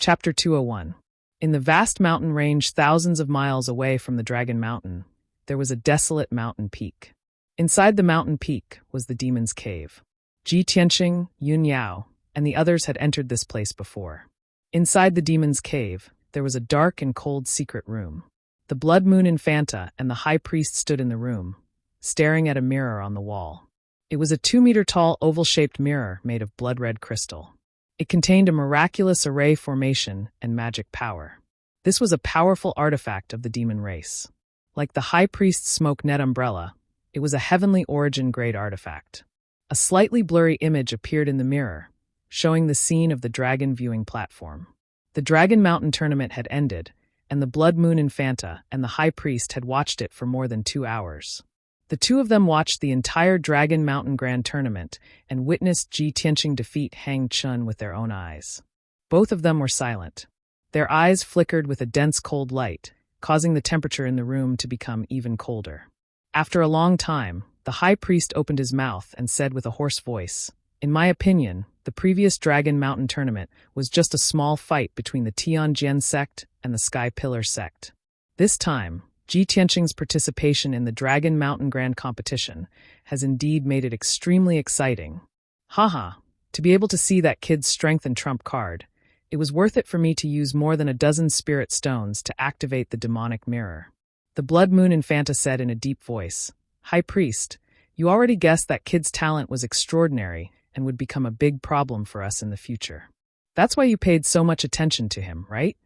Chapter 201. In the vast mountain range thousands of miles away from the Dragon Mountain, there was a desolate mountain peak. Inside the mountain peak was the demon's cave. Ji Tianqing, Yun Yao, and the others had entered this place before. Inside the demon's cave, there was a dark and cold secret room. The Blood Moon Infanta and the high priest stood in the room, staring at a mirror on the wall. It was a 2-meter-tall oval-shaped mirror made of blood-red crystal. It contained a miraculous array formation and magic power. This was a powerful artifact of the demon race. Like the high priest's smoke net umbrella, it was a heavenly origin-grade artifact. A slightly blurry image appeared in the mirror, showing the scene of the dragon viewing platform. The Dragon Mountain tournament had ended, and the Blood Moon Infanta and the high priest had watched it for more than 2 hours. The two of them watched the entire Dragon Mountain Grand Tournament and witnessed Ji Tianqing defeat Hang Chun with their own eyes. Both of them were silent. Their eyes flickered with a dense cold light, causing the temperature in the room to become even colder. After a long time, the high priest opened his mouth and said with a hoarse voice, "In my opinion, the previous Dragon Mountain Tournament was just a small fight between the Tianjian sect and the Sky Pillar sect. This time, Ji Tianqing's participation in the Dragon Mountain Grand Competition has indeed made it extremely exciting. Haha, to be able to see that kid's strength and trump card, it was worth it for me to use more than a dozen spirit stones to activate the demonic mirror." The Blood Moon Infanta said in a deep voice, "High Priest, you already guessed that kid's talent was extraordinary and would become a big problem for us in the future. That's why you paid so much attention to him, right?"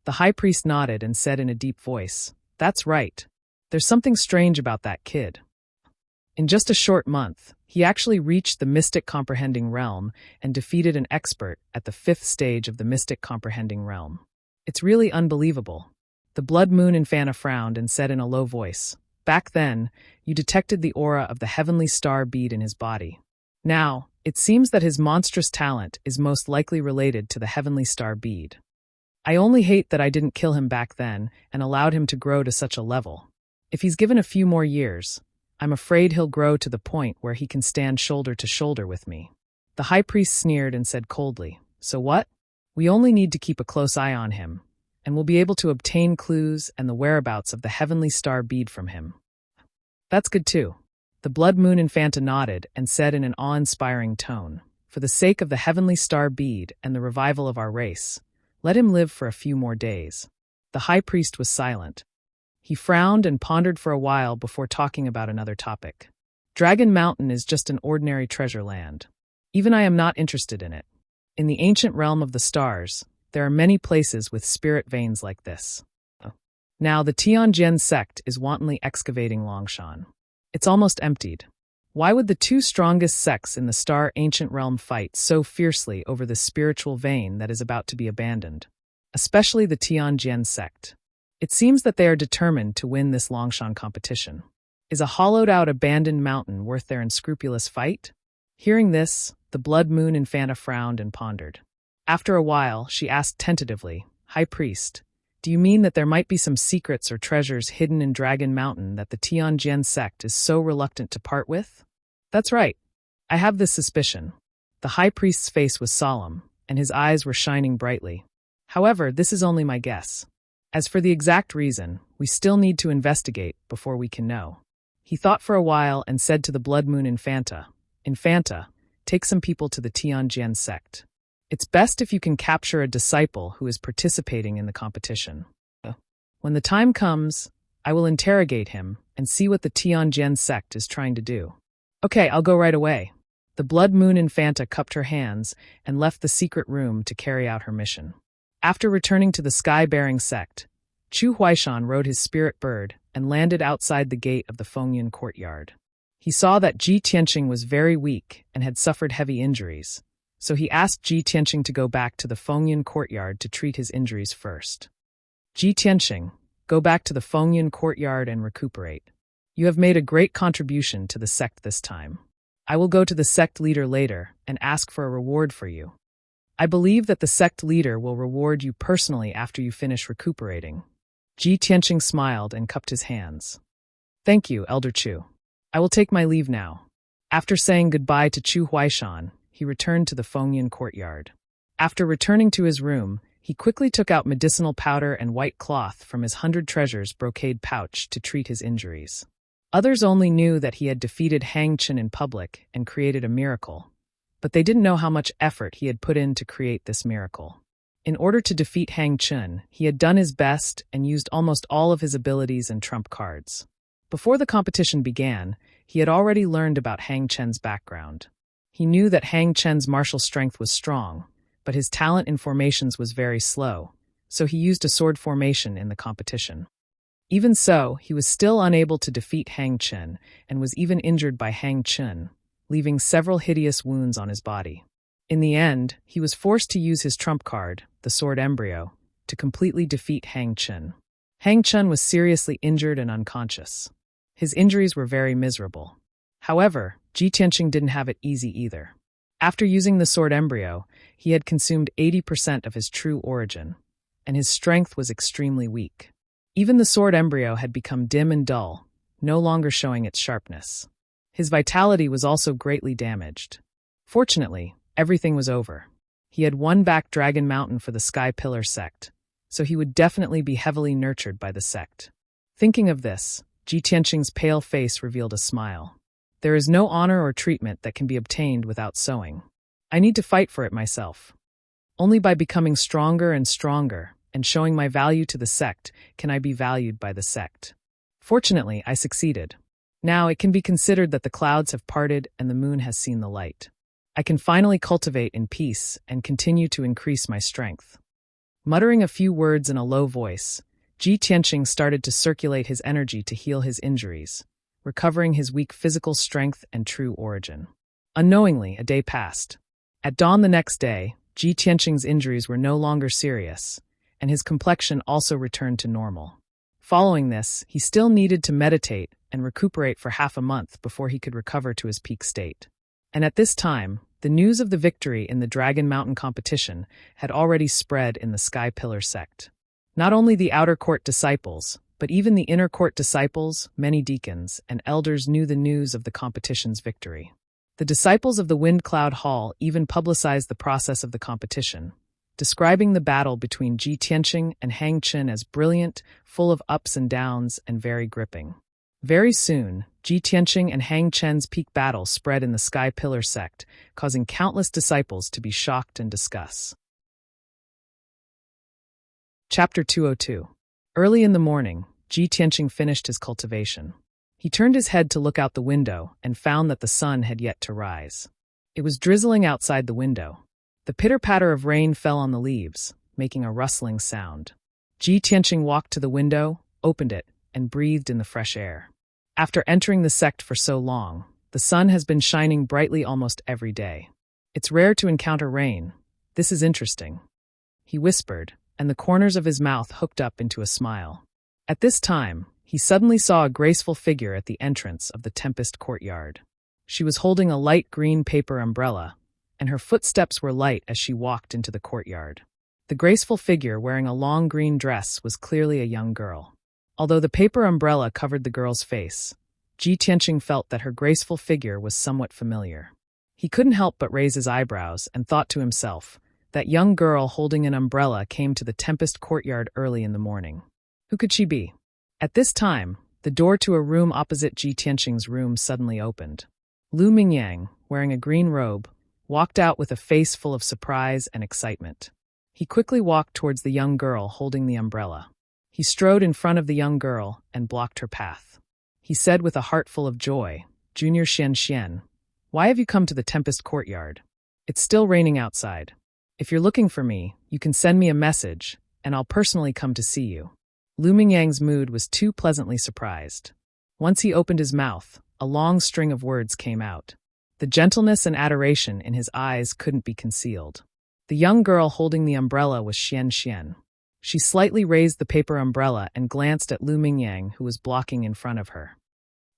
The High Priest nodded and said in a deep voice, "That's right. There's something strange about that kid. In just a short month, he actually reached the Mystic Comprehending Realm and defeated an expert at the 5th stage of the Mystic Comprehending Realm. It's really unbelievable." The Blood Moon Infanta frowned and said in a low voice, "Back then, you detected the aura of the heavenly star bead in his body. Now, it seems that his monstrous talent is most likely related to the heavenly star bead. I only hate that I didn't kill him back then and allowed him to grow to such a level. If he's given a few more years, I'm afraid he'll grow to the point where he can stand shoulder to shoulder with me." The high priest sneered and said coldly, "So what? We only need to keep a close eye on him, and we'll be able to obtain clues and the whereabouts of the heavenly star bead from him." "That's good too." The Blood Moon Infanta nodded and said in an awe-inspiring tone, "For the sake of the heavenly star bead and the revival of our race, let him live for a few more days." The high priest was silent. He frowned and pondered for a while before talking about another topic. "Dragon Mountain is just an ordinary treasure land. Even I am not interested in it. In the ancient realm of the stars, there are many places with spirit veins like this. Now the Tianjian sect is wantonly excavating Longshan. It's almost emptied. Why would the two strongest sects in the star ancient realm fight so fiercely over the spiritual vein that is about to be abandoned? Especially the Tianjian sect. It seems that they are determined to win this Longshan competition. Is a hollowed-out abandoned mountain worth their unscrupulous fight?" Hearing this, the Blood Moon Infanta frowned and pondered. After a while, she asked tentatively, "High Priest, do you mean that there might be some secrets or treasures hidden in Dragon Mountain that the Tianjian sect is so reluctant to part with?" "That's right. I have this suspicion." The high priest's face was solemn, and his eyes were shining brightly. "However, this is only my guess. As for the exact reason, we still need to investigate before we can know." He thought for a while and said to the Blood Moon Infanta, "Infanta, take some people to the Tianjian sect. It's best if you can capture a disciple who is participating in the competition. When the time comes, I will interrogate him and see what the Tianjian sect is trying to do." "Okay, I'll go right away." The Blood Moon Infanta cupped her hands and left the secret room to carry out her mission. After returning to the sky-bearing sect, Chu Huaishan rode his spirit bird and landed outside the gate of the Fengyun courtyard. He saw that Ji Tianqing was very weak and had suffered heavy injuries, so he asked Ji Tianqing to go back to the Fengyun courtyard to treat his injuries first. "Ji Tianqing, go back to the Fengyun courtyard and recuperate. You have made a great contribution to the sect this time. I will go to the sect leader later and ask for a reward for you. I believe that the sect leader will reward you personally after you finish recuperating." Ji Tianqing smiled and cupped his hands. "Thank you, Elder Chu. I will take my leave now." After saying goodbye to Chu Huaishan, he returned to the Fengyun courtyard. After returning to his room, He quickly took out medicinal powder and white cloth from his 100 treasures brocade pouch to treat his injuries. Others only knew that he had defeated Hang Chen in public and created a miracle, but they didn't know how much effort he had put in to create this miracle. In order to defeat Hang Chen, he had done his best and used almost all of his abilities and trump cards. Before the competition began, he had already learned about Hang Chen's background. He knew that Hang Chen's martial strength was strong, but his talent in formations was very slow, so he used a sword formation in the competition. Even so, he was still unable to defeat Hang Chen and was even injured by Hang Chen, leaving several hideous wounds on his body. In the end, he was forced to use his trump card, the sword embryo, to completely defeat Hang Chen. Hang Chen was seriously injured and unconscious. His injuries were very miserable. However, Ji Tianqing didn't have it easy either. After using the sword embryo, he had consumed 80% of his true origin, and his strength was extremely weak. Even the sword embryo had become dim and dull, no longer showing its sharpness. His vitality was also greatly damaged. Fortunately, everything was over. He had won back Dragon Mountain for the Sky Pillar sect, so he would definitely be heavily nurtured by the sect. Thinking of this, Ji Tianqing's pale face revealed a smile. There is no honor or treatment that can be obtained without sowing. I need to fight for it myself. Only by becoming stronger and stronger and showing my value to the sect can I be valued by the sect. Fortunately, I succeeded. Now it can be considered that the clouds have parted and the moon has seen the light. I can finally cultivate in peace and continue to increase my strength. Muttering a few words in a low voice, Ji Tianqing started to circulate his energy to heal his injuries, recovering his weak physical strength and true origin. Unknowingly, a day passed. At dawn the next day, Ji Tianqing's injuries were no longer serious, and his complexion also returned to normal. Following this, he still needed to meditate and recuperate for half a month before he could recover to his peak state. And at this time, the news of the victory in the Dragon Mountain competition had already spread in the Sky Pillar sect. Not only the outer court disciples, but even the inner court disciples, many deacons, and elders knew the news of the competition's victory. The disciples of the Wind Cloud Hall even publicized the process of the competition, describing the battle between Ji Tianqing and Hang Chen as brilliant, full of ups and downs, and very gripping. Very soon, Ji Tianqing and Hang Chen's peak battle spread in the Sky Pillar sect, causing countless disciples to be shocked and discuss. Chapter 202. Early in the morning, Ji Tianqing finished his cultivation. He turned his head to look out the window and found that the sun had yet to rise. It was drizzling outside the window. The pitter-patter of rain fell on the leaves, making a rustling sound. Ji Tianqing walked to the window, opened it, and breathed in the fresh air. After entering the sect for so long, the sun has been shining brightly almost every day. It's rare to encounter rain. This is interesting, he whispered, and the corners of his mouth hooked up into a smile. At this time, he suddenly saw a graceful figure at the entrance of the Tempest courtyard. She was holding a light green paper umbrella, and her footsteps were light as she walked into the courtyard. The graceful figure wearing a long green dress was clearly a young girl. Although the paper umbrella covered the girl's face, Ji Tianqing felt that her graceful figure was somewhat familiar. He couldn't help but raise his eyebrows and thought to himself, that young girl holding an umbrella came to the Tempest courtyard early in the morning. Who could she be? At this time, the door to a room opposite Ji Tianqing's room suddenly opened. Lu Mingyang, wearing a green robe, walked out with a face full of surprise and excitement. He quickly walked towards the young girl holding the umbrella. He strode in front of the young girl and blocked her path. He said with a heart full of joy, "Junior Xian, why have you come to the Tempest courtyard? It's still raining outside. If you're looking for me, you can send me a message, and I'll personally come to see you." Lu Mingyang's mood was too pleasantly surprised. Once he opened his mouth, a long string of words came out. The gentleness and adoration in his eyes couldn't be concealed. The young girl holding the umbrella was Xian. She slightly raised the paper umbrella and glanced at Lu Mingyang, who was blocking in front of her.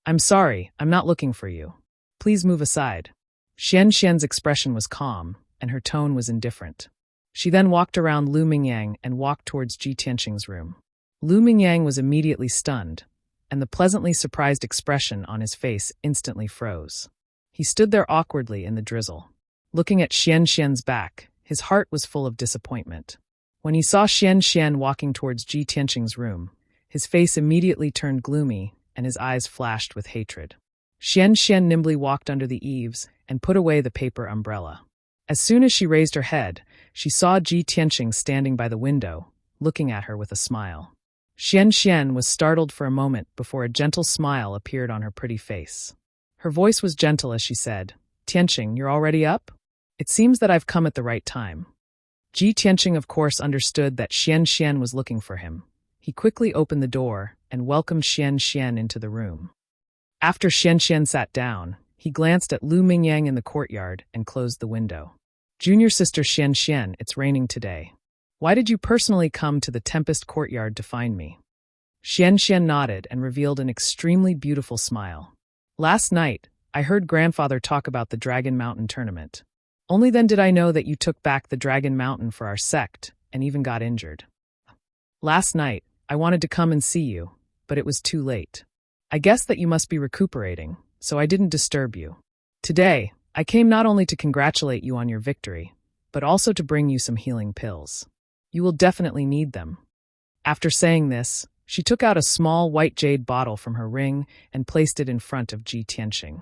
"I'm sorry, I'm not looking for you. Please move aside." Xian's expression was calm, and her tone was indifferent. She then walked around Lu Mingyang and walked towards Ji Tianqing's room. Lu Mingyang was immediately stunned, and the pleasantly surprised expression on his face instantly froze. He stood there awkwardly in the drizzle. Looking at Xian's back, his heart was full of disappointment. When he saw Xian walking towards Ji Tianqing's room, his face immediately turned gloomy and his eyes flashed with hatred. Xian nimbly walked under the eaves and put away the paper umbrella. As soon as she raised her head, she saw Ji Tianqing standing by the window, looking at her with a smile. Xian was startled for a moment before a gentle smile appeared on her pretty face. Her voice was gentle as she said, "Tianqing, you're already up? It seems that I've come at the right time." Ji Tianqing of course understood that Xian was looking for him. He quickly opened the door and welcomed Xian into the room. After Xian sat down, he glanced at Lu Mingyang in the courtyard and closed the window. "Junior sister Xian, it's raining today. Why did you personally come to the Tempest courtyard to find me?" Xian nodded and revealed an extremely beautiful smile. "Last night, I heard grandfather talk about the Dragon Mountain tournament. Only then did I know that you took back the Dragon Mountain for our sect and even got injured. Last night, I wanted to come and see you, but it was too late. I guessed that you must be recuperating, so I didn't disturb you. Today, I came not only to congratulate you on your victory, but also to bring you some healing pills. You will definitely need them." After saying this, she took out a small white jade bottle from her ring and placed it in front of Ji Tianqing.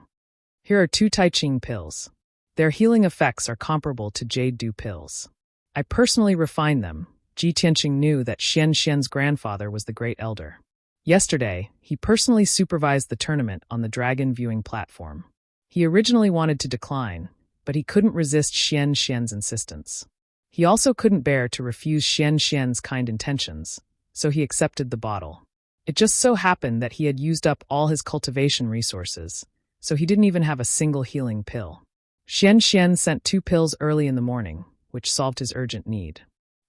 "Here are 2 Tai Ching pills. Their healing effects are comparable to Jade Dew pills. I personally refined them." Ji Tianqing knew that Xian's grandfather was the Great Elder. Yesterday, he personally supervised the tournament on the Dragon Viewing platform. He originally wanted to decline, but he couldn't resist Xian's insistence. He also couldn't bear to refuse Xian's kind intentions, so he accepted the bottle. It just so happened that he had used up all his cultivation resources, so he didn't even have a single healing pill. Xian sent 2 pills early in the morning, which solved his urgent need.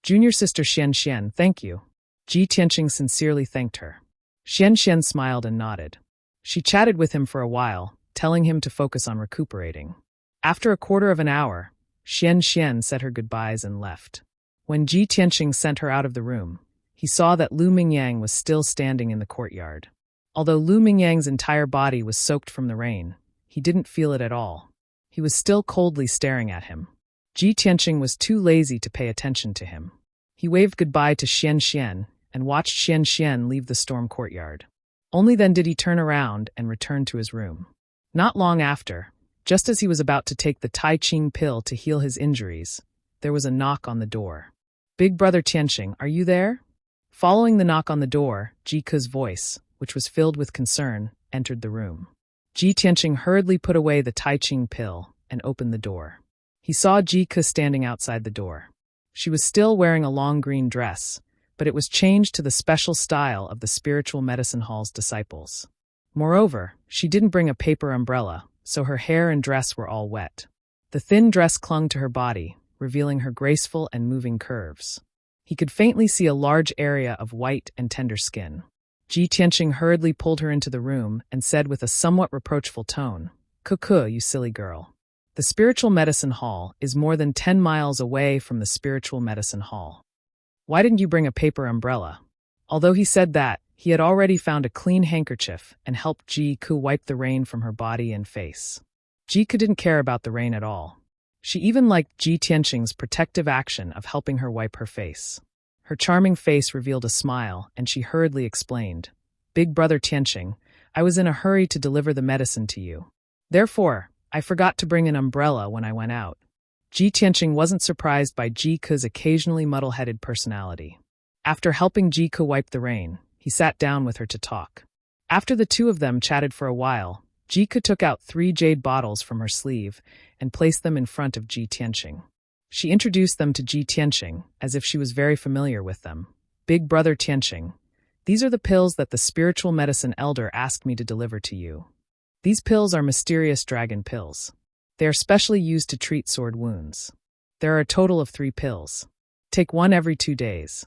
"Junior sister Xian, thank you." Ji Tianqing sincerely thanked her. Xian smiled and nodded. She chatted with him for a while, telling him to focus on recuperating. After a quarter of an hour, Xian said her goodbyes and left. When Ji Tianqing sent her out of the room, he saw that Lu Mingyang was still standing in the courtyard. Although Lu Mingyang's entire body was soaked from the rain, he didn't feel it at all. He was still coldly staring at him. Ji Tianqing was too lazy to pay attention to him. He waved goodbye to Xian and watched Xian leave the storm courtyard. Only then did he turn around and return to his room. Not long after, just as he was about to take the Tai Ching pill to heal his injuries, there was a knock on the door. "Big brother Tianqing, are you there?" Following the knock on the door, Ji Ke's voice, which was filled with concern, entered the room. Ji Tianqing hurriedly put away the Tai Ching pill and opened the door. He saw Ji Ke standing outside the door. She was still wearing a long green dress, but it was changed to the special style of the Spiritual Medicine Hall's disciples. Moreover, she didn't bring a paper umbrella, so her hair and dress were all wet. The thin dress clung to her body, revealing her graceful and moving curves. He could faintly see a large area of white and tender skin. Ji Tianqing hurriedly pulled her into the room and said with a somewhat reproachful tone, "Cuckoo, you silly girl. The Spiritual Medicine Hall is more than 10 miles away from the Spiritual Medicine Hall. Why didn't you bring a paper umbrella?" Although he said that, he had already found a clean handkerchief and helped Ji Ke wipe the rain from her body and face. Ji Ke didn't care about the rain at all. She even liked Ji Tianqing's protective action of helping her wipe her face. Her charming face revealed a smile, and she hurriedly explained, "Big brother Tianqing, I was in a hurry to deliver the medicine to you. Therefore, I forgot to bring an umbrella when I went out." Ji Tianqing wasn't surprised by Ji Ke's occasionally muddle-headed personality. After helping Ji Ke wipe the rain, he sat down with her to talk. After the two of them chatted for a while, Ji Ke took out 3 jade bottles from her sleeve and placed them in front of Ji Tianqing. She introduced them to Ji Tianqing as if she was very familiar with them. "Big brother Tianqing, these are the pills that the spiritual medicine elder asked me to deliver to you. These pills are mysterious dragon pills. They are specially used to treat sword wounds. There are a total of 3 pills. Take one every 2 days.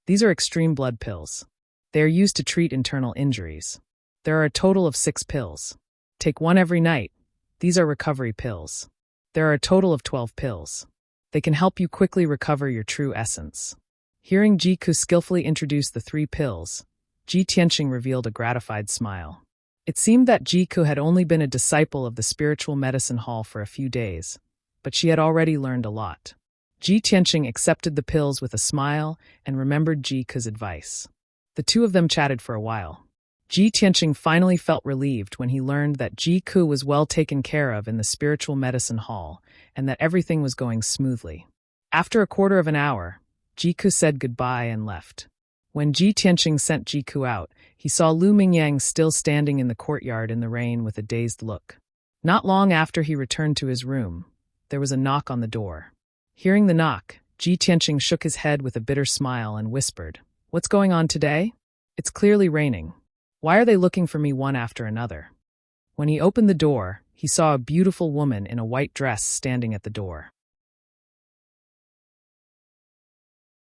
These are extreme blood pills. They are used to treat internal injuries. There are a total of 6 pills. Take one every night. These are recovery pills. There are a total of 12 pills. They can help you quickly recover your true essence." Hearing Ji Ke skillfully introduce the 3 pills, Ji Tianqing revealed a gratified smile. It seemed that Ji Ke had only been a disciple of the Spiritual Medicine Hall for a few days, but she had already learned a lot. Ji Tianqing accepted the pills with a smile and remembered Ji Ke's advice. The two of them chatted for a while. Ji Tianqing finally felt relieved when he learned that Ji Ke was well taken care of in the spiritual medicine hall and that everything was going smoothly. After a quarter of an hour, Ji Ke said goodbye and left. When Ji Tianqing sent Ji Ke out, he saw Lu Mingyang still standing in the courtyard in the rain with a dazed look. Not long after he returned to his room, there was a knock on the door. Hearing the knock, Ji Tianqing shook his head with a bitter smile and whispered, "What's going on today? It's clearly raining. Why are they looking for me one after another?" When he opened the door, he saw a beautiful woman in a white dress standing at the door.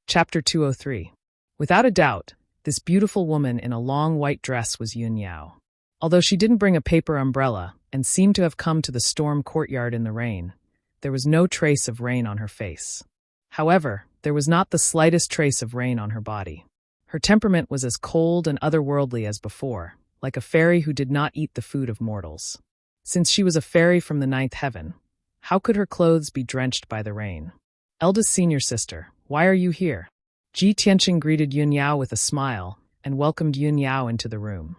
Chapter 203. Without a doubt, this beautiful woman in a long white dress was Yun Yao. Although she didn't bring a paper umbrella and seemed to have come to the storm courtyard in the rain, there was no trace of rain on her face. However, there was not the slightest trace of rain on her body. Her temperament was as cold and otherworldly as before, like a fairy who did not eat the food of mortals. Since she was a fairy from the ninth heaven, how could her clothes be drenched by the rain? "Eldest senior sister, why are you here?" Ji Tianqing greeted Yun Yao with a smile and welcomed Yun Yao into the room.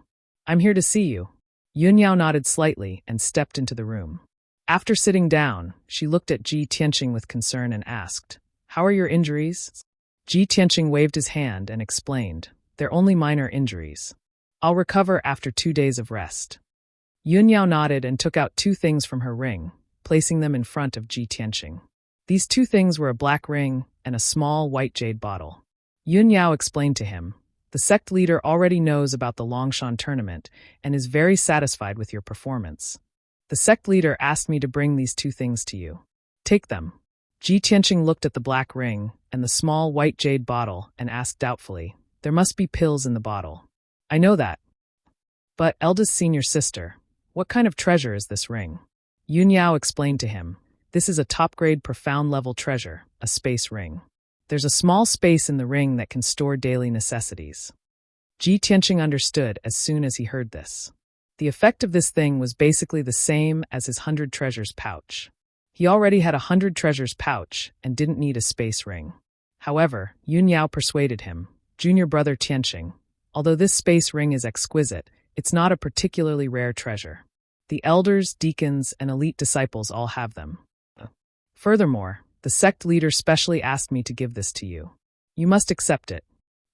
"I'm here to see you." Yun Yao nodded slightly and stepped into the room. After sitting down, she looked at Ji Tianqing with concern and asked, "How are your injuries?" Ji Tianqing waved his hand and explained, "They're only minor injuries. I'll recover after 2 days of rest." Yun Yao nodded and took out 2 things from her ring, placing them in front of Ji Tianqing. These 2 things were a black ring and a small white jade bottle. Yun Yao explained to him, "The sect leader already knows about the Longshan tournament and is very satisfied with your performance. The sect leader asked me to bring these 2 things to you. Take them." Ji Tianqing looked at the black ring and the small white jade bottle and asked doubtfully, "There must be pills in the bottle." "I know that. But, eldest senior sister, what kind of treasure is this ring?" Yun Yao explained to him, "This is a top-grade profound-level treasure, a space ring. There's a small space in the ring that can store daily necessities." Ji Tianqing understood as soon as he heard this. The effect of this thing was basically the same as his 100 treasures pouch. He already had a 100 treasures pouch and didn't need a space ring. However, Yun Yao persuaded him, "Junior brother Tianqing, although this space ring is exquisite, it's not a particularly rare treasure. The elders, deacons, and elite disciples all have them. Furthermore, the sect leader specially asked me to give this to you. You must accept it."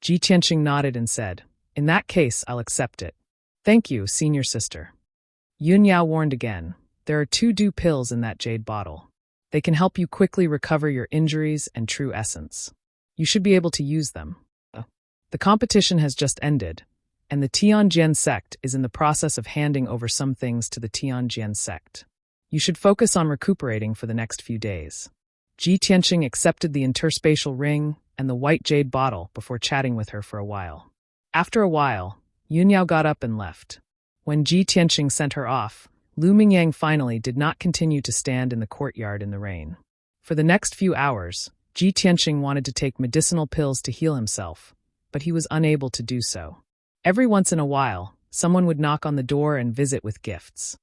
Ji Tianqing nodded and said, "In that case, I'll accept it." "Thank you, senior sister." Yun Yao warned again, "There are 2 dew pills in that jade bottle. They can help you quickly recover your injuries and true essence. You should be able to use them. The competition has just ended, and the Tianjian sect is in the process of handing over some things to the Tianjian sect. You should focus on recuperating for the next few days." Ji Tianqing accepted the interspatial ring and the white jade bottle before chatting with her for a while. After a while, Yun Yao got up and left. When Ji Tianqing sent her off, Lu Mingyang finally did not continue to stand in the courtyard in the rain. For the next few hours, Ji Tianqing wanted to take medicinal pills to heal himself, but he was unable to do so. Every once in a while, someone would knock on the door and visit with gifts.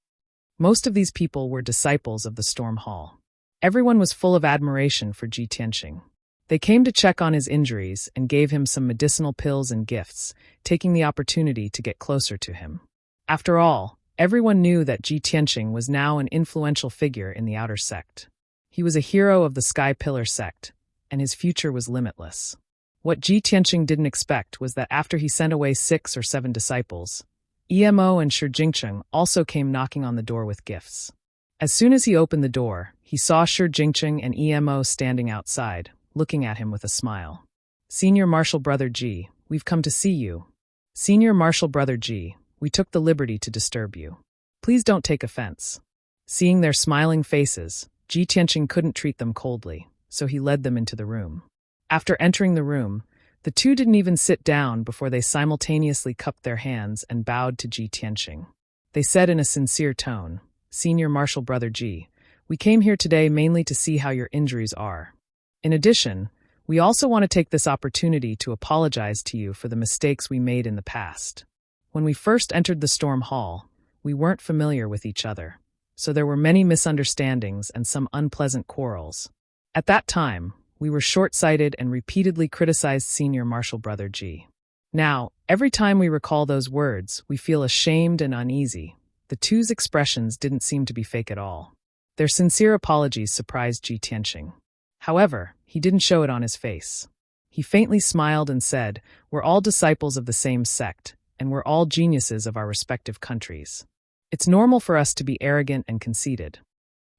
Most of these people were disciples of the Storm Hall. Everyone was full of admiration for Ji Tianqing. They came to check on his injuries and gave him some medicinal pills and gifts, taking the opportunity to get closer to him. After all, everyone knew that Ji Tianqing was now an influential figure in the outer sect. He was a hero of the Sky Pillar sect, and his future was limitless. What Ji Tianqing didn't expect was that after he sent away 6 or 7 disciples, Emo and Shi Jingcheng also came knocking on the door with gifts. As soon as he opened the door, he saw Shi Jingcheng and Emo standing outside, looking at him with a smile. "Senior Marshal Brother Ji, we've come to see you." "Senior Marshal Brother Ji, we took the liberty to disturb you. Please don't take offense." Seeing their smiling faces, Ji Tianqing couldn't treat them coldly, so he led them into the room. After entering the room, the two didn't even sit down before they simultaneously cupped their hands and bowed to Ji Tianqing. They said in a sincere tone, "Senior Marshal Brother Ji, we came here today mainly to see how your injuries are. In addition, we also want to take this opportunity to apologize to you for the mistakes we made in the past. When we first entered the Storm Hall, we weren't familiar with each other, so there were many misunderstandings and some unpleasant quarrels. At that time, We were short-sighted and repeatedly criticized senior martial brother G. Now, every time we recall those words, we feel ashamed and uneasy. The two's expressions didn't seem to be fake at all. Their sincere apologies surprised Ji Tianqing. However, he didn't show it on his face. He faintly smiled and said, "We're all disciples of the same sect, and we're all geniuses of our respective countries. It's normal for us to be arrogant and conceited."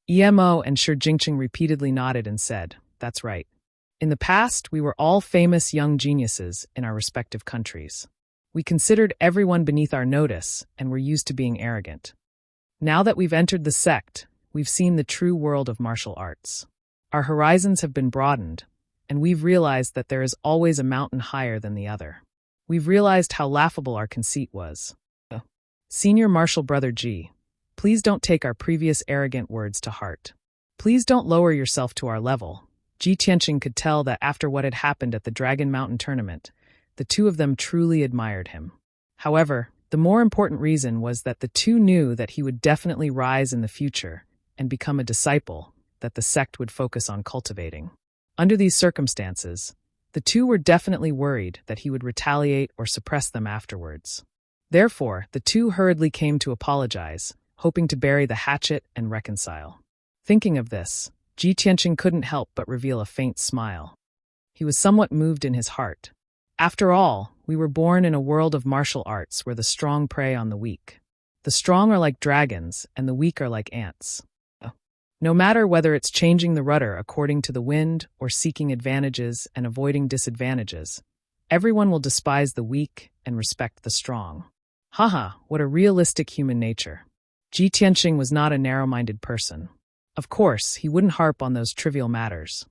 Emo and Shi Jingqing repeatedly nodded and said, "That's right. In the past, we were all famous young geniuses in our respective countries. We considered everyone beneath our notice and were used to being arrogant. Now that we've entered the sect, we've seen the true world of martial arts. Our horizons have been broadened, and we've realized that there is always a mountain higher than the other. We've realized how laughable our conceit was. Senior martial brother G, please don't take our previous arrogant words to heart. Please don't lower yourself to our level." Ji Tianqing could tell that after what had happened at the Dragon Mountain tournament, the two of them truly admired him. However, the more important reason was that the two knew that he would definitely rise in the future and become a disciple that the sect would focus on cultivating. Under these circumstances, the two were definitely worried that he would retaliate or suppress them afterwards. Therefore, the two hurriedly came to apologize, hoping to bury the hatchet and reconcile. Thinking of this, Ji Tianqing couldn't help but reveal a faint smile. He was somewhat moved in his heart. After all, we were born in a world of martial arts where the strong prey on the weak. The strong are like dragons, and the weak are like ants. No matter whether it's changing the rudder according to the wind or seeking advantages and avoiding disadvantages, everyone will despise the weak and respect the strong. Haha, what a realistic human nature. Ji Tianqing was not a narrow-minded person. Of course, he wouldn't harp on those trivial matters.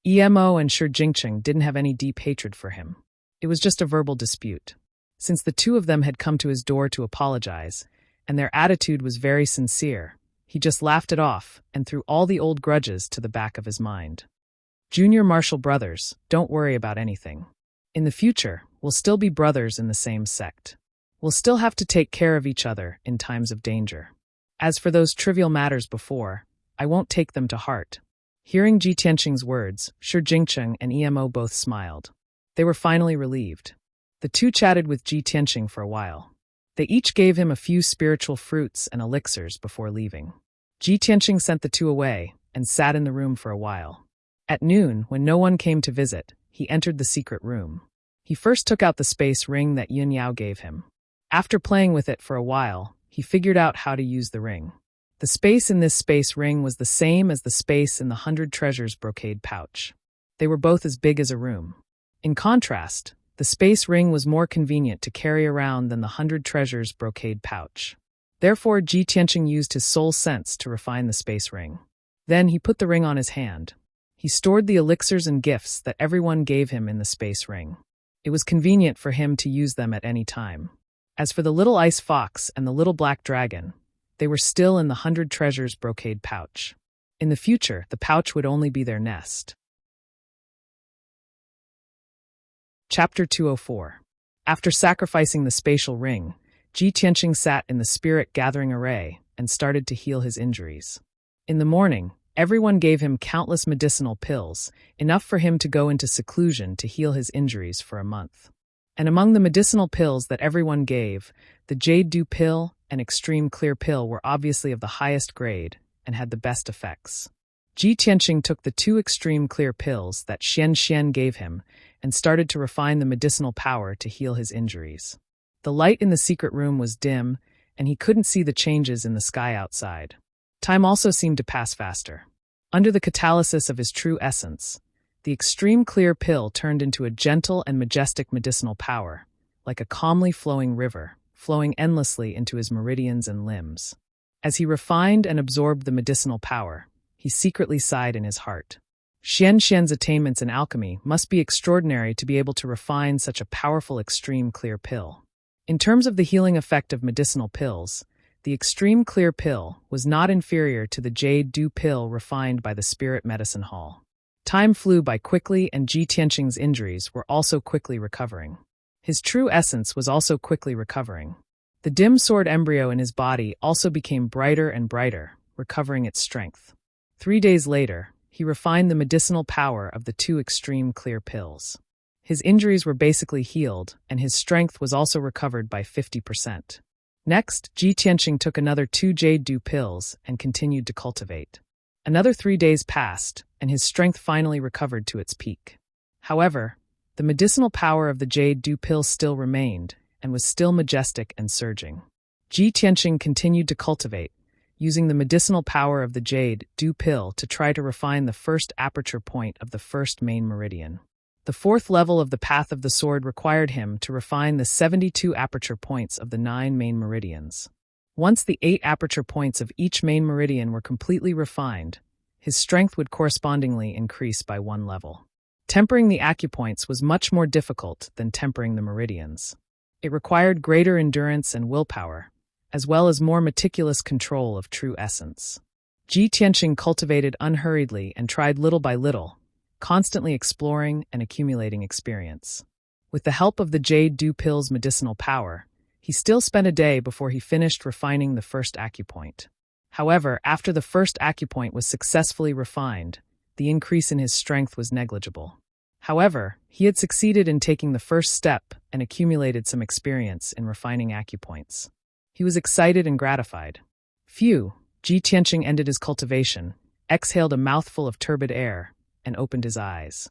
Emo and Shi Jingqing didn't have any deep hatred for him. It was just a verbal dispute. Since the two of them had come to his door to apologize, and their attitude was very sincere, he just laughed it off and threw all the old grudges to the back of his mind. Junior martial brothers, don't worry about anything. In the future, we'll still be brothers in the same sect. We'll still have to take care of each other in times of danger. As for those trivial matters before, I won't take them to heart." Hearing Ji Tianqing's words, Shi Jingqing and Emo both smiled. They were finally relieved. The two chatted with Ji Tianqing for a while. They each gave him a few spiritual fruits and elixirs before leaving. Ji Tianqing sent the two away and sat in the room for a while. At noon, when no one came to visit, he entered the secret room. He first took out the space ring that Yin Yao gave him. After playing with it for a while, he figured out how to use the ring. The space in this space ring was the same as the space in the 100 treasures brocade pouch. They were both as big as a room. In contrast, the space ring was more convenient to carry around than the 100 treasures brocade pouch. Therefore, Ji Tianqing used his soul sense to refine the space ring. Then he put the ring on his hand. He stored the elixirs and gifts that everyone gave him in the space ring. It was convenient for him to use them at any time. As for the little ice fox and the little black dragon, they were still in the 100 treasures brocade pouch. In the future, the pouch would only be their nest. Chapter 204. After sacrificing the spatial ring, Ji Tianqing sat in the spirit-gathering array and started to heal his injuries. In the morning, everyone gave him countless medicinal pills, enough for him to go into seclusion to heal his injuries for a month. And among the medicinal pills that everyone gave, the Jade Dew pill and Extreme Clear pill were obviously of the highest grade and had the best effects. Ji Tianqing took the 2 Extreme Clear pills that Xian Xian gave him and started to refine the medicinal power to heal his injuries. The light in the secret room was dim, and he couldn't see the changes in the sky outside. Time also seemed to pass faster. Under the catalysis of his true essence, the Extreme Clear pill turned into a gentle and majestic medicinal power, like a calmly flowing river, flowing endlessly into his meridians and limbs. As he refined and absorbed the medicinal power, he secretly sighed in his heart. Xian Xian's attainments in alchemy must be extraordinary to be able to refine such a powerful Extreme Clear pill. In terms of the healing effect of medicinal pills, the Extreme Clear pill was not inferior to the Jade Dew pill refined by the Spirit Medicine Hall. Time flew by quickly, and Ji Tianqing's injuries were also quickly recovering. His true essence was also quickly recovering. The dim sword embryo in his body also became brighter and brighter, recovering its strength. 3 days later, he refined the medicinal power of the two extreme clear pills. His injuries were basically healed, and his strength was also recovered by 50%. Next, Ji Tianqing took another 2 jade dew pills and continued to cultivate. Another 3 days passed, and his strength finally recovered to its peak. However, the medicinal power of the jade dew pill still remained, and was still majestic and surging. Ji Tianqing continued to cultivate, using the medicinal power of the jade dew pill to try to refine the first aperture point of the first main meridian. The 4th level of the path of the sword required him to refine the 72 aperture points of the 9 main meridians. Once the 8 aperture points of each main meridian were completely refined, his strength would correspondingly increase by 1 level. Tempering the acupoints was much more difficult than tempering the meridians. It required greater endurance and willpower, as well as more meticulous control of true essence. Ji Tianqing cultivated unhurriedly and tried little by little, constantly exploring and accumulating experience. With the help of the jade dew pill's medicinal power, he still spent a day before he finished refining the first acupoint. However, after the first acupoint was successfully refined, the increase in his strength was negligible. However, he had succeeded in taking the first step and accumulated some experience in refining acupoints. He was excited and gratified. Phew! Ji Tianqing ended his cultivation, exhaled a mouthful of turbid air, and opened his eyes.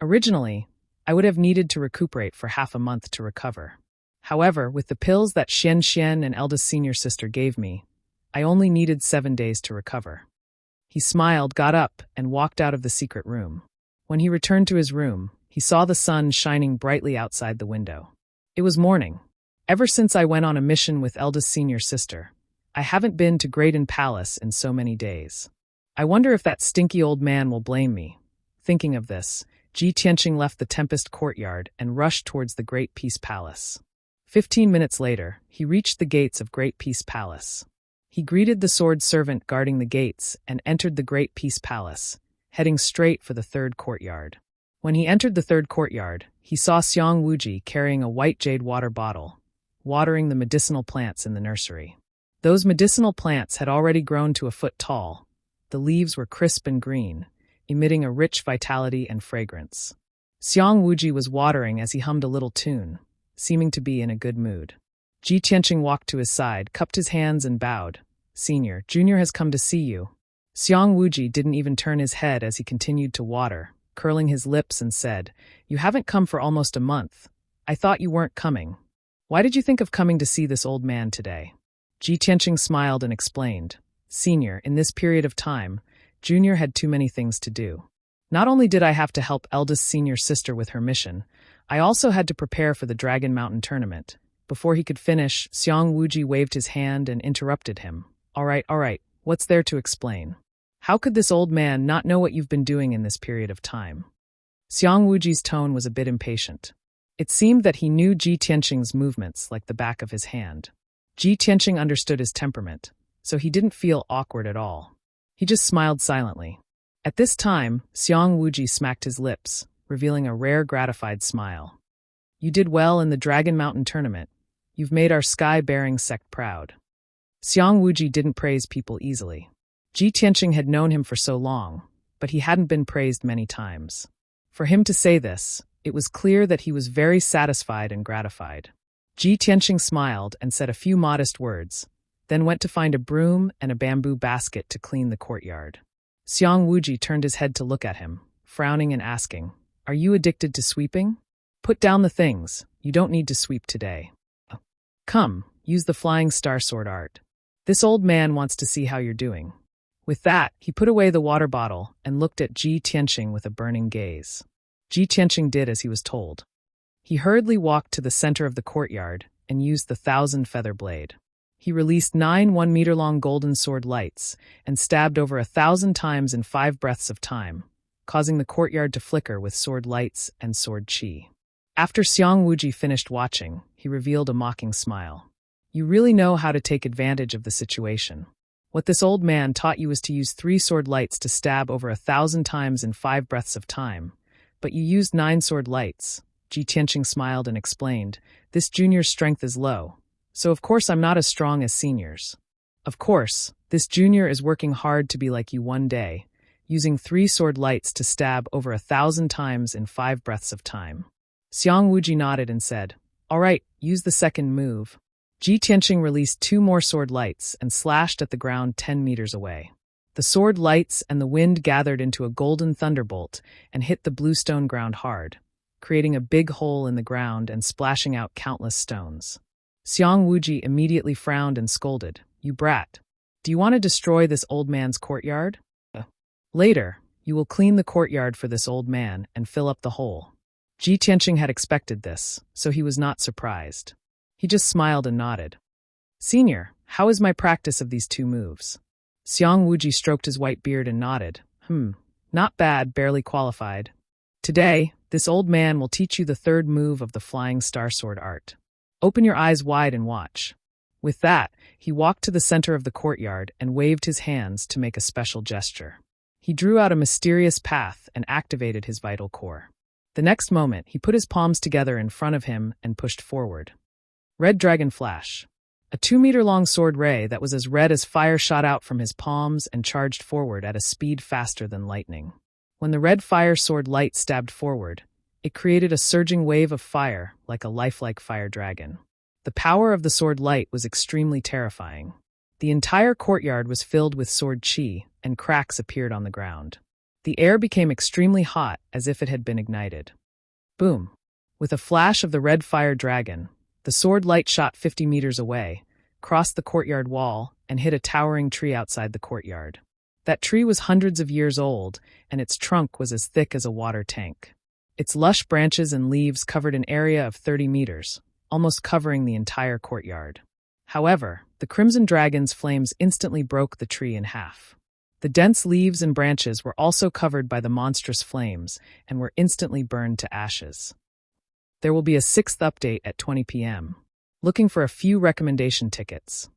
Originally, I would have needed to recuperate for half a month to recover. However, with the pills that Xian and eldest senior sister gave me, I only needed 7 days to recover. He smiled, got up, and walked out of the secret room. When he returned to his room, he saw the sun shining brightly outside the window. It was morning. Ever since I went on a mission with eldest senior sister, I haven't been to Graydon Palace in so many days. I wonder if that stinky old man will blame me. Thinking of this, Ji Tianqing left the Tempest courtyard and rushed towards the Great Peace Palace. 15 minutes later, he reached the gates of Great Peace Palace. He greeted the sword servant guarding the gates and entered the Great Peace Palace, heading straight for the 3rd courtyard. When he entered the 3rd courtyard, he saw Xiang Wuji carrying a white jade water bottle, watering the medicinal plants in the nursery. Those medicinal plants had already grown to a foot tall. The leaves were crisp and green, emitting a rich vitality and fragrance. Xiang Wuji was watering as he hummed a little tune, seeming to be in a good mood. Ji Tianqing walked to his side, cupped his hands and bowed. "Senior, Junior has come to see you." Xiang Wuji didn't even turn his head as he continued to water, curling his lips and said, "You haven't come for almost a month. I thought you weren't coming. Why did you think of coming to see this old man today?" Ji Tianqing smiled and explained, "Senior, in this period of time, Junior had too many things to do. Not only did I have to help eldest senior sister with her mission, I also had to prepare for the Dragon Mountain tournament." Before he could finish, Xiang Wuji waved his hand and interrupted him. All right, what's there to explain? How could this old man not know what you've been doing in this period of time?" Xiang Wuji's tone was a bit impatient. It seemed that he knew Ji Tianqing's movements like the back of his hand. Ji Tianqing understood his temperament, so he didn't feel awkward at all. He just smiled silently. At this time, Xiang Wuji smacked his lips, revealing a rare gratified smile. "You did well in the Dragon Mountain tournament. You've made our sky-bearing sect proud." Xiang Wuji didn't praise people easily. Ji Tianqing had known him for so long, but he hadn't been praised many times. For him to say this, it was clear that he was very satisfied and gratified. Ji Tianqing smiled and said a few modest words, then went to find a broom and a bamboo basket to clean the courtyard. Xiang Wuji turned his head to look at him, frowning and asking, "Are you addicted to sweeping? Put down the things, you don't need to sweep today. Come, use the flying star sword art. This old man wants to see how you're doing." With that, he put away the water bottle and looked at Ji Tianqing with a burning gaze. Ji Tianqing did as he was told. He hurriedly walked to the center of the courtyard and used the 1,000-feather blade. He released 9 one-meter-long golden sword lights and stabbed over 1,000 times in 5 breaths of time, causing the courtyard to flicker with sword lights and sword chi. After Xiang Wuji finished watching, he revealed a mocking smile. "You really know how to take advantage of the situation. What this old man taught you was to use 3 sword lights to stab over 1,000 times in 5 breaths of time, but you used 9 sword lights." Ji Tianqing smiled and explained, "This junior's strength is low, so of course I'm not as strong as seniors. Of course, this junior is working hard to be like you one day, using 3 sword lights to stab over 1,000 times in 5 breaths of time. Xiang Wuji nodded and said, "All right, use the second move." Ji Tianqing released 2 more sword lights and slashed at the ground 10 meters away. The sword lights and the wind gathered into a golden thunderbolt and hit the bluestone ground hard, creating a big hole in the ground and splashing out countless stones. Xiang Wuji immediately frowned and scolded, "You brat! Do you want to destroy this old man's courtyard? Later, you will clean the courtyard for this old man and fill up the hole." Ji Tianqing had expected this, so he was not surprised. He just smiled and nodded. "Senior, how is my practice of these 2 moves?" Xiang Wuji stroked his white beard and nodded. Not bad, barely qualified. Today, this old man will teach you the 3rd move of the flying star sword art. Open your eyes wide and watch." With that, he walked to the center of the courtyard and waved his hands to make a special gesture. He drew out a mysterious path and activated his vital core. The next moment, he put his palms together in front of him and pushed forward. Red Dragon Flash. A 2-meter-long sword ray that was as red as fire shot out from his palms and charged forward at a speed faster than lightning. When the red fire sword light stabbed forward, it created a surging wave of fire like a lifelike fire dragon. The power of the sword light was extremely terrifying. The entire courtyard was filled with sword chi, and cracks appeared on the ground. The air became extremely hot as if it had been ignited. Boom! With a flash of the red fire dragon, the sword light shot 50 meters away, crossed the courtyard wall, and hit a towering tree outside the courtyard. That tree was hundreds of years old, and its trunk was as thick as a water tank. Its lush branches and leaves covered an area of 30 meters, almost covering the entire courtyard. However, the Crimson Dragon's flames instantly broke the tree in half. The dense leaves and branches were also covered by the monstrous flames and were instantly burned to ashes. There will be a 6th update at 20 p.m. Looking for a few recommendation tickets.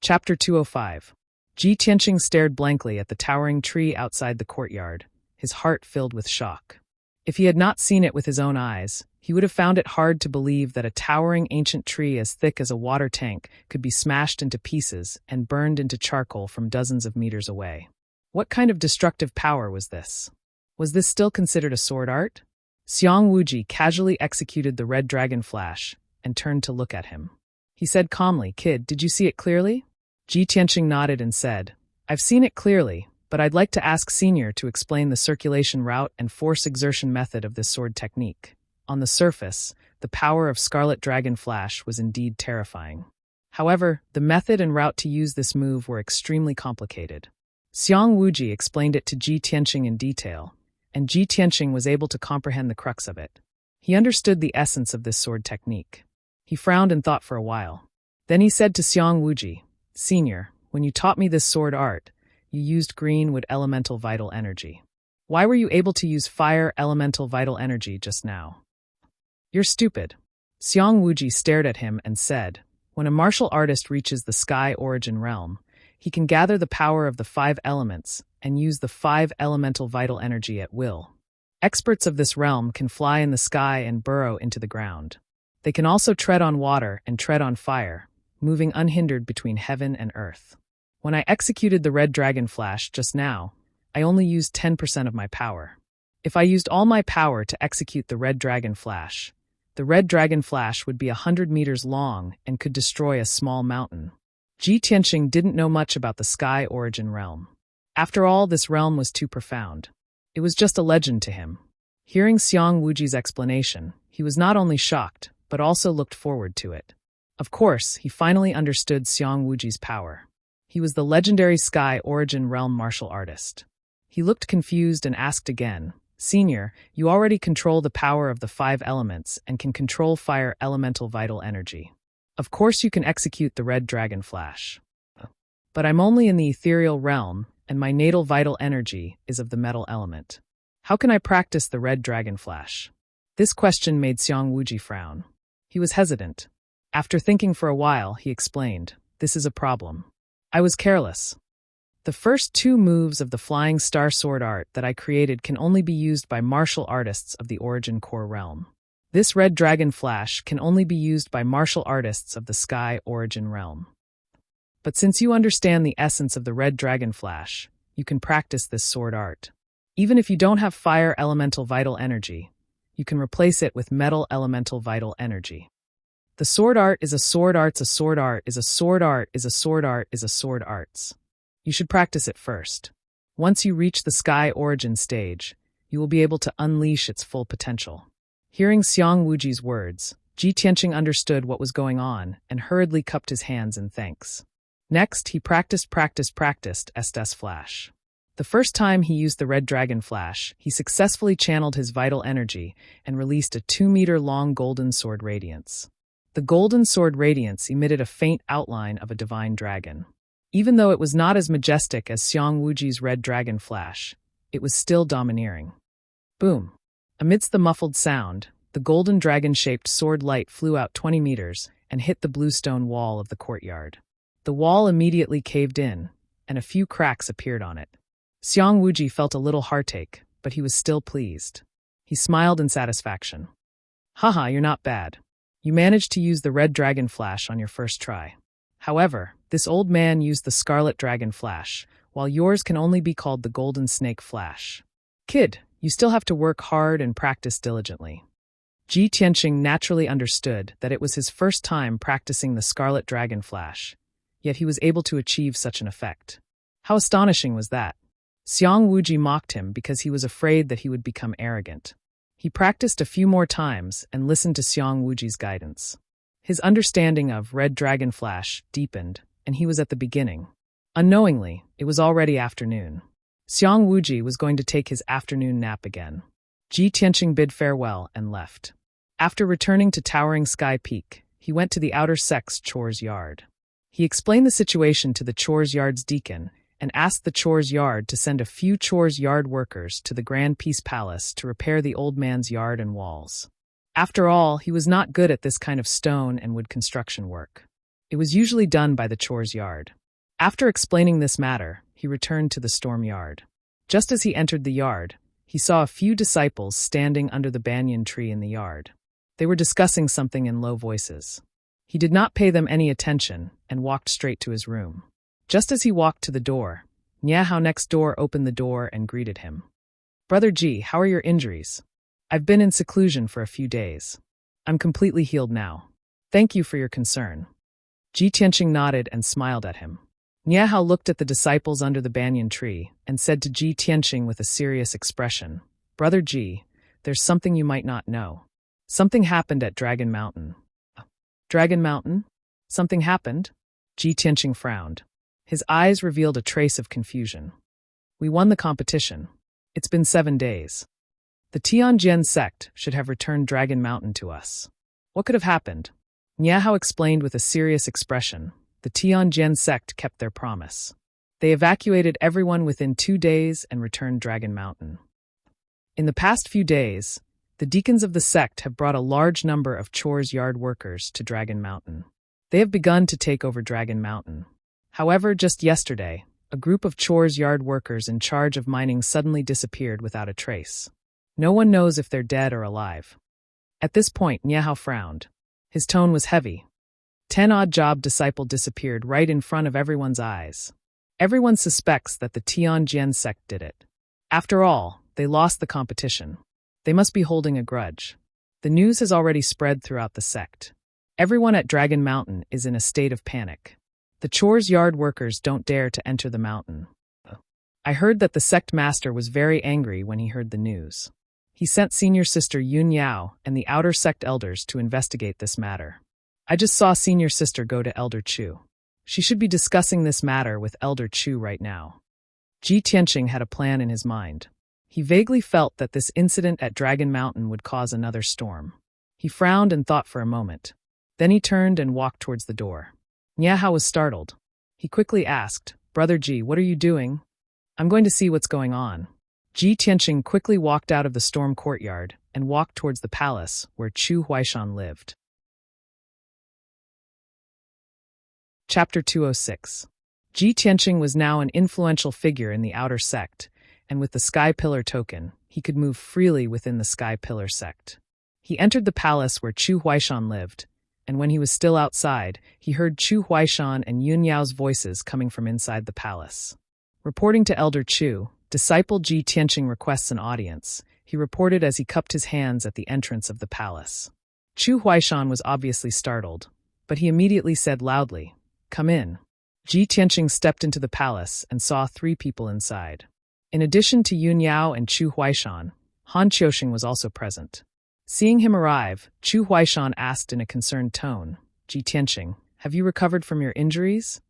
Chapter 205. Ji Tianqing stared blankly at the towering tree outside the courtyard, his heart filled with shock. If he had not seen it with his own eyes, he would have found it hard to believe that a towering ancient tree as thick as a water tank could be smashed into pieces and burned into charcoal from dozens of meters away. What kind of destructive power was this? Was this still considered a sword art? Xiang Wuji casually executed the red dragon flash and turned to look at him. He said calmly, "Kid, did you see it clearly?" Ji Tianqing nodded and said, "I've seen it clearly, but I'd like to ask Senior to explain the circulation route and force exertion method of this sword technique." On the surface, the power of Scarlet Dragon Flash was indeed terrifying. However, the method and route to use this move were extremely complicated. Xiang Wuji explained it to Ji Tianqing in detail, and Ji Tianqing was able to comprehend the crux of it. He understood the essence of this sword technique. He frowned and thought for a while. Then he said to Xiang Wuji, "Senior, when you taught me this sword art, you used green-wood elemental vital energy. Why were you able to use fire elemental vital energy just now?" "You're stupid." Xiang Wuji stared at him and said, "When a martial artist reaches the sky origin realm, he can gather the power of the 5 elements and use the 5 elemental vital energy at will. Experts of this realm can fly in the sky and burrow into the ground. They can also tread on water and tread on fire, moving unhindered between heaven and earth. When I executed the red dragon flash just now, I only used 10% of my power. If I used all my power to execute the red dragon flash, the red dragon flash would be 100 meters long and could destroy a small mountain." Ji Tianqing didn't know much about the sky origin realm. After all, this realm was too profound. It was just a legend to him. Hearing Xiang Wuji's explanation, he was not only shocked, but also looked forward to it. Of course, he finally understood Xiang Wuji's power. He was the legendary sky origin realm martial artist. He looked confused and asked again, "Senior, you already control the power of the 5 elements and can control fire elemental vital energy. Of course you can execute the red dragon flash. But I'm only in the ethereal realm, and my natal vital energy is of the metal element. How can I practice the red dragon flash?" This question made Xiang Wuji frown. He was hesitant. After thinking for a while, he explained, "This is a problem. I was careless. The first 2 moves of the flying star sword art that I created can only be used by martial artists of the origin core realm. This red dragon flash can only be used by martial artists of the sky origin realm. But since you understand the essence of the red dragon flash, you can practice this sword art. Even if you don't have fire elemental vital energy, you can replace it with metal elemental vital energy. The sword art is a sword arts, a sword art is a sword art is a sword art is a sword arts. You should practice it first. Once you reach the sky origin stage, you will be able to unleash its full potential. Hearing Xiang Wuji's words, Ji Tianqing understood what was going on and hurriedly cupped his hands in thanks. Next, he practiced Estes Flash. The first time he used the red dragon flash, he successfully channeled his vital energy and released a 2-meter-long golden sword radiance. The golden sword radiance emitted a faint outline of a divine dragon. Even though it was not as majestic as Xiang Wuji's red dragon flash, it was still domineering. Boom! Amidst the muffled sound, the golden dragon-shaped sword light flew out 20 meters and hit the bluestone wall of the courtyard. The wall immediately caved in, and a few cracks appeared on it. Xiang Wuji felt a little heartache, but he was still pleased. He smiled in satisfaction. Haha, you're not bad. You managed to use the red dragon flash on your first try. However, this old man used the scarlet dragon flash, while yours can only be called the golden snake flash. Kid, you still have to work hard and practice diligently. Ji Tianqing naturally understood that it was his first time practicing the scarlet dragon flash, yet he was able to achieve such an effect. How astonishing was that? Xiang Wuji mocked him because he was afraid that he would become arrogant. He practiced a few more times and listened to Xiang Wuji's guidance. His understanding of red dragon flash deepened, and he was at the beginning. Unknowingly, it was already afternoon. Xiang Wuji was going to take his afternoon nap again. Ji Tianqing bid farewell and left. After returning to Towering Sky Peak, he went to the outer sect's chores yard. He explained the situation to the chores yard's deacon and asked the chores yard to send a few chores yard workers to the Grand Peace Palace to repair the old man's yard and walls. After all, he was not good at this kind of stone and wood construction work. It was usually done by the chores yard. After explaining this matter, he returned to the storm yard. Just as he entered the yard, he saw a few disciples standing under the banyan tree in the yard. They were discussing something in low voices. He did not pay them any attention and walked straight to his room. Just as he walked to the door, Niahao next door opened the door and greeted him. Brother Ji, how are your injuries? I've been in seclusion for a few days. I'm completely healed now. Thank you for your concern. Ji Tianqing nodded and smiled at him. Niahao looked at the disciples under the banyan tree and said to Ji Tianqing with a serious expression, Brother Ji, there's something you might not know. Something happened at Dragon Mountain. Dragon Mountain? Something happened? Ji Tianqing frowned. His eyes revealed a trace of confusion. We won the competition. It's been 7 days. The Tianjian sect should have returned Dragon Mountain to us. What could have happened? Niahao explained with a serious expression. The Tianjian sect kept their promise. They evacuated everyone within 2 days and returned Dragon Mountain. In the past few days, the deacons of the sect have brought a large number of chores yard workers to Dragon Mountain. They have begun to take over Dragon Mountain. However, just yesterday, a group of chores yard workers in charge of mining suddenly disappeared without a trace. No one knows if they're dead or alive. At this point, Niahao frowned. His tone was heavy. 10 odd job disciple disappeared right in front of everyone's eyes. Everyone suspects that the Tianjian sect did it. After all, they lost the competition. They must be holding a grudge. The news has already spread throughout the sect. Everyone at Dragon Mountain is in a state of panic. The chores yard workers don't dare to enter the mountain. I heard that the sect master was very angry when he heard the news. He sent senior sister Yun Yao and the outer sect elders to investigate this matter. I just saw senior sister go to Elder Chu. She should be discussing this matter with Elder Chu right now. Ji Tianqing had a plan in his mind. He vaguely felt that this incident at Dragon Mountain would cause another storm. He frowned and thought for a moment. Then he turned and walked towards the door. Niahao was startled. He quickly asked, Brother Ji, what are you doing? I'm going to see what's going on. Ji Tianqing quickly walked out of the storm courtyard and walked towards the palace where Chu Huaishan lived. Chapter 206. Ji Tianqing was now an influential figure in the outer sect, and with the Sky Pillar token, he could move freely within the Sky Pillar sect. He entered the palace where Chu Huaishan lived, and when he was still outside, he heard Chu Huaishan and Yun Yao's voices coming from inside the palace. Reporting to Elder Chu, disciple Ji Tianqing requests an audience, he reported as he cupped his hands at the entrance of the palace. Chu Huaishan was obviously startled, but he immediately said loudly, "Come in." Ji Tianqing stepped into the palace and saw 3 people inside. In addition to Yun Yao and Chu Huaishan, Han Qiusheng was also present. Seeing him arrive, Chu Huaishan asked in a concerned tone, "Ji Tianqing, have you recovered from your injuries?"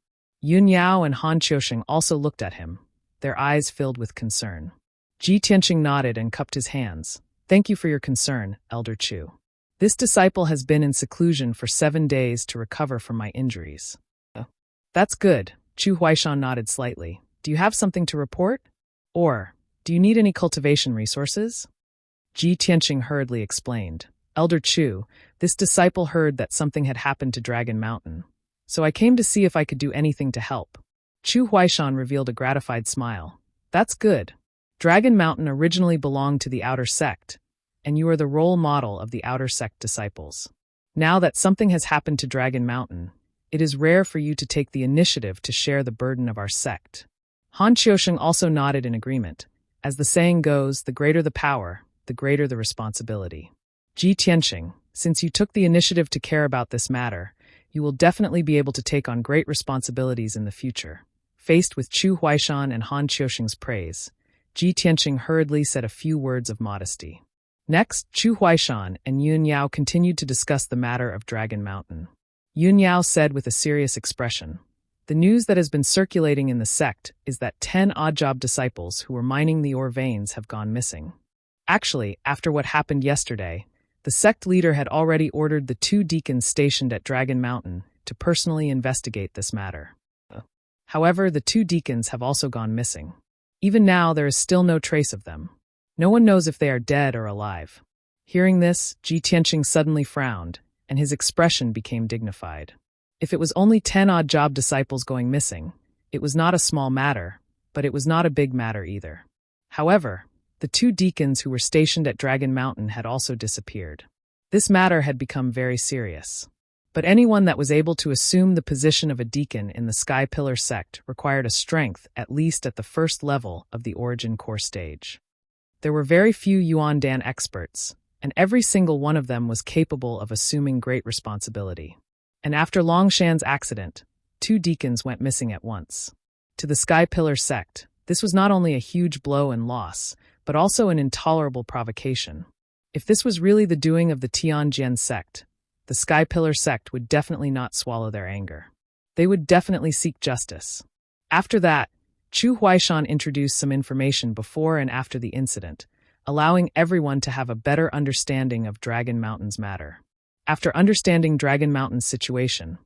Yun Yao and Han Qiusheng also looked at him, their eyes filled with concern. Ji Tianqing nodded and cupped his hands. "Thank you for your concern, Elder Chu. This disciple has been in seclusion for 7 days to recover from my injuries." "That's good," Chu Huaishan nodded slightly. "Do you have something to report? Or, do you need any cultivation resources?" Ji Tianqing hurriedly explained, "Elder Chu, this disciple heard that something had happened to Dragon Mountain, so I came to see if I could do anything to help." Chu Huaishan revealed a gratified smile. "That's good. Dragon Mountain originally belonged to the Outer Sect, and you are the role model of the Outer Sect disciples. Now that something has happened to Dragon Mountain, it is rare for you to take the initiative to share the burden of our sect." Han Qiusheng also nodded in agreement. As the saying goes, the greater the power, the greater the responsibility. "Ji Tianqing, since you took the initiative to care about this matter, you will definitely be able to take on great responsibilities in the future." Faced with Chu Huaishan and Han Qiusheng's praise, Ji Tianqing hurriedly said a few words of modesty. Next, Chu Huaishan and Yun Yao continued to discuss the matter of Dragon Mountain. Yun Yao said with a serious expression, "The news that has been circulating in the sect is that 10 odd-job disciples who were mining the ore veins have gone missing. Actually, after what happened yesterday, the sect leader had already ordered the 2 deacons stationed at Dragon Mountain to personally investigate this matter. However, the 2 deacons have also gone missing. Even now, there is still no trace of them. No one knows if they are dead or alive." Hearing this, Ji Tianqing suddenly frowned, and his expression became dignified. If it was only 10 odd-job disciples going missing, it was not a small matter, but it was not a big matter either. However, the 2 deacons who were stationed at Dragon Mountain had also disappeared. This matter had become very serious. But anyone that was able to assume the position of a deacon in the Sky Pillar sect required a strength at least at the first level of the Origin Core stage. There were very few Yuan Dan experts, and every single one of them was capable of assuming great responsibility. And after Longshan's accident, 2 deacons went missing at once. To the Sky Pillar sect, this was not only a huge blow and loss, but also an intolerable provocation. If this was really the doing of the Tianjian sect, the Sky Pillar sect would definitely not swallow their anger. They would definitely seek justice. After that, Chu Huaishan introduced some information before and after the incident, allowing everyone to have a better understanding of Dragon Mountain's matter. After understanding Dragon Mountain's situation,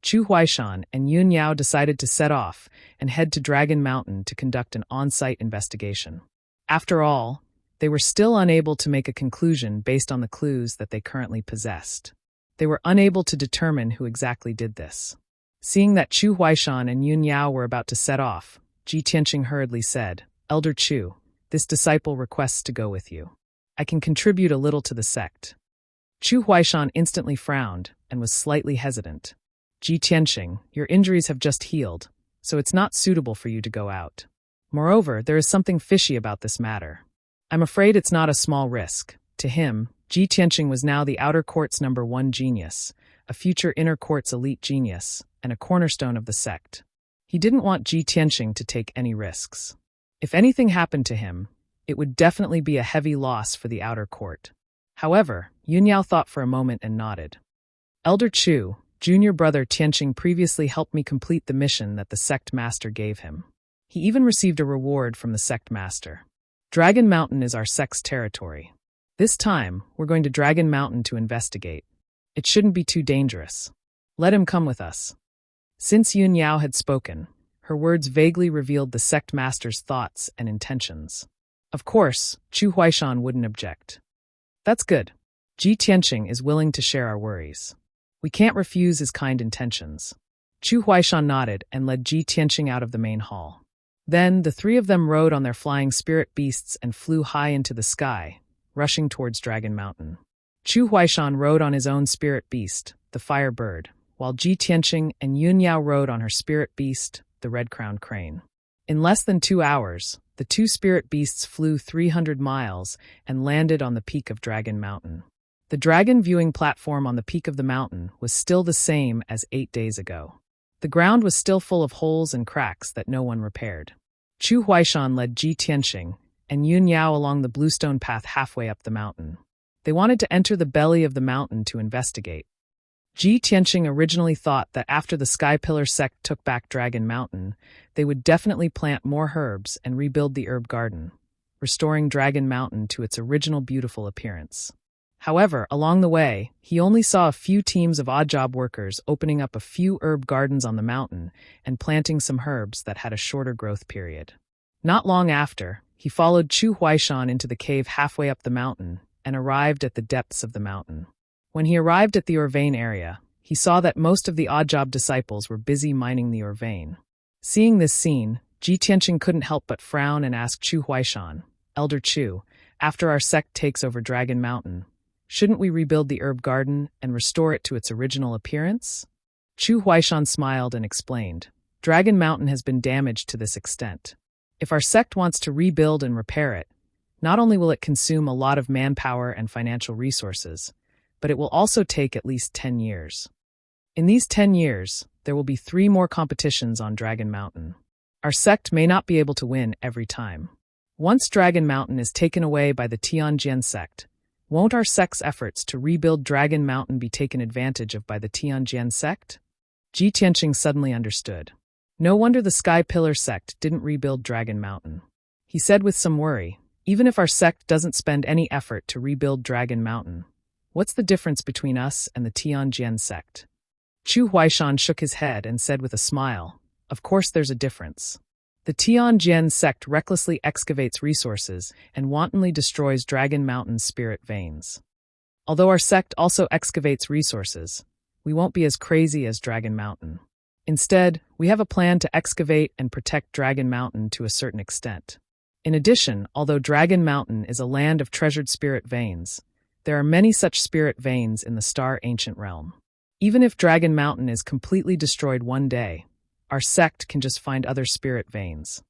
Chu Huaishan and Yun Yao decided to set off and head to Dragon Mountain to conduct an on-site investigation. After all, they were still unable to make a conclusion based on the clues that they currently possessed. They were unable to determine who exactly did this. Seeing that Chu Huaishan and Yun Yao were about to set off, Ji Tianqing hurriedly said, "Elder Chu, this disciple requests to go with you. I can contribute a little to the sect." Chu Huaishan instantly frowned and was slightly hesitant. "Ji Tianqing, your injuries have just healed, so it's not suitable for you to go out. Moreover, there is something fishy about this matter. I'm afraid it's not a small risk." To him, Ji Tianqing was now the outer court's #1 genius, a future inner court's elite genius, and a cornerstone of the sect. He didn't want Ji Tianqing to take any risks. If anything happened to him, it would definitely be a heavy loss for the outer court. However, Yun Yao thought for a moment and nodded. "Elder Chu, junior brother Tianqing previously helped me complete the mission that the sect master gave him. He even received a reward from the sect master. Dragon Mountain is our sect's territory. This time, we're going to Dragon Mountain to investigate. It shouldn't be too dangerous. Let him come with us." Since Yun Yao had spoken, her words vaguely revealed the sect master's thoughts and intentions. Of course, Chu Huaishan wouldn't object. "That's good. Ji Tianqing is willing to share our worries. We can't refuse his kind intentions." Chu Huaishan nodded and led Ji Tianqing out of the main hall. Then, the 3 of them rode on their flying spirit beasts and flew high into the sky, rushing towards Dragon Mountain. Chu Huaishan rode on his own spirit beast, the fire bird, while Ji Tianqing and Yun Yao rode on her spirit beast, the red-crowned crane. In less than 2 hours, the two spirit beasts flew 300 miles and landed on the peak of Dragon Mountain. The dragon viewing platform on the peak of the mountain was still the same as 8 days ago. The ground was still full of holes and cracks that no one repaired. Chu Huaishan led Ji Tianqing and Yun Yao along the bluestone path halfway up the mountain. They wanted to enter the belly of the mountain to investigate. Ji Tianqing originally thought that after the Sky Pillar sect took back Dragon Mountain, they would definitely plant more herbs and rebuild the herb garden, restoring Dragon Mountain to its original beautiful appearance. However, along the way, he only saw a few teams of odd job workers opening up a few herb gardens on the mountain and planting some herbs that had a shorter growth period. Not long after, he followed Chu Huaishan into the cave halfway up the mountain and arrived at the depths of the mountain. When he arrived at the ore vein area, he saw that most of the odd job disciples were busy mining the ore vein. Seeing this scene, Ji Tianqing couldn't help but frown and ask Chu Huaishan, "Elder Chu, after our sect takes over Dragon Mountain, shouldn't we rebuild the herb garden and restore it to its original appearance?" Chu Huaishan smiled and explained, "Dragon Mountain has been damaged to this extent. If our sect wants to rebuild and repair it, not only will it consume a lot of manpower and financial resources, but it will also take at least 10 years. In these 10 years, there will be 3 more competitions on Dragon Mountain. Our sect may not be able to win every time. Once Dragon Mountain is taken away by the Tianjin sect, won't our sect's efforts to rebuild Dragon Mountain be taken advantage of by the Tianjin sect?" Ji Tianqing suddenly understood. No wonder the Sky Pillar sect didn't rebuild Dragon Mountain. He said with some worry, "Even if our sect doesn't spend any effort to rebuild Dragon Mountain, what's the difference between us and the Tianjin sect?" Chu Huaishan shook his head and said with a smile, "Of course there's a difference. The Tianjin sect recklessly excavates resources and wantonly destroys Dragon Mountain's spirit veins. Although our sect also excavates resources, we won't be as crazy as Dragon Mountain. Instead, we have a plan to excavate and protect Dragon Mountain to a certain extent. In addition, although Dragon Mountain is a land of treasured spirit veins, there are many such spirit veins in the Star Ancient Realm. Even if Dragon Mountain is completely destroyed one day, our sect can just find other spirit veins."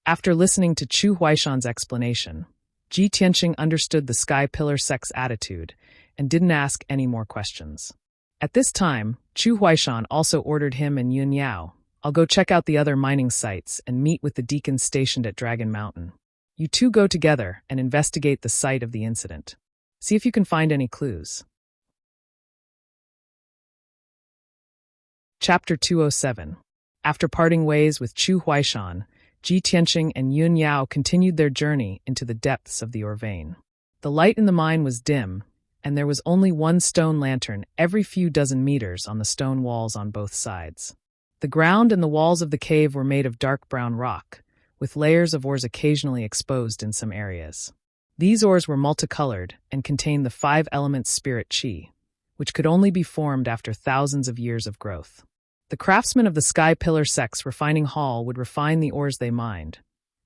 After listening to Chu Huaishan's explanation, Ji Tianqing understood the Sky Pillar sect's attitude and didn't ask any more questions. At this time, Chu Huaishan also ordered him and Yun Yao, "I'll go check out the other mining sites and meet with the deacons stationed at Dragon Mountain. You two go together and investigate the site of the incident. See if you can find any clues." Chapter 207. After parting ways with Chu Huaishan, Ji Tianqing and Yun Yao continued their journey into the depths of the ore vein. The light in the mine was dim, and there was only one stone lantern every few dozen meters on the stone walls on both sides. The ground and the walls of the cave were made of dark brown rock, with layers of ores occasionally exposed in some areas. These ores were multicolored and contained the 5 elements spirit qi, which could only be formed after thousands of years of growth. The craftsmen of the Sky Pillar sect's refining hall would refine the ores they mined,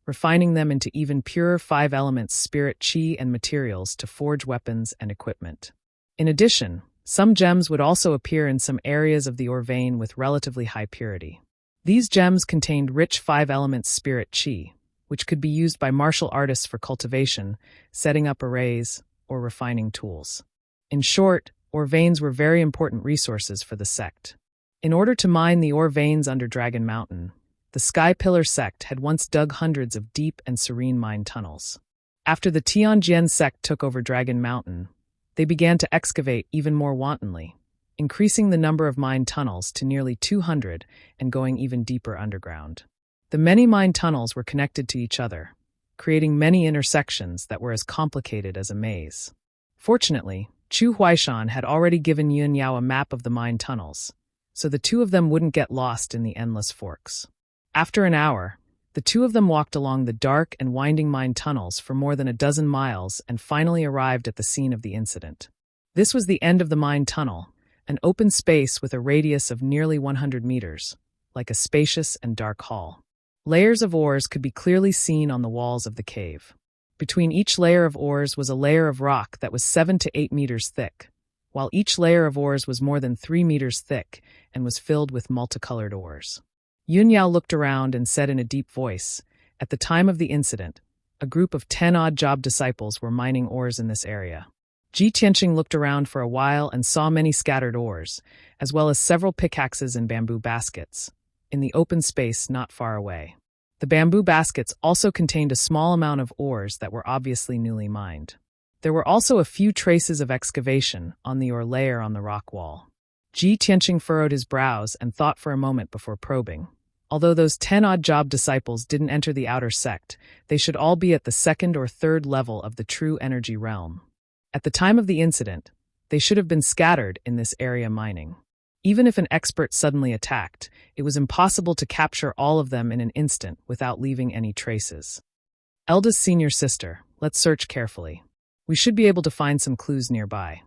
refining them into even purer 5 elements spirit qi and materials to forge weapons and equipment. In addition, some gems would also appear in some areas of the ore vein with relatively high purity. These gems contained rich 5 elements spirit qi, which could be used by martial artists for cultivation, setting up arrays, or refining tools. In short, ore veins were very important resources for the sect. In order to mine the ore veins under Dragon Mountain, the Sky Pillar sect had once dug hundreds of deep and serene mine tunnels. After the Tianjin sect took over Dragon Mountain, they began to excavate even more wantonly, increasing the number of mine tunnels to nearly 200 and going even deeper underground. The many mine tunnels were connected to each other, creating many intersections that were as complicated as a maze. Fortunately, Chu Huaishan had already given Yun Yao a map of the mine tunnels, so the two of them wouldn't get lost in the endless forks. After an hour, the two of them walked along the dark and winding mine tunnels for more than a dozen miles and finally arrived at the scene of the incident. This was the end of the mine tunnel, an open space with a radius of nearly 100 meters, like a spacious and dark hall. Layers of ores could be clearly seen on the walls of the cave. Between each layer of ores was a layer of rock that was 7 to 8 meters thick, while each layer of ores was more than 3 meters thick and was filled with multicolored ores. Yunyao looked around and said in a deep voice, "At the time of the incident, a group of 10 odd-job disciples were mining ores in this area." Ji Tianqing looked around for a while and saw many scattered ores, as well as several pickaxes and bamboo baskets, in the open space not far away. The bamboo baskets also contained a small amount of ores that were obviously newly mined. There were also a few traces of excavation on the ore layer on the rock wall. Ji Tianqing furrowed his brows and thought for a moment before probing. Although those 10 odd-job disciples didn't enter the outer sect, they should all be at the second or third level of the true energy realm. At the time of the incident, they should have been scattered in this area mining. Even if an expert suddenly attacked, it was impossible to capture all of them in an instant without leaving any traces. Eldest senior sister, let's search carefully. We should be able to find some clues nearby.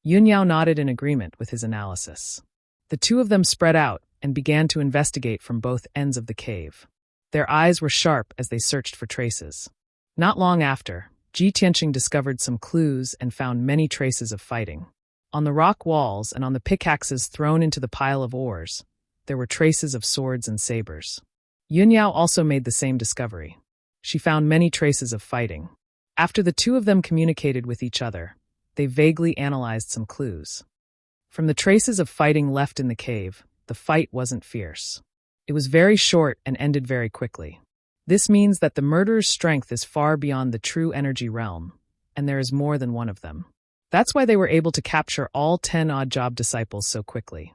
Yunyao nodded in agreement with his analysis. The two of them spread out and began to investigate from both ends of the cave. Their eyes were sharp as they searched for traces. Not long after, Ji Tianqing discovered some clues and found many traces of fighting. On the rock walls and on the pickaxes thrown into the pile of ores, there were traces of swords and sabers. Yunyao also made the same discovery. She found many traces of fighting. After the two of them communicated with each other, they vaguely analyzed some clues. From the traces of fighting left in the cave, the fight wasn't fierce. It was very short and ended very quickly. This means that the murderer's strength is far beyond the true energy realm, and there is more than one of them. That's why they were able to capture all 10 odd-job disciples so quickly.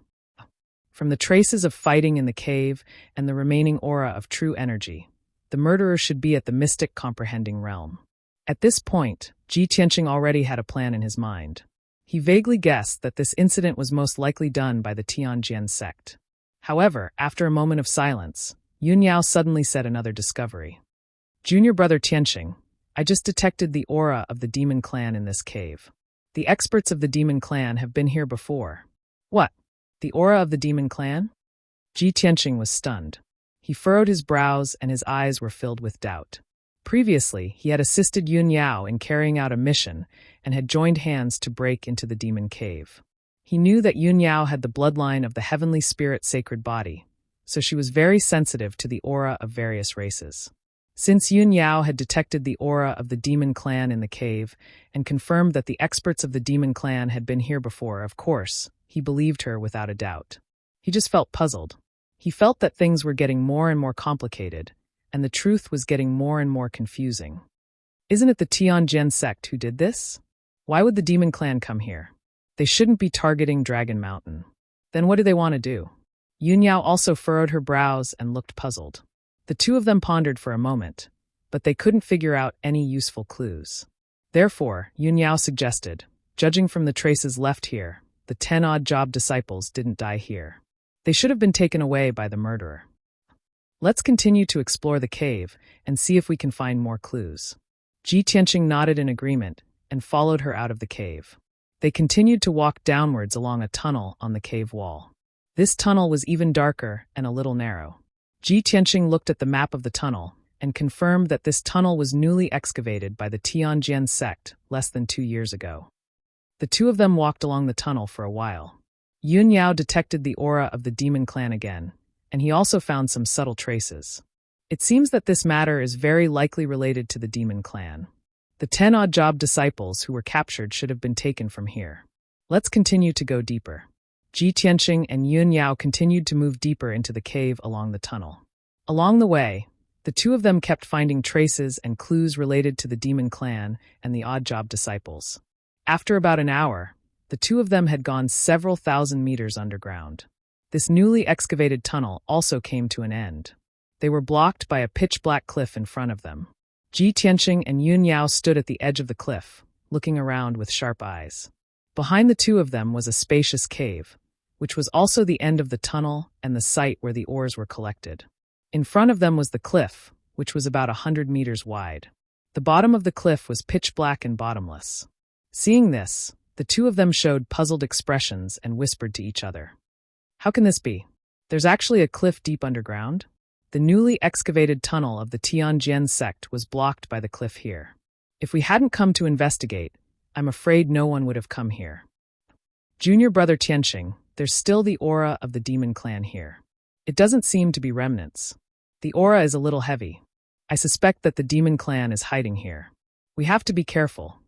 From the traces of fighting in the cave and the remaining aura of true energy, the murderer should be at the mystic comprehending realm. At this point, Ji Tianqing already had a plan in his mind. He vaguely guessed that this incident was most likely done by the Tianjian sect. However, after a moment of silence, Yunyao suddenly said another discovery. "Junior brother Tianqing, I just detected the aura of the demon clan in this cave. The experts of the demon clan have been here before." "What? The aura of the demon clan?" Ji Tianqing was stunned. He furrowed his brows and his eyes were filled with doubt. Previously, he had assisted Yunyao in carrying out a mission and had joined hands to break into the demon cave. He knew that Yunyao had the bloodline of the heavenly spirit sacred body, so she was very sensitive to the aura of various races. Since Yunyao had detected the aura of the demon clan in the cave and confirmed that the experts of the demon clan had been here before, of course, he believed her without a doubt. He just felt puzzled. He felt that things were getting more and more complicated, and the truth was getting more and more confusing. Isn't it the Tianjian sect who did this? Why would the demon clan come here? They shouldn't be targeting Dragon Mountain. Then what do they want to do? Yunyao also furrowed her brows and looked puzzled. The two of them pondered for a moment, but they couldn't figure out any useful clues. Therefore, Yunyao suggested, judging from the traces left here, the 10 odd-job disciples didn't die here. They should have been taken away by the murderer. Let's continue to explore the cave and see if we can find more clues. Ji Tianqing nodded in agreement and followed her out of the cave. They continued to walk downwards along a tunnel on the cave wall. This tunnel was even darker and a little narrow. Ji Tianqing looked at the map of the tunnel and confirmed that this tunnel was newly excavated by the Tianjian sect less than 2 years ago. The two of them walked along the tunnel for a while. Yunyao detected the aura of the demon clan again, and he also found some subtle traces. It seems that this matter is very likely related to the demon clan. The 10 odd-job disciples who were captured should have been taken from here. Let's continue to go deeper. Ji Tianqing and Yunyao continued to move deeper into the cave along the tunnel. Along the way, the two of them kept finding traces and clues related to the demon clan and the odd-job disciples. After about an hour, the two of them had gone several thousand meters underground. This newly excavated tunnel also came to an end. They were blocked by a pitch-black cliff in front of them. Ji Tianqing and Yunyao stood at the edge of the cliff, looking around with sharp eyes. Behind the two of them was a spacious cave, which was also the end of the tunnel and the site where the ores were collected. In front of them was the cliff, which was about 100 meters wide. The bottom of the cliff was pitch-black and bottomless. Seeing this, the two of them showed puzzled expressions and whispered to each other. How can this be? There's actually a cliff deep underground? The newly excavated tunnel of the Tianjian sect was blocked by the cliff here. If we hadn't come to investigate, I'm afraid no one would have come here. Junior brother Tianqing, there's still the aura of the demon clan here. It doesn't seem to be remnants. The aura is a little heavy. I suspect that the demon clan is hiding here. We have to be careful.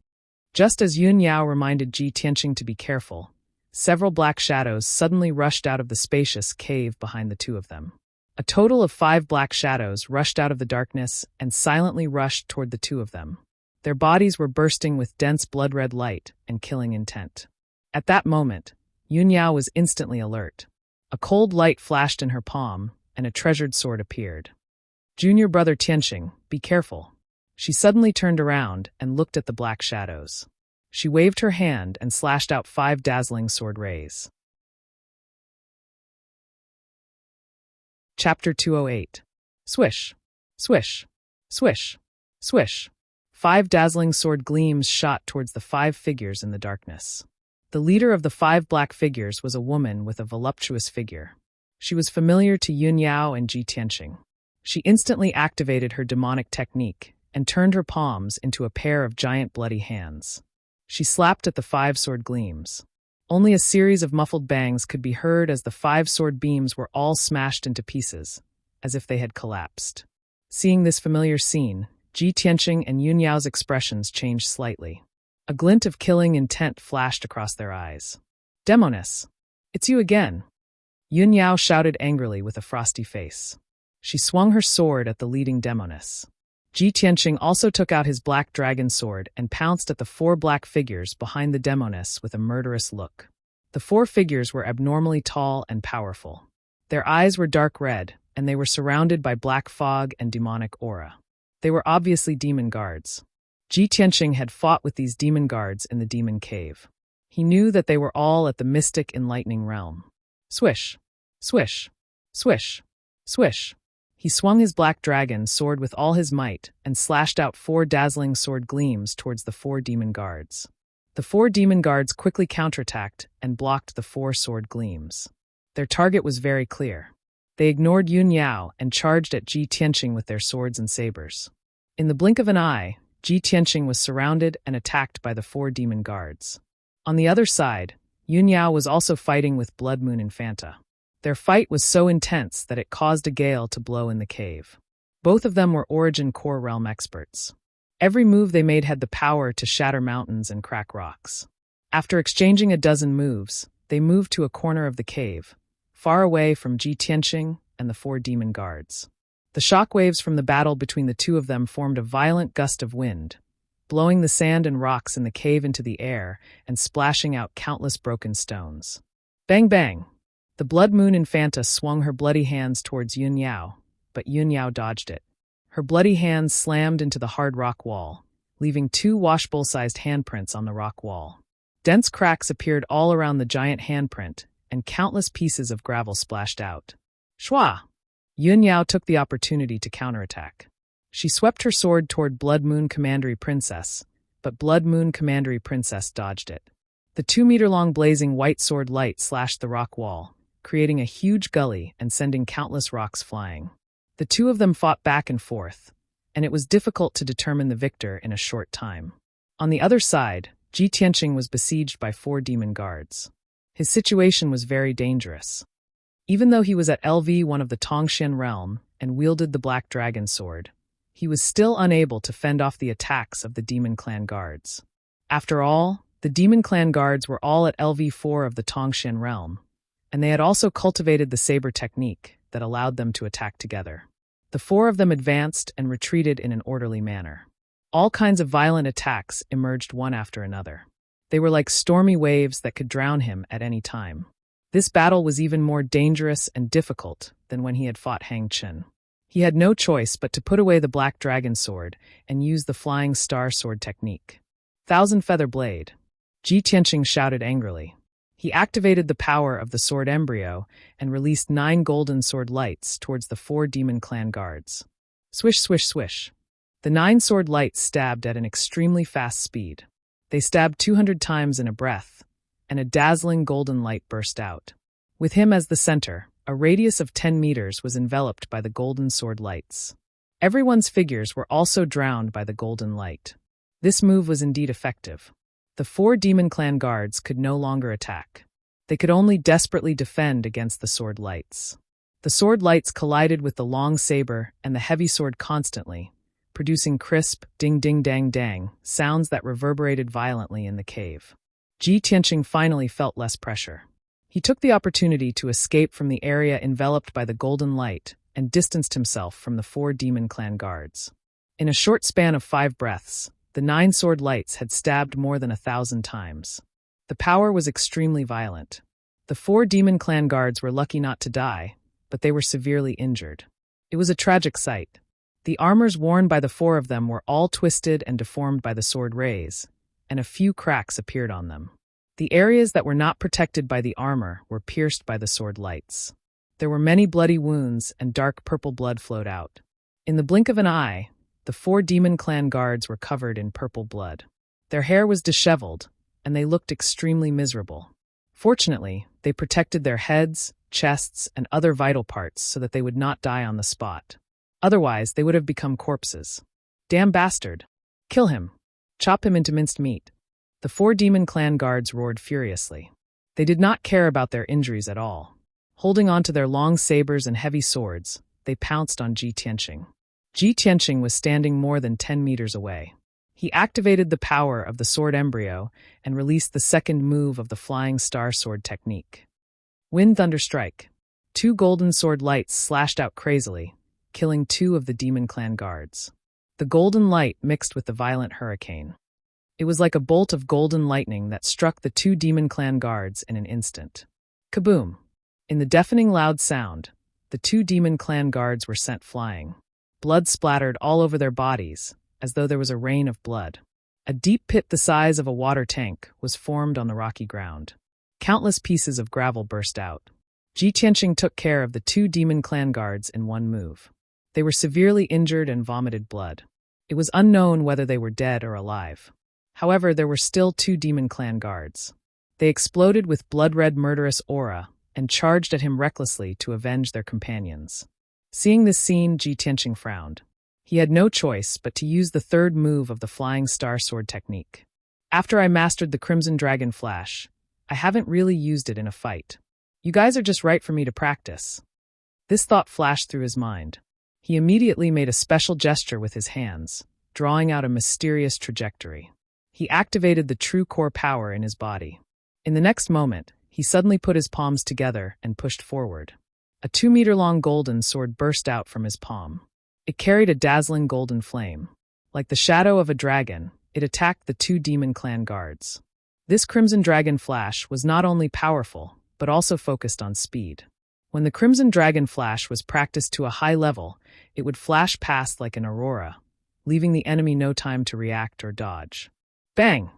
Just as Yun Yao reminded Ji Tianqing to be careful, several black shadows suddenly rushed out of the spacious cave behind the two of them. A total of 5 black shadows rushed out of the darkness and silently rushed toward the two of them. Their bodies were bursting with dense blood-red light and killing intent. At that moment, Yun Yao was instantly alert. A cold light flashed in her palm, and a treasured sword appeared. Junior brother Tianqing, be careful. She suddenly turned around and looked at the black shadows. She waved her hand and slashed out 5 dazzling sword rays. Chapter 208. Swish, swish, swish, swish. 5 dazzling sword gleams shot towards the 5 figures in the darkness. The leader of the 5 black figures was a woman with a voluptuous figure. She was familiar to Yun Yao and Ji Tianqing. She instantly activated her demonic technique and turned her palms into a pair of giant bloody hands. She slapped at the 5 sword gleams. Only a series of muffled bangs could be heard as the 5 sword beams were all smashed into pieces, as if they had collapsed. Seeing this familiar scene, Ji Tianqing and Yun Yao's expressions changed slightly. A glint of killing intent flashed across their eyes. Demoness! It's you again! Yun Yao shouted angrily with a frosty face. She swung her sword at the leading demoness. Ji Tianqing also took out his black dragon sword and pounced at the 4 black figures behind the demoness with a murderous look. The 4 figures were abnormally tall and powerful. Their eyes were dark red, and they were surrounded by black fog and demonic aura. They were obviously demon guards. Ji Tianqing had fought with these demon guards in the demon cave. He knew that they were all at the mystic enlightening realm. Swish, swish, swish, swish. He swung his black dragon sword with all his might and slashed out 4 dazzling sword gleams towards the 4 demon guards. The 4 demon guards quickly counterattacked and blocked the 4 sword gleams. Their target was very clear. They ignored Yun Yao and charged at Ji Tianqing with their swords and sabers. In the blink of an eye, Ji Tianqing was surrounded and attacked by the 4 demon guards. On the other side, Yun Yao was also fighting with Blood Moon Infanta. Their fight was so intense that it caused a gale to blow in the cave. Both of them were Origin Core Realm experts. Every move they made had the power to shatter mountains and crack rocks. After exchanging a dozen moves, they moved to a corner of the cave, far away from Ji Tianqing and the 4 demon guards. The shockwaves from the battle between the two of them formed a violent gust of wind, blowing the sand and rocks in the cave into the air and splashing out countless broken stones. Bang bang! The Blood Moon Infanta swung her bloody hands towards Yun Yao, but Yun Yao dodged it. Her bloody hands slammed into the hard rock wall, leaving 2 washbowl-sized handprints on the rock wall. Dense cracks appeared all around the giant handprint, and countless pieces of gravel splashed out. Shwa! Yun Yao took the opportunity to counterattack. She swept her sword toward Blood Moon Commandery Princess, but Blood Moon Commandery Princess dodged it. The 2-meter-long blazing white sword light slashed the rock wall, creating a huge gully and sending countless rocks flying. The two of them fought back and forth, and it was difficult to determine the victor in a short time. On the other side, Ji Tianqing was besieged by 4 demon guards. His situation was very dangerous. Even though he was at LV1 of the Tongxian realm and wielded the black dragon sword, he was still unable to fend off the attacks of the demon clan guards. After all, the demon clan guards were all at LV4 of the Tongxian realm, and they had also cultivated the saber technique that allowed them to attack together. The 4 of them advanced and retreated in an orderly manner. All kinds of violent attacks emerged one after another. They were like stormy waves that could drown him at any time. This battle was even more dangerous and difficult than when he had fought Hang Chen. He had no choice but to put away the black dragon sword and use the flying star sword technique. Thousand Feather Blade! Ji Tianqing shouted angrily. He activated the power of the sword embryo and released 9 golden sword lights towards the 4 demon clan guards. Swish, swish, swish. The 9 sword lights stabbed at an extremely fast speed. They stabbed 200 times in a breath, and a dazzling golden light burst out. With him as the center, a radius of 10 meters was enveloped by the golden sword lights. Everyone's figures were also drowned by the golden light. This move was indeed effective. The 4 Demon Clan guards could no longer attack. They could only desperately defend against the sword lights. The sword lights collided with the long saber and the heavy sword constantly, producing crisp, ding-ding-dang-dang sounds that reverberated violently in the cave. Ji Tianqing finally felt less pressure. He took the opportunity to escape from the area enveloped by the golden light and distanced himself from the 4 Demon Clan guards. In a short span of 5 breaths, the 9 sword lights had stabbed more than 1,000 times. The power was extremely violent. The 4 Demon Clan guards were lucky not to die, but they were severely injured. It was a tragic sight. The armors worn by the 4 of them were all twisted and deformed by the sword rays, and a few cracks appeared on them. The areas that were not protected by the armor were pierced by the sword lights. There were many bloody wounds and dark purple blood flowed out. In the blink of an eye, the 4 Demon Clan guards were covered in purple blood. Their hair was disheveled, and they looked extremely miserable. Fortunately, they protected their heads, chests, and other vital parts so that they would not die on the spot. Otherwise, they would have become corpses. Damn bastard! Kill him! Chop him into minced meat! The 4 Demon Clan guards roared furiously. They did not care about their injuries at all. Holding on to their long sabers and heavy swords, they pounced on Ji Tianqing. Ji Tianqing was standing more than 10 meters away. He activated the power of the sword embryo and released the second move of the flying star sword technique. Wind Thunder Strike. 2 golden sword lights slashed out crazily, killing 2 of the Demon Clan guards. The golden light mixed with the violent hurricane. It was like a bolt of golden lightning that struck the 2 Demon Clan guards in an instant. Kaboom! In the deafening loud sound, the 2 Demon Clan guards were sent flying. Blood splattered all over their bodies, as though there was a rain of blood. A deep pit the size of a water tank was formed on the rocky ground. Countless pieces of gravel burst out. Ji Tianqing took care of the 2 Demon Clan guards in one move. They were severely injured and vomited blood. It was unknown whether they were dead or alive. However, there were still 2 Demon Clan guards. They exploded with blood-red murderous aura and charged at him recklessly to avenge their companions. Seeing this scene, Ji Tianqing frowned. He had no choice but to use the 3rd move of the flying star sword technique. After I mastered the Crimson Dragon Flash, I haven't really used it in a fight. You guys are just right for me to practice. This thought flashed through his mind. He immediately made a special gesture with his hands, drawing out a mysterious trajectory. He activated the true core power in his body. In the next moment, he suddenly put his palms together and pushed forward. A 2-meter-long golden sword burst out from his palm. It carried a dazzling golden flame. Like the shadow of a dragon, it attacked the 2 Demon Clan guards. This Crimson Dragon Flash was not only powerful, but also focused on speed. When the Crimson Dragon Flash was practiced to a high level, it would flash past like an aurora, leaving the enemy no time to react or dodge. Bang!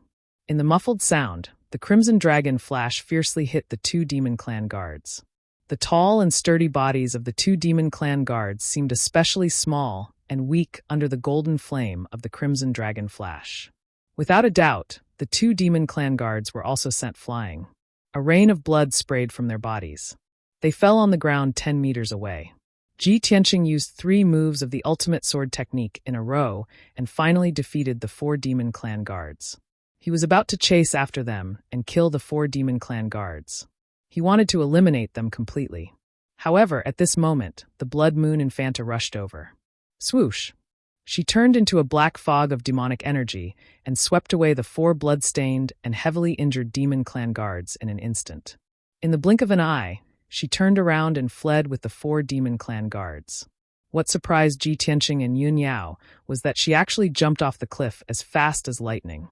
In the muffled sound, the Crimson Dragon Flash fiercely hit the 2 Demon Clan guards. The tall and sturdy bodies of the 2 Demon Clan guards seemed especially small and weak under the golden flame of the Crimson Dragon Flash. Without a doubt, the 2 Demon Clan guards were also sent flying. A rain of blood sprayed from their bodies. They fell on the ground 10 meters away. Ji Tianqing used 3 moves of the ultimate sword technique in a row and finally defeated the 4 Demon Clan guards. He was about to chase after them and kill the 4 Demon Clan guards. He wanted to eliminate them completely. However, at this moment, the Blood Moon Infanta rushed over. Swoosh! She turned into a black fog of demonic energy and swept away the 4 blood-stained and heavily injured Demon Clan guards in an instant. In the blink of an eye, she turned around and fled with the 4 Demon Clan guards. What surprised Ji Tianqing and Yun Yao was that she actually jumped off the cliff as fast as lightning.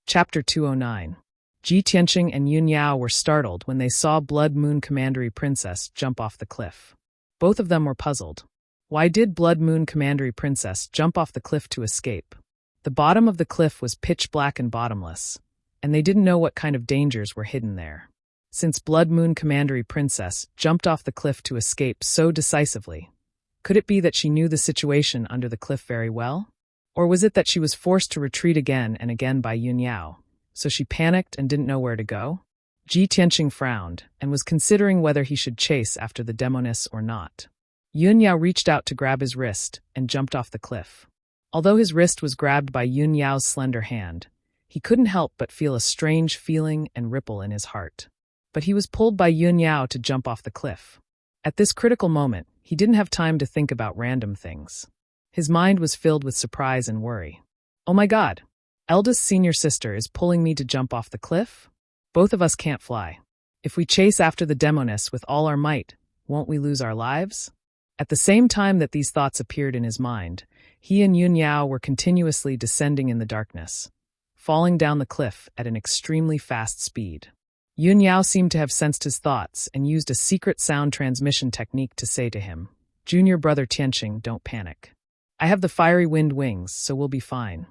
Chapter 209. Ji Tianqing and Yun Yao were startled when they saw Blood Moon Commandery Princess jump off the cliff. Both of them were puzzled. Why did Blood Moon Commandery Princess jump off the cliff to escape? The bottom of the cliff was pitch black and bottomless, and they didn't know what kind of dangers were hidden there. Since Blood Moon Commandery Princess jumped off the cliff to escape so decisively, could it be that she knew the situation under the cliff very well? Or was it that she was forced to retreat again and again by Yun Yao, so she panicked and didn't know where to go? Ji Tianqing frowned and was considering whether he should chase after the demoness or not. Yun Yao reached out to grab his wrist and jumped off the cliff. Although his wrist was grabbed by Yun Yao's slender hand, he couldn't help but feel a strange feeling and ripple in his heart. But he was pulled by Yun Yao to jump off the cliff. At this critical moment, he didn't have time to think about random things. His mind was filled with surprise and worry. Oh my God! Eldest senior sister is pulling me to jump off the cliff? Both of us can't fly. If we chase after the demoness with all our might, won't we lose our lives? At the same time that these thoughts appeared in his mind, he and Yun Yao were continuously descending in the darkness, falling down the cliff at an extremely fast speed. Yun Yao seemed to have sensed his thoughts and used a secret sound transmission technique to say to him, "Junior brother Tianqing, don't panic. I have the fiery wind wings, so we'll be fine."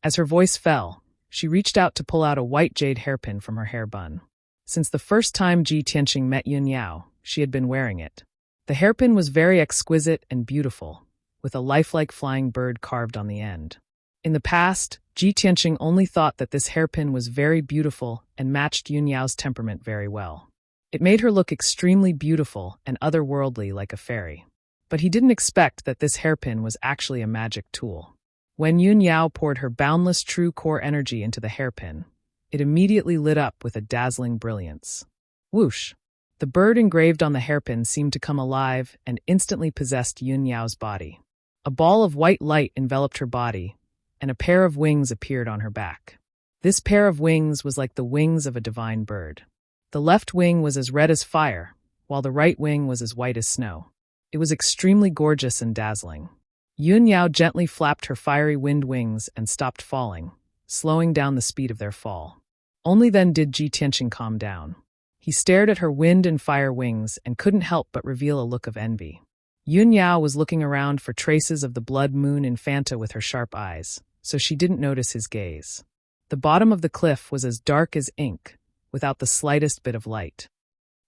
As her voice fell, she reached out to pull out a white jade hairpin from her hair bun. Since the first time Ji Tianqing met Yun Yao, she had been wearing it. The hairpin was very exquisite and beautiful, with a lifelike flying bird carved on the end. In the past, Ji Tianqing only thought that this hairpin was very beautiful and matched Yun Yao's temperament very well. It made her look extremely beautiful and otherworldly like a fairy. But he didn't expect that this hairpin was actually a magic tool. When Yun Yao poured her boundless true core energy into the hairpin, it immediately lit up with a dazzling brilliance. Whoosh! The bird engraved on the hairpin seemed to come alive and instantly possessed Yun Yao's body. A ball of white light enveloped her body, and a pair of wings appeared on her back. This pair of wings was like the wings of a divine bird. The left wing was as red as fire, while the right wing was as white as snow. It was extremely gorgeous and dazzling. Yun Yao gently flapped her fiery wind wings and stopped falling, slowing down the speed of their fall. Only then did Ji Tianqing calm down. He stared at her wind and fire wings and couldn't help but reveal a look of envy. Yun Yao was looking around for traces of the blood moon infanta with her sharp eyes, so she didn't notice his gaze. The bottom of the cliff was as dark as ink, without the slightest bit of light.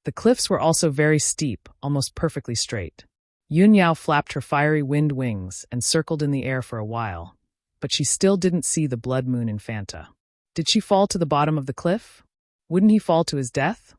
The cliffs were also very steep, almost perfectly straight. Yun Yao flapped her fiery wind wings and circled in the air for a while, but she still didn't see the blood moon infanta. Did she fall to the bottom of the cliff? Wouldn't he fall to his death?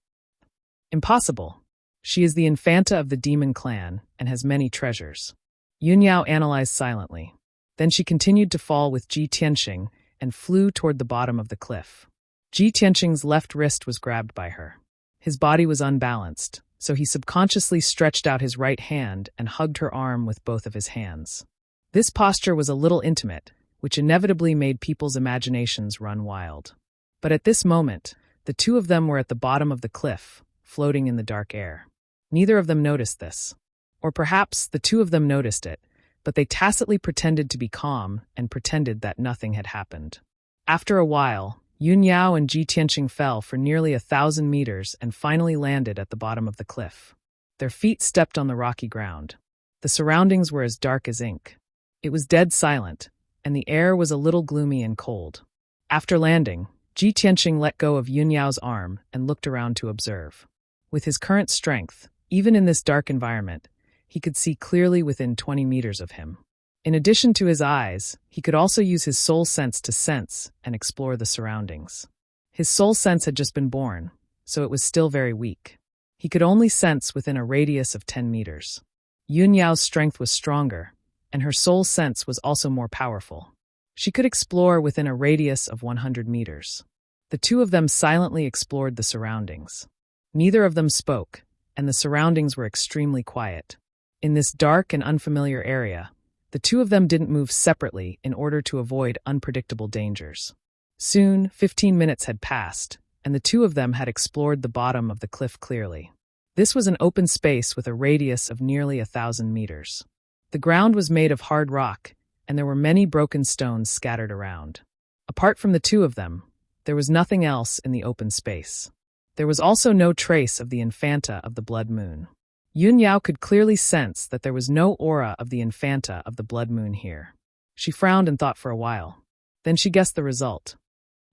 Impossible. She is the infanta of the demon clan and has many treasures. Yun Yao analyzed silently. Then she continued to fall with Ji Tianqing and flew toward the bottom of the cliff. Ji Tianqing's left wrist was grabbed by her. His body was unbalanced, so he subconsciously stretched out his right hand and hugged her arm with both of his hands. This posture was a little intimate, which inevitably made people's imaginations run wild. But at this moment, the two of them were at the bottom of the cliff, floating in the dark air. Neither of them noticed this. Or perhaps the two of them noticed it, but they tacitly pretended to be calm and pretended that nothing had happened. After a while, Yun Yao and Ji Tianqing fell for nearly 1,000 meters and finally landed at the bottom of the cliff. Their feet stepped on the rocky ground. The surroundings were as dark as ink. It was dead silent, and the air was a little gloomy and cold. After landing, Ji Tianqing let go of Yun Yao's arm and looked around to observe. With his current strength, even in this dark environment, he could see clearly within 20 meters of him. In addition to his eyes, he could also use his soul sense to sense and explore the surroundings. His soul sense had just been born, so it was still very weak. He could only sense within a radius of 10 meters. Yun Yao's strength was stronger, and her soul sense was also more powerful. She could explore within a radius of 100 meters. The two of them silently explored the surroundings. Neither of them spoke, and the surroundings were extremely quiet. In this dark and unfamiliar area, the two of them didn't move separately in order to avoid unpredictable dangers. Soon, 15 minutes had passed, and the two of them had explored the bottom of the cliff clearly. This was an open space with a radius of nearly 1,000 meters. The ground was made of hard rock, and there were many broken stones scattered around. Apart from the two of them, there was nothing else in the open space. There was also no trace of the infanta of the blood moon. Yun Yao could clearly sense that there was no aura of the infanta of the blood moon here. She frowned and thought for a while. Then she guessed the result.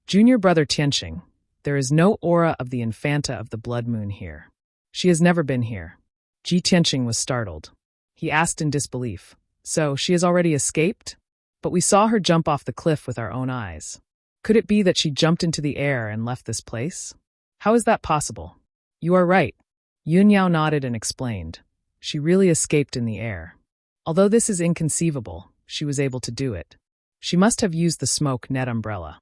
Junior brother Tianqing, there is no aura of the infanta of the blood moon here. She has never been here. Ji Tianqing was startled. He asked in disbelief, "So, she has already escaped? But we saw her jump off the cliff with our own eyes. Could it be that she jumped into the air and left this place? How is that possible?" "You are right." Yun Yao nodded and explained. "She really escaped in the air. Although this is inconceivable, she was able to do it. She must have used the smoke net umbrella.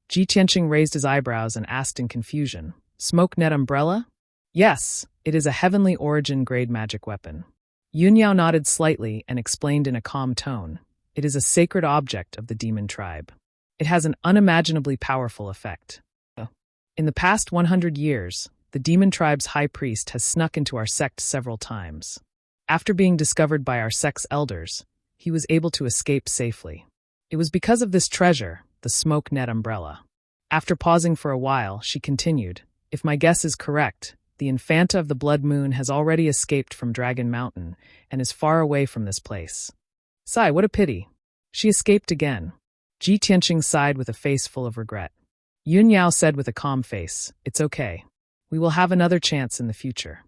Ji Tianqing raised his eyebrows and asked in confusion, "Smoke net umbrella?" "Yes, it is a heavenly origin grade magic weapon." Yun Yao nodded slightly and explained in a calm tone, "It is a sacred object of the demon tribe. It has an unimaginably powerful effect. In the past 100 years, the demon tribe's high priest has snuck into our sect several times. After being discovered by our sect's elders, he was able to escape safely. It was because of this treasure, the smoke net umbrella." After pausing for a while, she continued, "If my guess is correct, the Infanta of the Blood Moon has already escaped from Dragon Mountain and is far away from this place. Sigh, what a pity. She escaped again." Ji Tianqing sighed with a face full of regret. Yun Yao said with a calm face, "It's okay. We will have another chance in the future."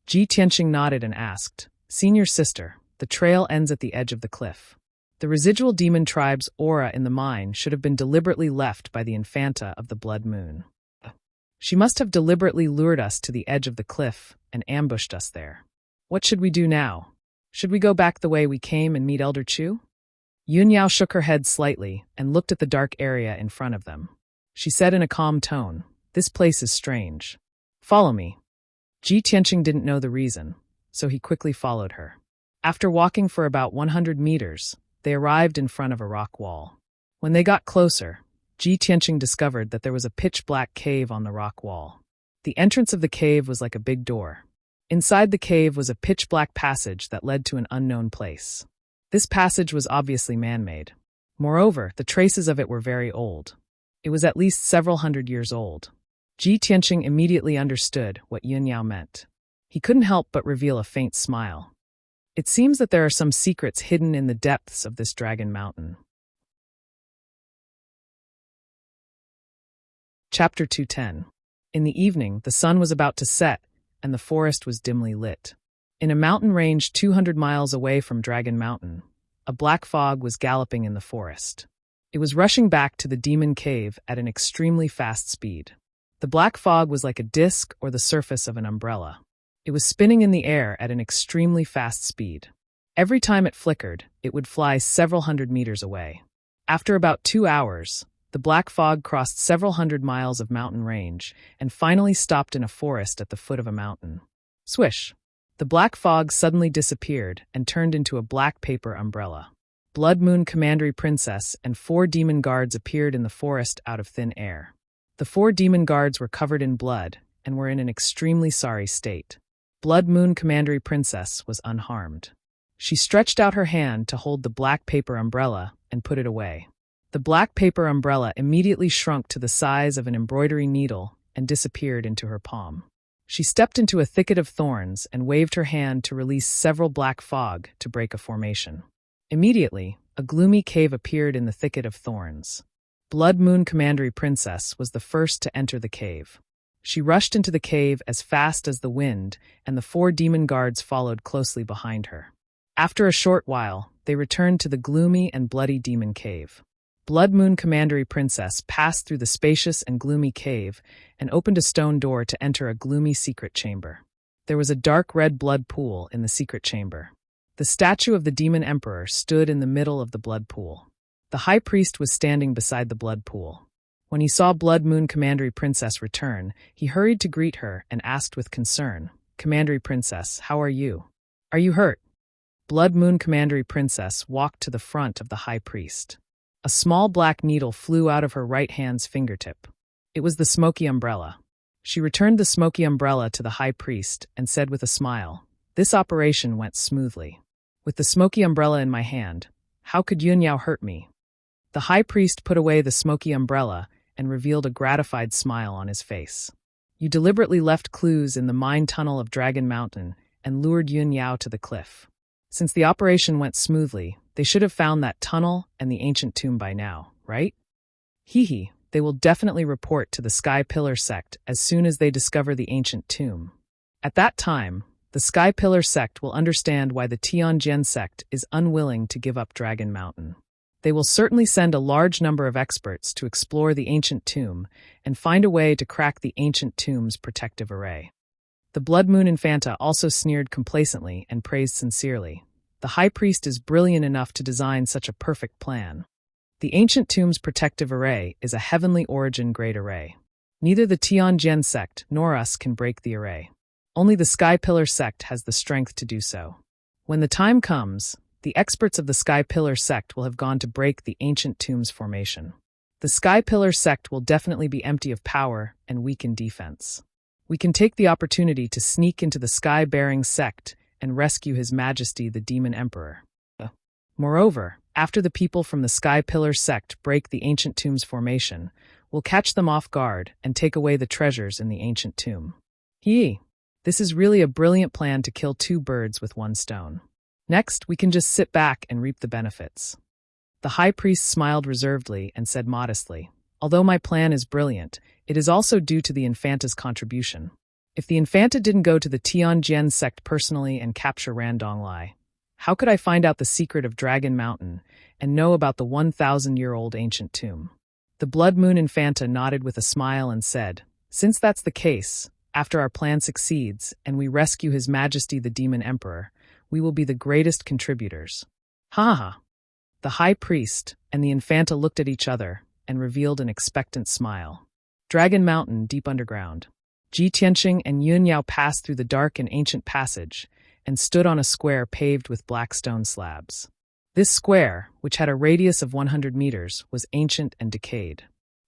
Ji Tianqing nodded and asked, "Senior sister, the trail ends at the edge of the cliff. The residual demon tribe's aura in the mine should have been deliberately left by the Infanta of the Blood Moon. She must have deliberately lured us to the edge of the cliff and ambushed us there. What should we do now? Should we go back the way we came and meet Elder Chu?" Yun Yao shook her head slightly and looked at the dark area in front of them. She said in a calm tone, "This place is strange. Follow me." Ji Tianqing didn't know the reason, so he quickly followed her. After walking for about 100 meters, they arrived in front of a rock wall. When they got closer, Ji Tianqing discovered that there was a pitch-black cave on the rock wall. The entrance of the cave was like a big door. Inside the cave was a pitch-black passage that led to an unknown place. This passage was obviously man-made. Moreover, the traces of it were very old. It was at least several hundred years old. Ji Tianqing immediately understood what Yun Yao meant. He couldn't help but reveal a faint smile. It seems that there are some secrets hidden in the depths of this Dragon Mountain. Chapter 210. In the evening, the sun was about to set, and the forest was dimly lit. In a mountain range 200 miles away from Dragon Mountain, a black fog was galloping in the forest. It was rushing back to the demon cave at an extremely fast speed. The black fog was like a disc or the surface of an umbrella. It was spinning in the air at an extremely fast speed. Every time it flickered, it would fly several hundred meters away. After about 2 hours, the black fog crossed several hundred miles of mountain range and finally stopped in a forest at the foot of a mountain. Swish! The black fog suddenly disappeared and turned into a black paper umbrella. Blood Moon Commandery Princess and 4 demon guards appeared in the forest out of thin air. The 4 demon guards were covered in blood and were in an extremely sorry state. Blood Moon Commandery Princess was unharmed. She stretched out her hand to hold the black paper umbrella and put it away. The black paper umbrella immediately shrunk to the size of an embroidery needle and disappeared into her palm. She stepped into a thicket of thorns and waved her hand to release several black fog to break a formation. Immediately, a gloomy cave appeared in the thicket of thorns. Blood Moon Commandery Princess was the first to enter the cave. She rushed into the cave as fast as the wind, and the 4 demon guards followed closely behind her. After a short while, they returned to the gloomy and bloody demon cave. Blood Moon Commandery Princess passed through the spacious and gloomy cave and opened a stone door to enter a gloomy secret chamber. There was a dark red blood pool in the secret chamber. The statue of the demon emperor stood in the middle of the blood pool. The high priest was standing beside the blood pool. When he saw Blood Moon Commandery Princess return, he hurried to greet her and asked with concern, "Commandery Princess, how are you? Are you hurt?" Blood Moon Commandery Princess walked to the front of the high priest. A small black needle flew out of her right hand's fingertip. It was the smoky umbrella. She returned the smoky umbrella to the high priest and said with a smile, "This operation went smoothly. With the smoky umbrella in my hand, how could Yun Yao hurt me?" The high priest put away the smoky umbrella and revealed a gratified smile on his face. "You deliberately left clues in the mine tunnel of Dragon Mountain and lured Yun Yao to the cliff. Since the operation went smoothly, they should have found that tunnel and the ancient tomb by now, right? Hee, they will definitely report to the Sky Pillar sect as soon as they discover the ancient tomb. At that time, the Sky Pillar sect will understand why the Tianjin sect is unwilling to give up Dragon Mountain. They will certainly send a large number of experts to explore the ancient tomb and find a way to crack the ancient tomb's protective array." The Blood Moon Infanta also sneered complacently and praised sincerely. The high priest is brilliant enough to design such a perfect plan. The ancient tomb's protective array is a heavenly origin great array. Neither the Tianjin sect nor us can break the array. Only the Sky Pillar sect has the strength to do so. When the time comes, the experts of the Sky Pillar sect will have gone to break the ancient tomb's formation. The Sky Pillar sect will definitely be empty of power and weak in defense. We can take the opportunity to sneak into the Sky-bearing sect and rescue His Majesty the Demon Emperor. Moreover, after the people from the Sky Pillar sect break the ancient tomb's formation, we'll catch them off guard and take away the treasures in the ancient tomb. This is really a brilliant plan to kill two birds with one stone. Next, we can just sit back and reap the benefits. The high priest smiled reservedly and said modestly, "Although my plan is brilliant, it is also due to the Infanta's contribution. If the Infanta didn't go to the Tianjin sect personally and capture Randonglai, how could I find out the secret of Dragon Mountain and know about the 1,000-year-old ancient tomb?" The Blood Moon Infanta nodded with a smile and said, "Since that's the case, after our plan succeeds and we rescue His Majesty the Demon Emperor, we will be the greatest contributors." Ha! The high priest and the Infanta looked at each other and revealed an expectant smile. Dragon Mountain, deep underground. Ji Tianqing and Yun Yao passed through the dark and ancient passage and stood on a square paved with black stone slabs. This square, which had a radius of 100 meters, was ancient and decayed.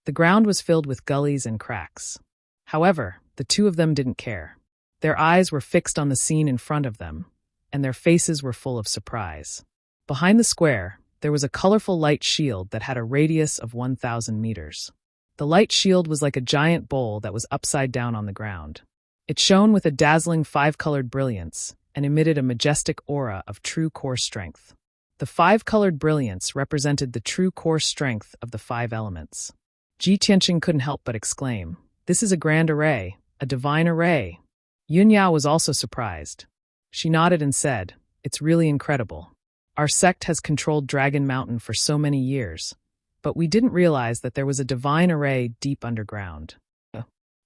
The ground was filled with gullies and cracks. However, the two of them didn't care. Their eyes were fixed on the scene in front of them, and their faces were full of surprise. Behind the square, there was a colorful light shield that had a radius of 1,000 meters. The light shield was like a giant bowl that was upside down on the ground. It shone with a dazzling 5-colored brilliance and emitted a majestic aura of true core strength. The 5-colored brilliance represented the true core strength of the 5 elements. Ji Tianqing couldn't help but exclaim, "This is a grand array, a divine array." Yun Yao was also surprised. She nodded and said, "It's really incredible. Our sect has controlled Dragon Mountain for so many years, but we didn't realize that there was a divine array deep underground."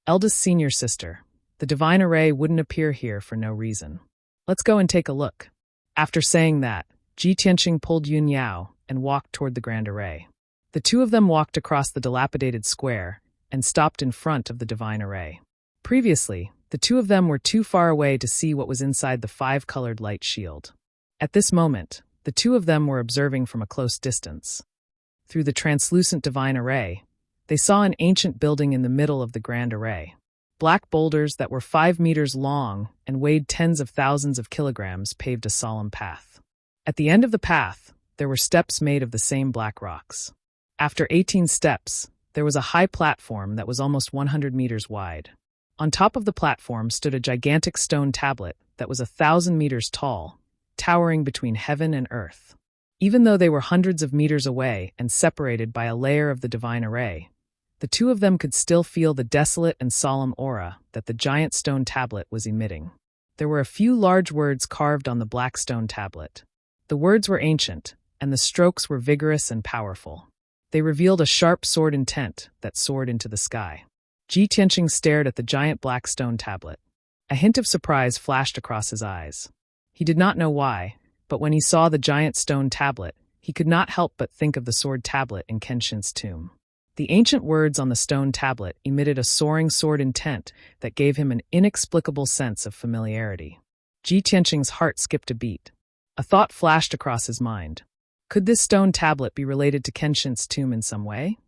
Eldest senior sister, the divine array wouldn't appear here for no reason. Let's go and take a look. After saying that, Ji Tianqing pulled Yun Yao and walked toward the grand array. The two of them walked across the dilapidated square and stopped in front of the divine array. Previously, the two of them were too far away to see what was inside the 5-colored light shield. At this moment, the two of them were observing from a close distance. Through the translucent divine array, they saw an ancient building in the middle of the grand array. Black boulders that were 5 meters long and weighed tens of thousands of kilograms paved a solemn path. At the end of the path, there were steps made of the same black rocks. After 18 steps, there was a high platform that was almost 100 meters wide. On top of the platform stood a gigantic stone tablet that was 1,000 meters tall, towering between heaven and earth. Even though they were hundreds of meters away and separated by a layer of the divine array, the two of them could still feel the desolate and solemn aura that the giant stone tablet was emitting. There were a few large words carved on the black stone tablet. The words were ancient, and the strokes were vigorous and powerful. They revealed a sharp sword intent that soared into the sky. Ji Tianqing stared at the giant black stone tablet. A hint of surprise flashed across his eyes. He did not know why, but when he saw the giant stone tablet, he could not help but think of the sword tablet in Kenshin's tomb. The ancient words on the stone tablet emitted a soaring sword intent that gave him an inexplicable sense of familiarity. Ji Tianqing's heart skipped a beat. A thought flashed across his mind. Could this stone tablet be related to Kenshin's tomb in some way?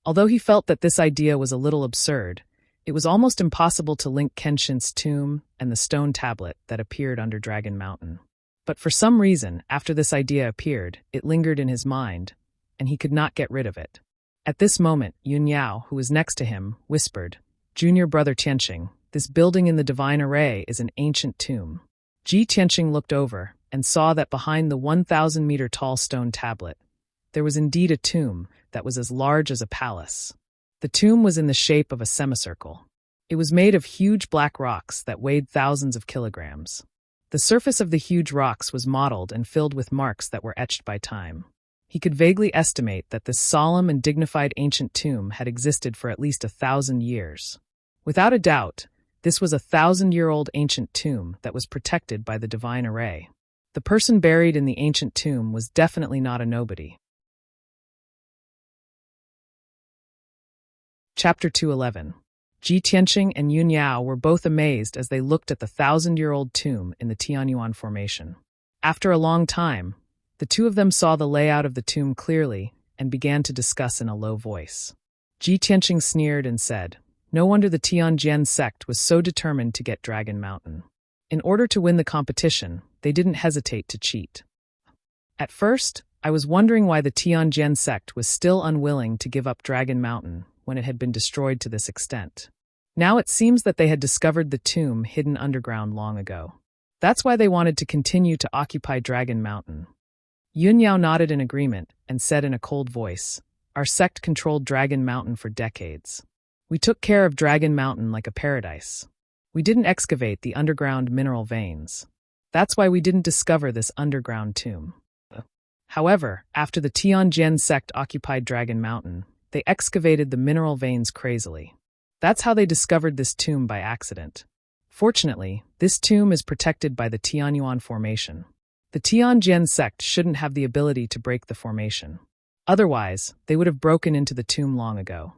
Although he felt that this idea was a little absurd, it was almost impossible to link Kenshin's tomb and the stone tablet that appeared under Dragon Mountain. But for some reason, after this idea appeared, it lingered in his mind, and he could not get rid of it. At this moment, Yun Yao, who was next to him, whispered, "Junior brother Tianqing, this building in the divine array is an ancient tomb." Ji Tianqing looked over and saw that behind the 1,000-meter-tall stone tablet, there was indeed a tomb that was as large as a palace. The tomb was in the shape of a semicircle. It was made of huge black rocks that weighed thousands of kilograms. The surface of the huge rocks was mottled and filled with marks that were etched by time. He could vaguely estimate that this solemn and dignified ancient tomb had existed for at least 1,000 years. Without a doubt, this was a 1,000-year-old ancient tomb that was protected by the divine array. The person buried in the ancient tomb was definitely not a nobody. Chapter 211. Ji Tianqing and Yun Yao were both amazed as they looked at the 1,000-year-old tomb in the Tianyuan Formation. After a long time, the two of them saw the layout of the tomb clearly and began to discuss in a low voice. Ji Tianqing sneered and said, "No wonder the Tianjian sect was so determined to get Dragon Mountain. In order to win the competition, they didn't hesitate to cheat. At first, I was wondering why the Tianjian sect was still unwilling to give up Dragon Mountain when it had been destroyed to this extent. Now it seems that they had discovered the tomb hidden underground long ago. That's why they wanted to continue to occupy Dragon Mountain." Yun Yao nodded in agreement and said in a cold voice, "Our sect controlled Dragon Mountain for decades. We took care of Dragon Mountain like a paradise. We didn't excavate the underground mineral veins. That's why we didn't discover this underground tomb. However, after the Tianjian sect occupied Dragon Mountain, they excavated the mineral veins crazily. That's how they discovered this tomb by accident. Fortunately, this tomb is protected by the Tianyuan Formation. The Tianjian sect shouldn't have the ability to break the formation. Otherwise, they would have broken into the tomb long ago."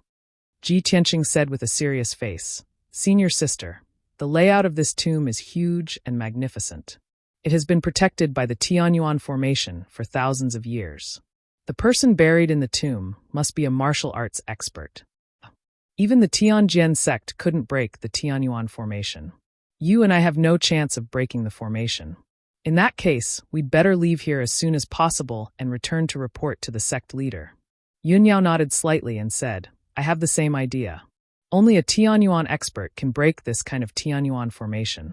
Ji Tianqing said with a serious face, "Senior sister, the layout of this tomb is huge and magnificent. It has been protected by the Tianyuan Formation for thousands of years. The person buried in the tomb must be a martial arts expert. Even the Tianjian sect couldn't break the Tianyuan Formation. You and I have no chance of breaking the formation. In that case, we'd better leave here as soon as possible and return to report to the sect leader." Yun Yao nodded slightly and said, "I have the same idea. Only a Tianyuan expert can break this kind of Tianyuan formation.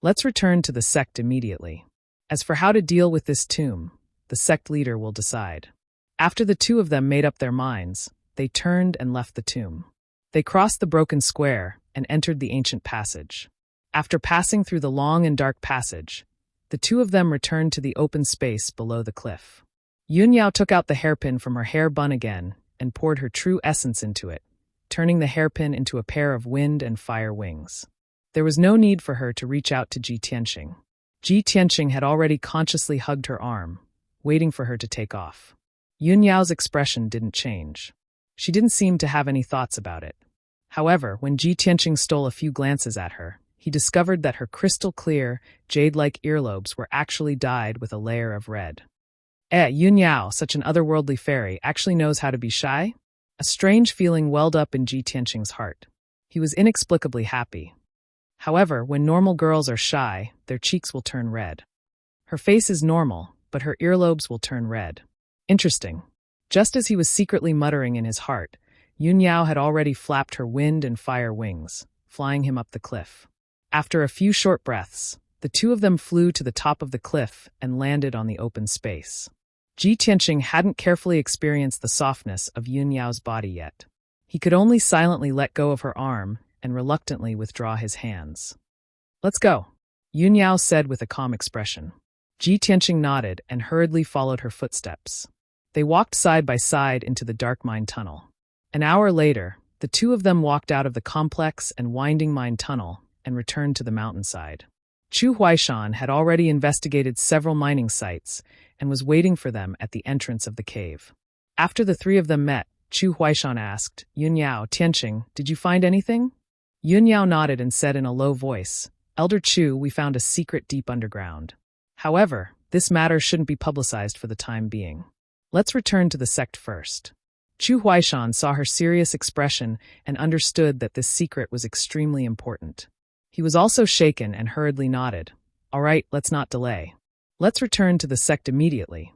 Let's return to the sect immediately. As for how to deal with this tomb, the sect leader will decide." After the two of them made up their minds, they turned and left the tomb. They crossed the broken square and entered the ancient passage. After passing through the long and dark passage, the two of them returned to the open space below the cliff. Yun Yao took out the hairpin from her hair bun again and poured her true essence into it, turning the hairpin into a pair of wind and fire wings. There was no need for her to reach out to Ji Tianqing. Ji Tianqing had already consciously hugged her arm, waiting for her to take off. Yun Yao's expression didn't change. She didn't seem to have any thoughts about it. However, when Ji Tianqing stole a few glances at her, he discovered that her crystal-clear, jade-like earlobes were actually dyed with a layer of red. Yun Yao, such an otherworldly fairy, actually knows how to be shy? A strange feeling welled up in Ji Tianqing's heart. He was inexplicably happy. However, when normal girls are shy, their cheeks will turn red. Her face is normal, but her earlobes will turn red. Interesting. Just as he was secretly muttering in his heart, Yun Yao had already flapped her wind and fire wings, flying him up the cliff. After a few short breaths, the two of them flew to the top of the cliff and landed on the open space. Ji Tianqing hadn't carefully experienced the softness of Yun Yao's body yet. He could only silently let go of her arm and reluctantly withdraw his hands. "Let's go," Yun Yao said with a calm expression. Ji Tianqing nodded and hurriedly followed her footsteps. They walked side by side into the dark mine tunnel. An hour later, the two of them walked out of the complex and winding mine tunnel and returned to the mountainside. Chu Huaishan had already investigated several mining sites and was waiting for them at the entrance of the cave. After the three of them met, Chu Huaishan asked, "Yun Yao, Tianqing, did you find anything?" Yun Yao nodded and said in a low voice, "Elder Chu, we found a secret deep underground. However, this matter shouldn't be publicized for the time being. Let's return to the sect first." Chu Huaishan saw her serious expression and understood that this secret was extremely important. He was also shaken and hurriedly nodded. "All right, let's not delay. Let's return to the sect immediately."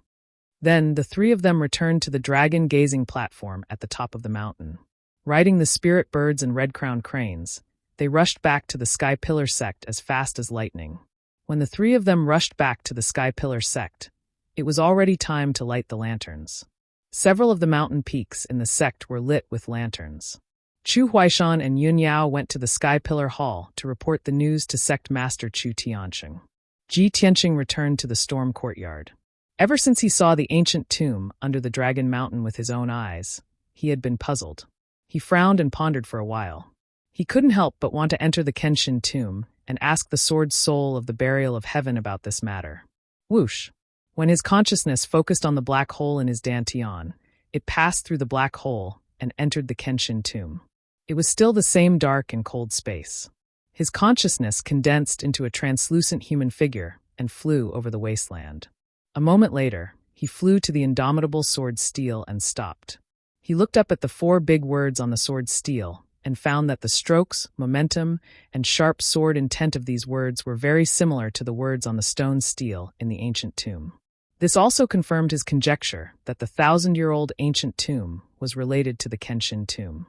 Then the three of them returned to the dragon-gazing platform at the top of the mountain. Riding the spirit birds and red-crowned cranes, they rushed back to the Sky Pillar sect as fast as lightning. When the three of them rushed back to the Sky Pillar sect, it was already time to light the lanterns. Several of the mountain peaks in the sect were lit with lanterns. Chu Huaishan and Yun Yao went to the Sky Pillar Hall to report the news to Sect Master Chu Tianqing. Ji Tianqing returned to the storm courtyard. Ever since he saw the ancient tomb under the Dragon Mountain with his own eyes, he had been puzzled. He frowned and pondered for a while. He couldn't help but want to enter the Kenshin tomb and ask the sword soul of the burial of heaven about this matter. Whoosh! When his consciousness focused on the black hole in his dantian, it passed through the black hole and entered the Kenshin tomb. It was still the same dark and cold space. His consciousness condensed into a translucent human figure and flew over the wasteland. A moment later, he flew to the indomitable sword steel and stopped. He looked up at the 4 big words on the sword steel and found that the strokes, momentum, and sharp sword intent of these words were very similar to the words on the stone steel in the ancient tomb. This also confirmed his conjecture that the 1,000-year-old ancient tomb was related to the Kenshin tomb.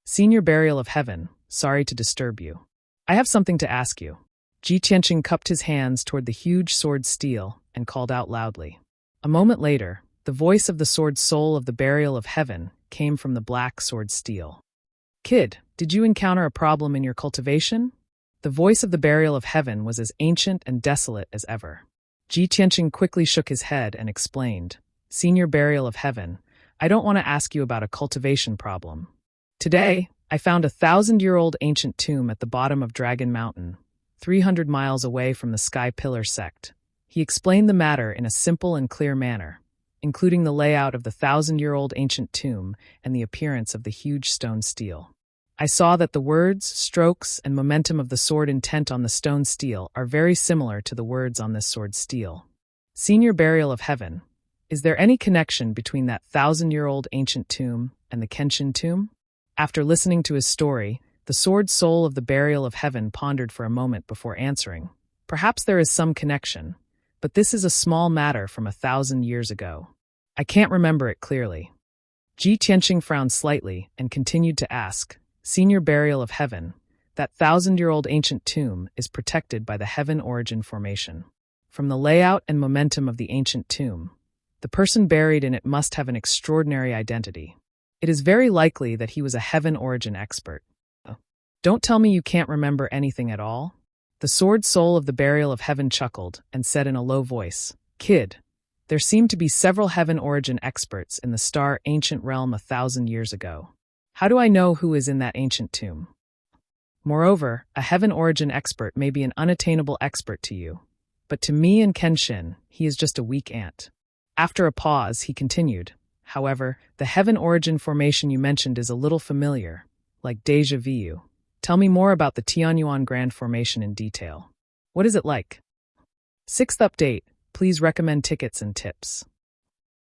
Senior Burial of Heaven, sorry to disturb you. I have something to ask you. Ji Tianqing cupped his hands toward the huge sword steel and called out loudly. A moment later, the voice of the sword soul of the Burial of Heaven came from the black sword steel. Kid, did you encounter a problem in your cultivation? The voice of the Burial of Heaven was as ancient and desolate as ever. Ji Tianqing quickly shook his head and explained, Senior Burial of Heaven, I don't want to ask you about a cultivation problem. Today, I found a 1,000-year-old ancient tomb at the bottom of Dragon Mountain, 300 miles away from the Sky Pillar sect. He explained the matter in a simple and clear manner, including the layout of the 1,000-year-old ancient tomb and the appearance of the huge stone steel. I saw that the words, strokes, and momentum of the sword intent on the stone steel are very similar to the words on this sword steel. Senior Burial of Heaven, is there any connection between that 1,000-year-old ancient tomb and the Kenshin tomb? After listening to his story, the sword soul of the Burial of Heaven pondered for a moment before answering. Perhaps there is some connection, but this is a small matter from 1,000 years ago. I can't remember it clearly. Ji Tianqing frowned slightly and continued to ask, Senior Burial of Heaven, that 1,000-year-old ancient tomb is protected by the Heaven Origin Formation. From the layout and momentum of the ancient tomb, the person buried in it must have an extraordinary identity. It is very likely that he was a Heaven Origin expert. Don't tell me you can't remember anything at all? The sword soul of the Burial of Heaven chuckled and said in a low voice, Kid, there seem to be several Heaven Origin experts in the star ancient realm 1,000 years ago. How do I know who is in that ancient tomb? Moreover, a Heaven Origin expert may be an unattainable expert to you, but to me and Kenshin, he is just a weak ant. After a pause, he continued, However, the Heaven Origin formation you mentioned is a little familiar, like déjà vu. Tell me more about the Tianyuan Grand Formation in detail. What is it like? 6th update, please recommend tickets and tips.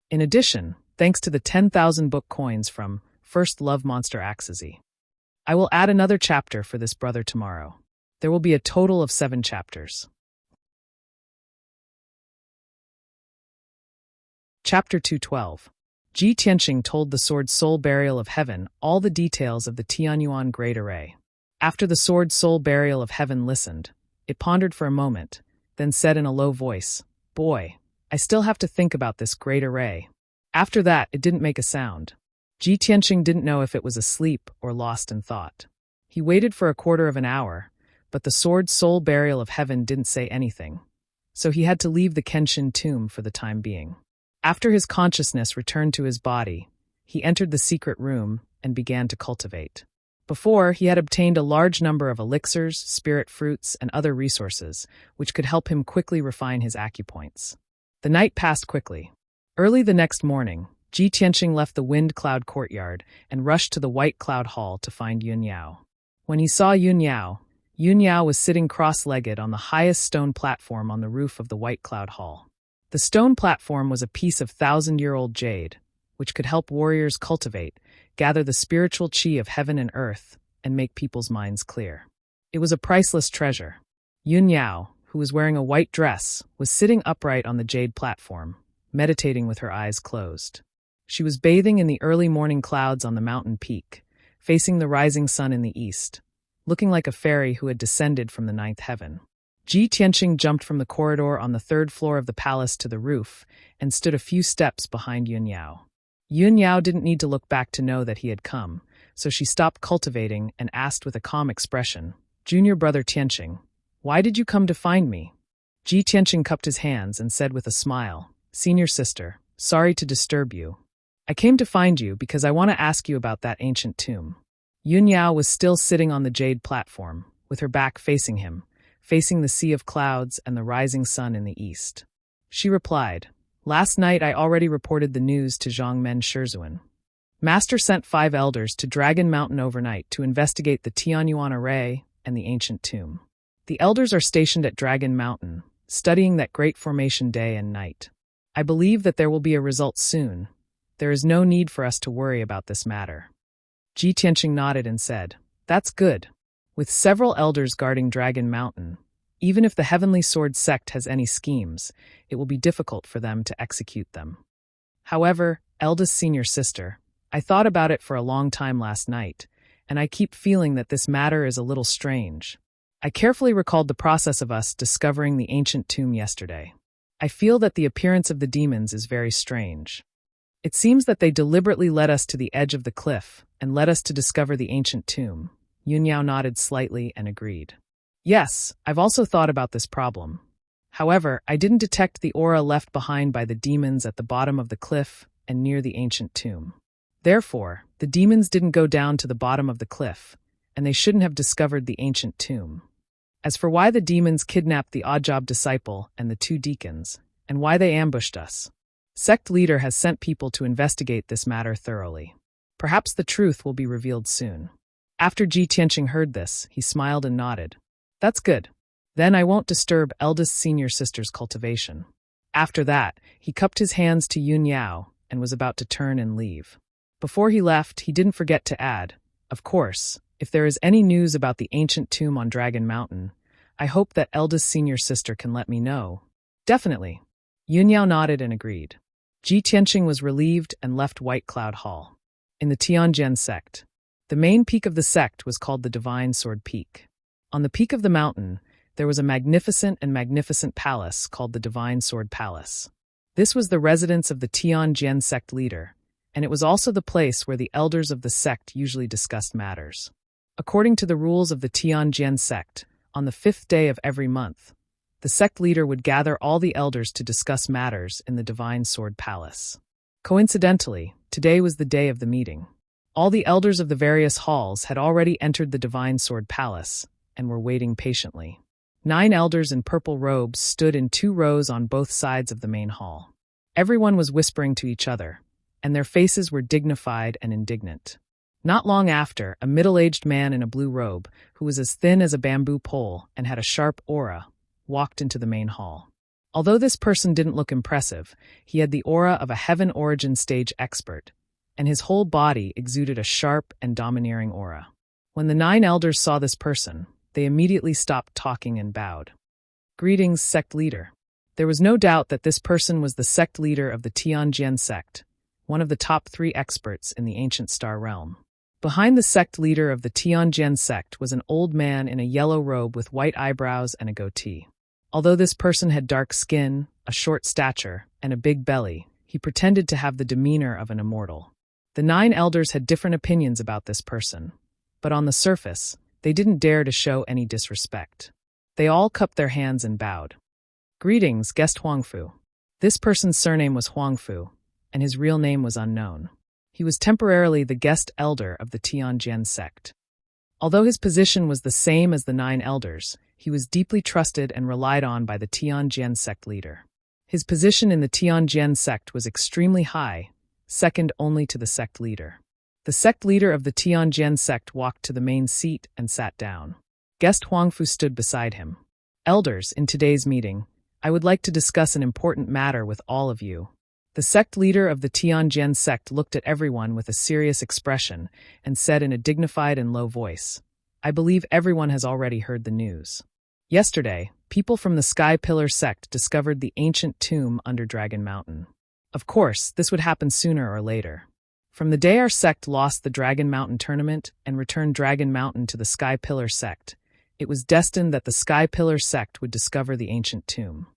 In addition, thanks to the 10,000 book coins from First Love Monster Axezy, I will add another chapter for this brother tomorrow. There will be a total of 7 chapters. Chapter 212. Ji Tianqing told the Sword Soul Burial of Heaven all the details of the Tianyuan Great Array. After the Sword Soul Burial of Heaven listened, it pondered for a moment, then said in a low voice, Boy, I still have to think about this Great Array. After that, it didn't make a sound. Ji Tianqing didn't know if it was asleep or lost in thought. He waited for a quarter of an hour, but the Sword Soul Burial of Heaven didn't say anything, so he had to leave the Kenshin tomb for the time being. After his consciousness returned to his body, he entered the secret room and began to cultivate. Before, he had obtained a large number of elixirs, spirit fruits, and other resources, which could help him quickly refine his acupoints. The night passed quickly. Early the next morning, Ji Tianqing left the Wind Cloud courtyard and rushed to the White Cloud Hall to find Yun Yao. When he saw Yun Yao was sitting cross-legged on the highest stone platform on the roof of the White Cloud Hall. The stone platform was a piece of 1,000-year-old jade, which could help warriors cultivate, gather the spiritual chi of heaven and earth, and make people's minds clear. It was a priceless treasure. Yun Yao, who was wearing a white dress, was sitting upright on the jade platform, meditating with her eyes closed. She was bathing in the early morning clouds on the mountain peak, facing the rising sun in the east, looking like a fairy who had descended from the 9th heaven. Ji Tianqing jumped from the corridor on the 3rd floor of the palace to the roof and stood a few steps behind Yun Yao. Yun Yao didn't need to look back to know that he had come, so she stopped cultivating and asked with a calm expression, Junior brother Tianqing, why did you come to find me? Ji Tianqing cupped his hands and said with a smile, Senior sister, sorry to disturb you. I came to find you because I want to ask you about that ancient tomb. Yun Yao was still sitting on the jade platform, with her back facing him, facing the sea of clouds and the rising sun in the east. She replied, "Last night I already reported the news to Zhangmen Shizhuan. Master sent 5 elders to Dragon Mountain overnight to investigate the Tianyuan array and the ancient tomb. The elders are stationed at Dragon Mountain, studying that great formation day and night. I believe that there will be a result soon. There is no need for us to worry about this matter." Ji Tianqing nodded and said, "That's good. With several elders guarding Dragon Mountain, even if the Heavenly Sword sect has any schemes, it will be difficult for them to execute them. However, eldest senior sister, I thought about it for a long time last night, and I keep feeling that this matter is a little strange. I carefully recalled the process of us discovering the ancient tomb yesterday. I feel that the appearance of the demons is very strange. It seems that they deliberately led us to the edge of the cliff and led us to discover the ancient tomb." Yunyao nodded slightly and agreed. "Yes, I've also thought about this problem. However, I didn't detect the aura left behind by the demons at the bottom of the cliff and near the ancient tomb. Therefore, the demons didn't go down to the bottom of the cliff, and they shouldn't have discovered the ancient tomb. As for why the demons kidnapped the Oddjob disciple and the 2 deacons, and why they ambushed us, sect leader has sent people to investigate this matter thoroughly. Perhaps the truth will be revealed soon." After Ji Tianqing heard this, he smiled and nodded. "That's good. Then I won't disturb eldest senior sister's cultivation." After that, he cupped his hands to Yun Yao and was about to turn and leave. Before he left, he didn't forget to add, "Of course, if there is any news about the ancient tomb on Dragon Mountain, I hope that eldest senior sister can let me know." "Definitely." Yun Yao nodded and agreed. Ji Tianqing was relieved and left White Cloud Hall. In the Tianjian sect, the main peak of the sect was called the Divine Sword Peak. On the peak of the mountain, there was a magnificent palace called the Divine Sword Palace. This was the residence of the Tianjian sect leader, and it was also the place where the elders of the sect usually discussed matters. According to the rules of the Tianjian sect, on the 5th day of every month, the sect leader would gather all the elders to discuss matters in the Divine Sword Palace. Coincidentally, today was the day of the meeting. All the elders of the various halls had already entered the Divine Sword Palace and were waiting patiently. 9 elders in purple robes stood in 2 rows on both sides of the main hall. Everyone was whispering to each other, and their faces were dignified and indignant. Not long after, a middle-aged man in a blue robe, who was as thin as a bamboo pole and had a sharp aura, walked into the main hall. Although this person didn't look impressive, he had the aura of a Heaven Origin stage expert, and his whole body exuded a sharp and domineering aura. When the 9 elders saw this person, they immediately stopped talking and bowed. "Greetings, sect leader." There was no doubt that this person was the sect leader of the Tianjian sect, one of the top 3 experts in the ancient star realm. Behind the sect leader of the Tianjian sect was an old man in a yellow robe with white eyebrows and a goatee. Although this person had dark skin, a short stature, and a big belly, he pretended to have the demeanor of an immortal. The 9 elders had different opinions about this person, but on the surface, they didn't dare to show any disrespect. They all cupped their hands and bowed. "Greetings, guest Huangfu." This person's surname was Huangfu, and his real name was unknown. He was temporarily the guest elder of the Tianjian sect. Although his position was the same as the 9 elders, he was deeply trusted and relied on by the Tianjian sect leader. His position in the Tianjian sect was extremely high, second only to the sect leader. The sect leader of the Tianjian sect walked to the main seat and sat down. Guest Huangfu stood beside him. "Elders, in today's meeting, I would like to discuss an important matter with all of you." The sect leader of the Tianjian sect looked at everyone with a serious expression and said in a dignified and low voice, "I believe everyone has already heard the news. Yesterday, people from the Sky Pillar sect discovered the ancient tomb under Dragon Mountain. Of course, this would happen sooner or later. From the day our sect lost the Dragon Mountain tournament and returned Dragon Mountain to the Sky Pillar sect, it was destined that the Sky Pillar sect would discover the ancient tomb.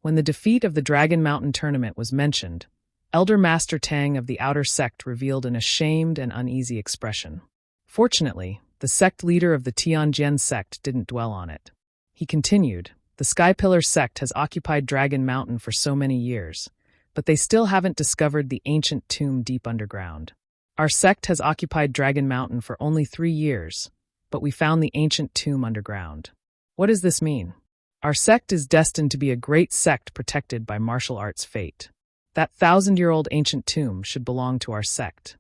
When the defeat of the Dragon Mountain tournament was mentioned, Elder Master Tang of the Outer Sect revealed an ashamed and uneasy expression. Fortunately, the sect leader of the Tianjian sect didn't dwell on it. He continued, "The Sky Pillar sect has occupied Dragon Mountain for so many years, but they still haven't discovered the ancient tomb deep underground. Our sect has occupied Dragon Mountain for only 3 years, but we found the ancient tomb underground. What does this mean? Our sect is destined to be a great sect protected by martial arts fate. That 1,000-year-old ancient tomb should belong to our sect."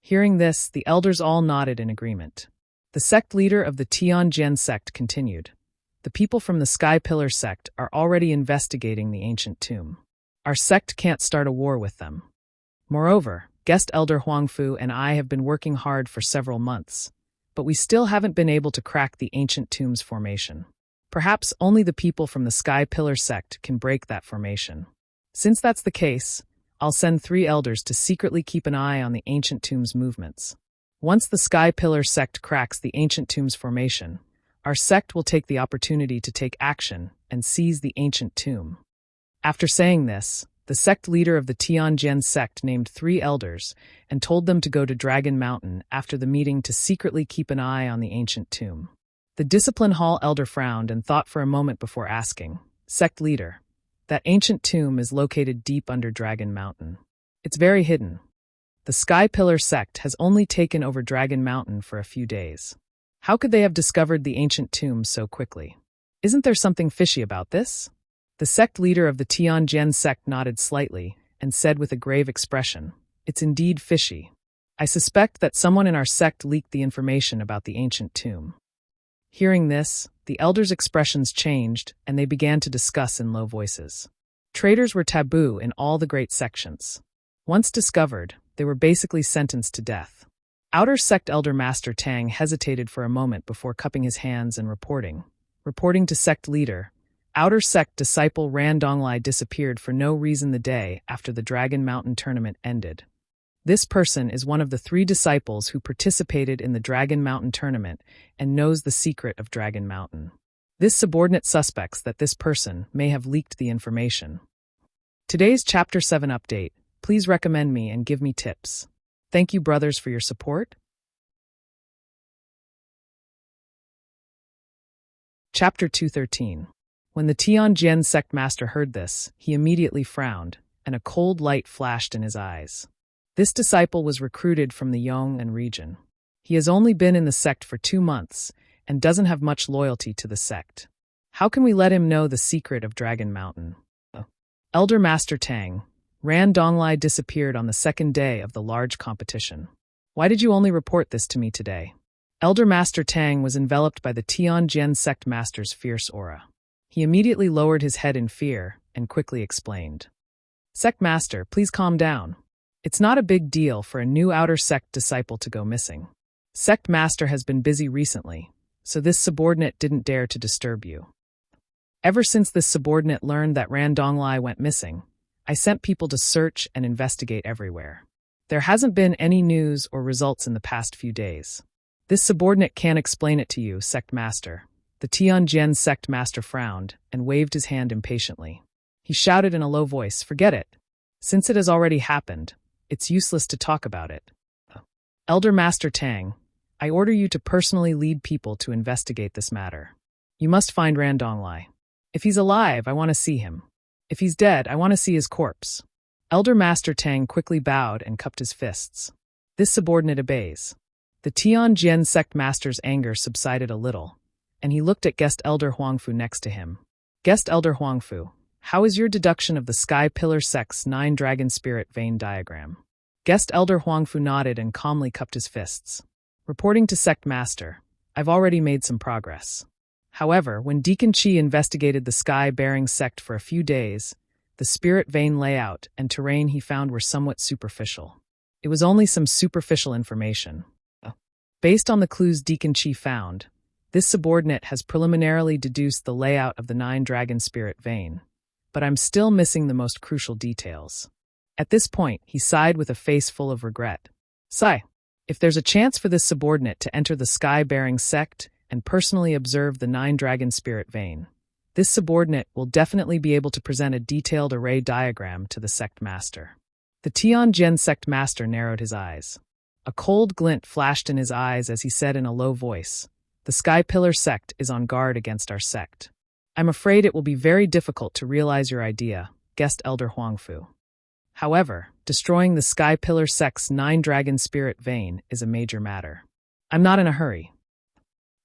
Hearing this, the elders all nodded in agreement. The sect leader of the Tianjin sect continued. "The people from the Sky Pillar sect are already investigating the ancient tomb. Our sect can't start a war with them. Moreover, guest elder Huangfu and I have been working hard for several months, but we still haven't been able to crack the ancient tomb's formation. Perhaps only the people from the Sky Pillar sect can break that formation. Since that's the case, I'll send 3 elders to secretly keep an eye on the ancient tomb's movements. Once the Sky Pillar sect cracks the ancient tomb's formation, our sect will take the opportunity to take action and seize the ancient tomb." After saying this, the sect leader of the Tianjin sect named 3 elders and told them to go to Dragon Mountain after the meeting to secretly keep an eye on the ancient tomb. The Discipline Hall elder frowned and thought for a moment before asking, "Sect leader, that ancient tomb is located deep under Dragon Mountain. It's very hidden. The Sky Pillar sect has only taken over Dragon Mountain for a few days. How could they have discovered the ancient tomb so quickly? Isn't there something fishy about this?" The sect leader of the Tianjin sect nodded slightly and said with a grave expression, "It's indeed fishy. I suspect that someone in our sect leaked the information about the ancient tomb." Hearing this, the elders' expressions changed and they began to discuss in low voices. Traitors were taboo in all the great sections. Once discovered, they were basically sentenced to death. Outer sect elder Master Tang hesitated for a moment before cupping his hands and reporting. Reporting to sect leader, outer sect disciple Ran Donglai disappeared for no reason the day after the Dragon Mountain tournament ended. This person is one of the 3 disciples who participated in the Dragon Mountain tournament and knows the secret of Dragon Mountain. This subordinate suspects that this person may have leaked the information. Today's Chapter 7 update. Please recommend me and give me tips. Thank you, brothers, for your support. Chapter 213. When the Tianjin sect master heard this, he immediately frowned, and a cold light flashed in his eyes. This disciple was recruited from the Yong'an region. He has only been in the sect for 2 months and doesn't have much loyalty to the sect. How can we let him know the secret of Dragon Mountain? Elder Master Tang, Ran Donglai disappeared on the 2nd day of the large competition. Why did you only report this to me today? Elder Master Tang was enveloped by the Tianjin sect master's fierce aura. He immediately lowered his head in fear and quickly explained. "Sect master, please calm down. It's not a big deal for a new outer sect disciple to go missing. Sect master has been busy recently, so this subordinate didn't dare to disturb you. Ever since this subordinate learned that Ran Donglai went missing, I sent people to search and investigate everywhere. There hasn't been any news or results in the past few days. This subordinate can't explain it to you, sect master." The Tianjin sect master frowned and waved his hand impatiently. He shouted in a low voice, "Forget it. Since it has already happened, it's useless to talk about it. Elder Master Tang, I order you to personally lead people to investigate this matter. You must find Ran Donglai. If he's alive, I want to see him. If he's dead, I want to see his corpse." Elder Master Tang quickly bowed and cupped his fists. This subordinate obeys. The Tianjin sect master's anger subsided a little, and he looked at guest elder Huangfu next to him. "Guest elder Huangfu, how is your deduction of the Sky Pillar sect's 9 dragon spirit vein diagram?" Guest elder Huangfu nodded and calmly cupped his fists. Reporting to sect master, "I've already made some progress. However, when Deacon Qi investigated the sky-bearing sect for a few days, the spirit vein layout and terrain he found were somewhat superficial. It was only some superficial information. Based on the clues Deacon Qi found, this subordinate has preliminarily deduced the layout of the 9 dragon spirit vein, but I'm still missing the most crucial details." At this point, he sighed with a face full of regret. "Sigh, if there's a chance for this subordinate to enter the sky-bearing sect and personally observe the 9 dragon spirit vein, this subordinate will definitely be able to present a detailed array diagram to the sect master." The Tianjin sect master narrowed his eyes. A cold glint flashed in his eyes as he said in a low voice, "The Sky Pillar sect is on guard against our sect. I'm afraid it will be very difficult to realize your idea, guest elder Huangfu. However, destroying the Sky Pillar sect's 9 dragon spirit vein is a major matter. I'm not in a hurry.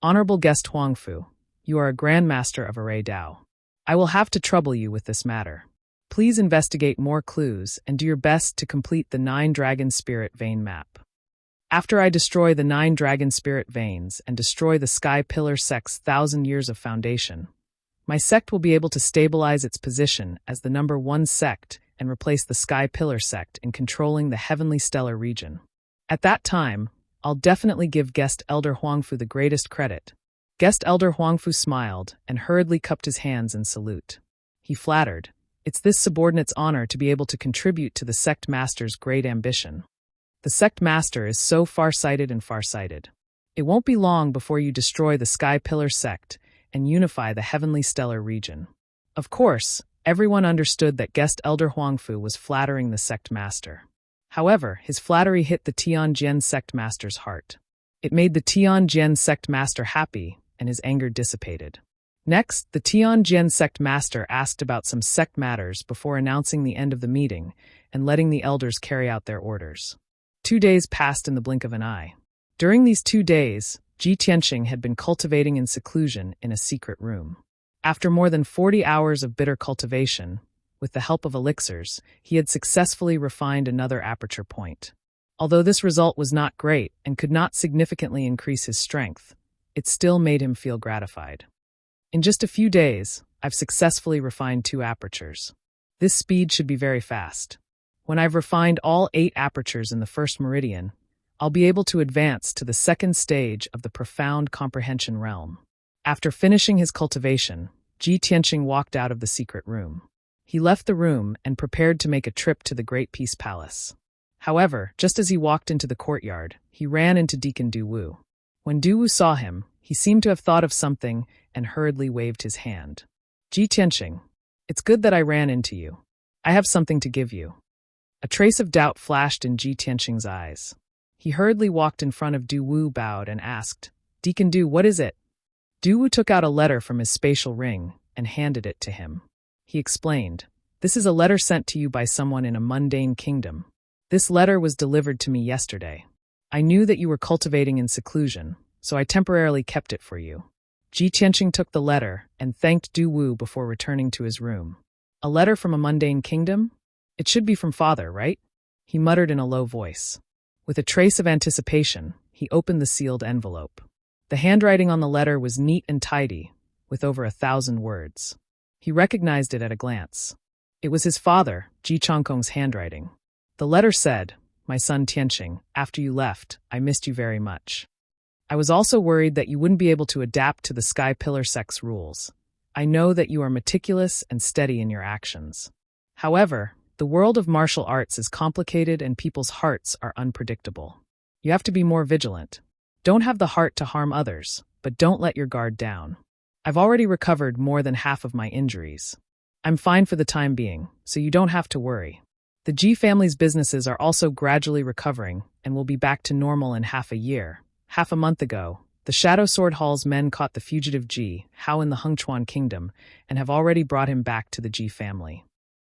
Honorable guest Huangfu, you are a Grand Master of Array Dao. I will have to trouble you with this matter. Please investigate more clues and do your best to complete the 9 Dragon Spirit Vein map. After I destroy the 9 Dragon Spirit Veins and destroy the Sky Pillar sect's 1,000 years of foundation, my sect will be able to stabilize its position as the number 1 sect and replace the Sky Pillar sect in controlling the Heavenly Stellar region. At that time, I'll definitely give Guest Elder Huangfu the greatest credit. Guest Elder Huangfu smiled and hurriedly cupped his hands in salute. He flattered. It's this subordinate's honor to be able to contribute to the sect master's great ambition. The sect master is so far-sighted and farsighted. It won't be long before you destroy the Sky Pillar sect and unify the Heavenly Stellar region. Of course, everyone understood that Guest Elder Huangfu was flattering the sect master. However, his flattery hit the Tianjin sect master's heart. It made the Tianjin sect master happy, and his anger dissipated. Next, the Tianjin sect master asked about some sect matters before announcing the end of the meeting and letting the elders carry out their orders. 2 days passed in the blink of an eye. During these 2 days, Ji Tianxing had been cultivating in seclusion in a secret room. After more than 40 hours of bitter cultivation, with the help of elixirs, he had successfully refined another aperture point. Although this result was not great and could not significantly increase his strength, it still made him feel gratified. In just a few days, I've successfully refined 2 apertures. This speed should be very fast. When I've refined all 8 apertures in the first meridian, I'll be able to advance to the second stage of the profound comprehension realm. After finishing his cultivation, Ji Tianxing walked out of the secret room. He left the room and prepared to make a trip to the Great Peace Palace. However, just as he walked into the courtyard, he ran into Deacon Du Wu. When Du Wu saw him, he seemed to have thought of something and hurriedly waved his hand. Ji Tianxing, it's good that I ran into you. I have something to give you. A trace of doubt flashed in Ji Tianxing's eyes. He hurriedly walked in front of Du Wu, bowed, and asked, Deacon Du, what is it? Du Wu took out a letter from his spatial ring and handed it to him. He explained, this is a letter sent to you by someone in a mundane kingdom. This letter was delivered to me yesterday. I knew that you were cultivating in seclusion, so I temporarily kept it for you. Ji Tianxing took the letter and thanked Du Wu before returning to his room. A letter from a mundane kingdom? It should be from father, right? He muttered in a low voice. With a trace of anticipation, he opened the sealed envelope. The handwriting on the letter was neat and tidy, with over 1,000 words. He recognized it at a glance. It was his father, Ji Changkong's handwriting. The letter said, My son Tianxing, after you left, I missed you very much. I was also worried that you wouldn't be able to adapt to the Sky Pillar sect's rules. I know that you are meticulous and steady in your actions. However, the world of martial arts is complicated and people's hearts are unpredictable. You have to be more vigilant. Don't have the heart to harm others, but don't let your guard down. I've already recovered more than half of my injuries. I'm fine for the time being, so you don't have to worry. The Ji family's businesses are also gradually recovering and will be back to normal in half a year. Half a month ago, the Shadow Sword Hall's men caught the fugitive Ji Hao in the Hengchuan Kingdom and have already brought him back to the Ji family.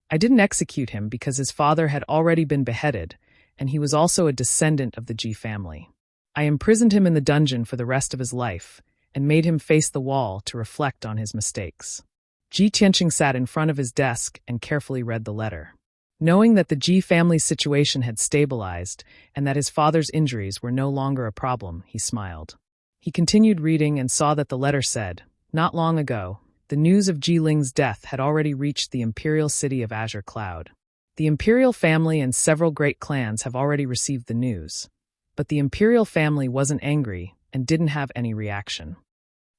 I didn't execute him because his father had already been beheaded, and he was also a descendant of the Ji family. I imprisoned him in the dungeon for the rest of his life, and made him face the wall to reflect on his mistakes. Ji Tianxing sat in front of his desk and carefully read the letter. Knowing that the Ji family's situation had stabilized and that his father's injuries were no longer a problem, he smiled. He continued reading and saw that the letter said, Not long ago, the news of Ji Ling's death had already reached the imperial city of Azure Cloud. The imperial family and several great clans have already received the news, but the imperial family wasn't angry and didn't have any reaction.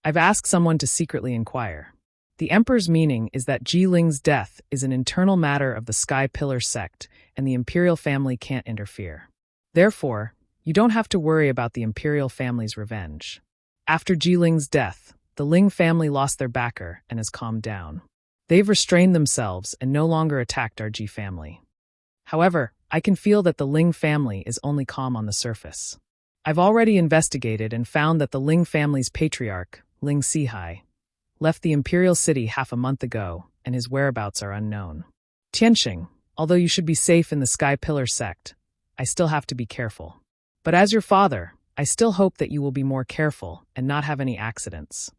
I've asked someone to secretly inquire. The emperor's meaning is that Ji Ling's death is an internal matter of the Sky Pillar sect, and the imperial family can't interfere. Therefore, you don't have to worry about the imperial family's revenge. After Ji Ling's death, the Ling family lost their backer and has calmed down. They've restrained themselves and no longer attacked our Ji family. However, I can feel that the Ling family is only calm on the surface. I've already investigated and found that the Ling family's patriarch, Ling Sihai, left the imperial city half a month ago, and his whereabouts are unknown. Tianxing, although you should be safe in the Sky Pillar sect, I still have to be careful. But as your father, I still hope that you will be more careful and not have any accidents.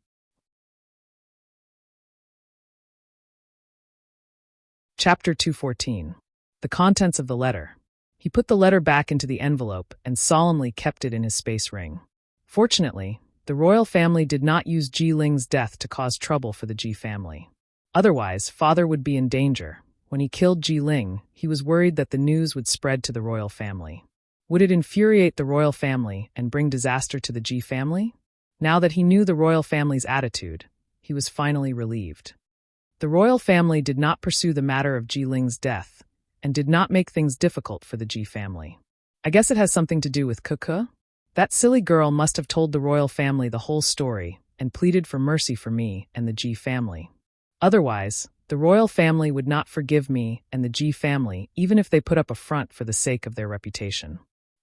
Chapter 214. The contents of the letter. He put the letter back into the envelope and solemnly kept it in his space ring. Fortunately, the royal family did not use Ji Ling's death to cause trouble for the Ji family. Otherwise, father would be in danger. When he killed Ji Ling, he was worried that the news would spread to the royal family. Would it infuriate the royal family and bring disaster to the Ji family? Now that he knew the royal family's attitude, he was finally relieved. The royal family did not pursue the matter of Ji Ling's death and did not make things difficult for the Ji family. I guess it has something to do with Kuku? That silly girl must have told the royal family the whole story and pleaded for mercy for me and the Ji family. Otherwise, the royal family would not forgive me and the Ji family even if they put up a front for the sake of their reputation.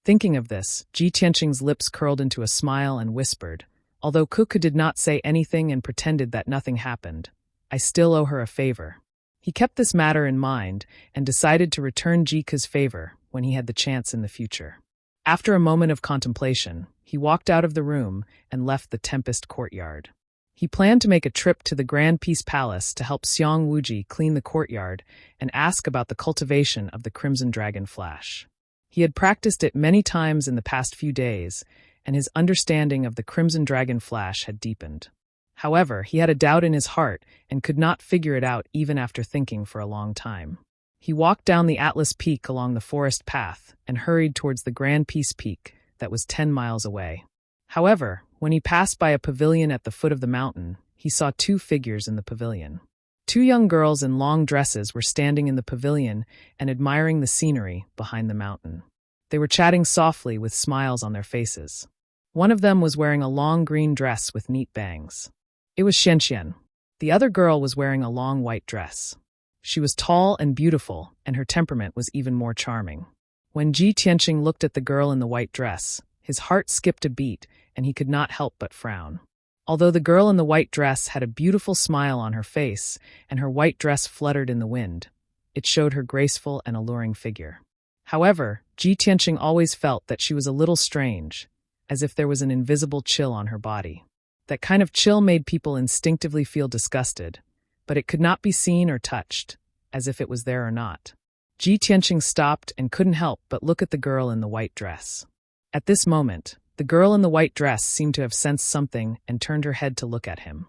Thinking of this, Ji Tianqing's lips curled into a smile and whispered, although Kuku did not say anything and pretended that nothing happened, I still owe her a favor. He kept this matter in mind and decided to return Jika's favor when he had the chance in the future. After a moment of contemplation, he walked out of the room and left the Tempest courtyard. He planned to make a trip to the Grand Peace Palace to help Xiong Wuji clean the courtyard and ask about the cultivation of the Crimson Dragon Flash. He had practiced it many times in the past few days, and his understanding of the Crimson Dragon Flash had deepened. However, he had a doubt in his heart and could not figure it out even after thinking for a long time. He walked down the Atlas Peak along the forest path and hurried towards the Grand Peace Peak that was 10 miles away. However, when he passed by a pavilion at the foot of the mountain, he saw two figures in the pavilion. Two young girls in long dresses were standing in the pavilion and admiring the scenery behind the mountain. They were chatting softly with smiles on their faces. One of them was wearing a long green dress with neat bangs. It was Xianxian. The other girl was wearing a long white dress. She was tall and beautiful, and her temperament was even more charming. When Ji Tianqing looked at the girl in the white dress, his heart skipped a beat, and he could not help but frown. Although the girl in the white dress had a beautiful smile on her face, and her white dress fluttered in the wind, it showed her graceful and alluring figure. However, Ji Tianqing always felt that she was a little strange, as if there was an invisible chill on her body. That kind of chill made people instinctively feel disgusted, but it could not be seen or touched, as if it was there or not. Ji Tianqing stopped and couldn't help but look at the girl in the white dress. At this moment, the girl in the white dress seemed to have sensed something and turned her head to look at him.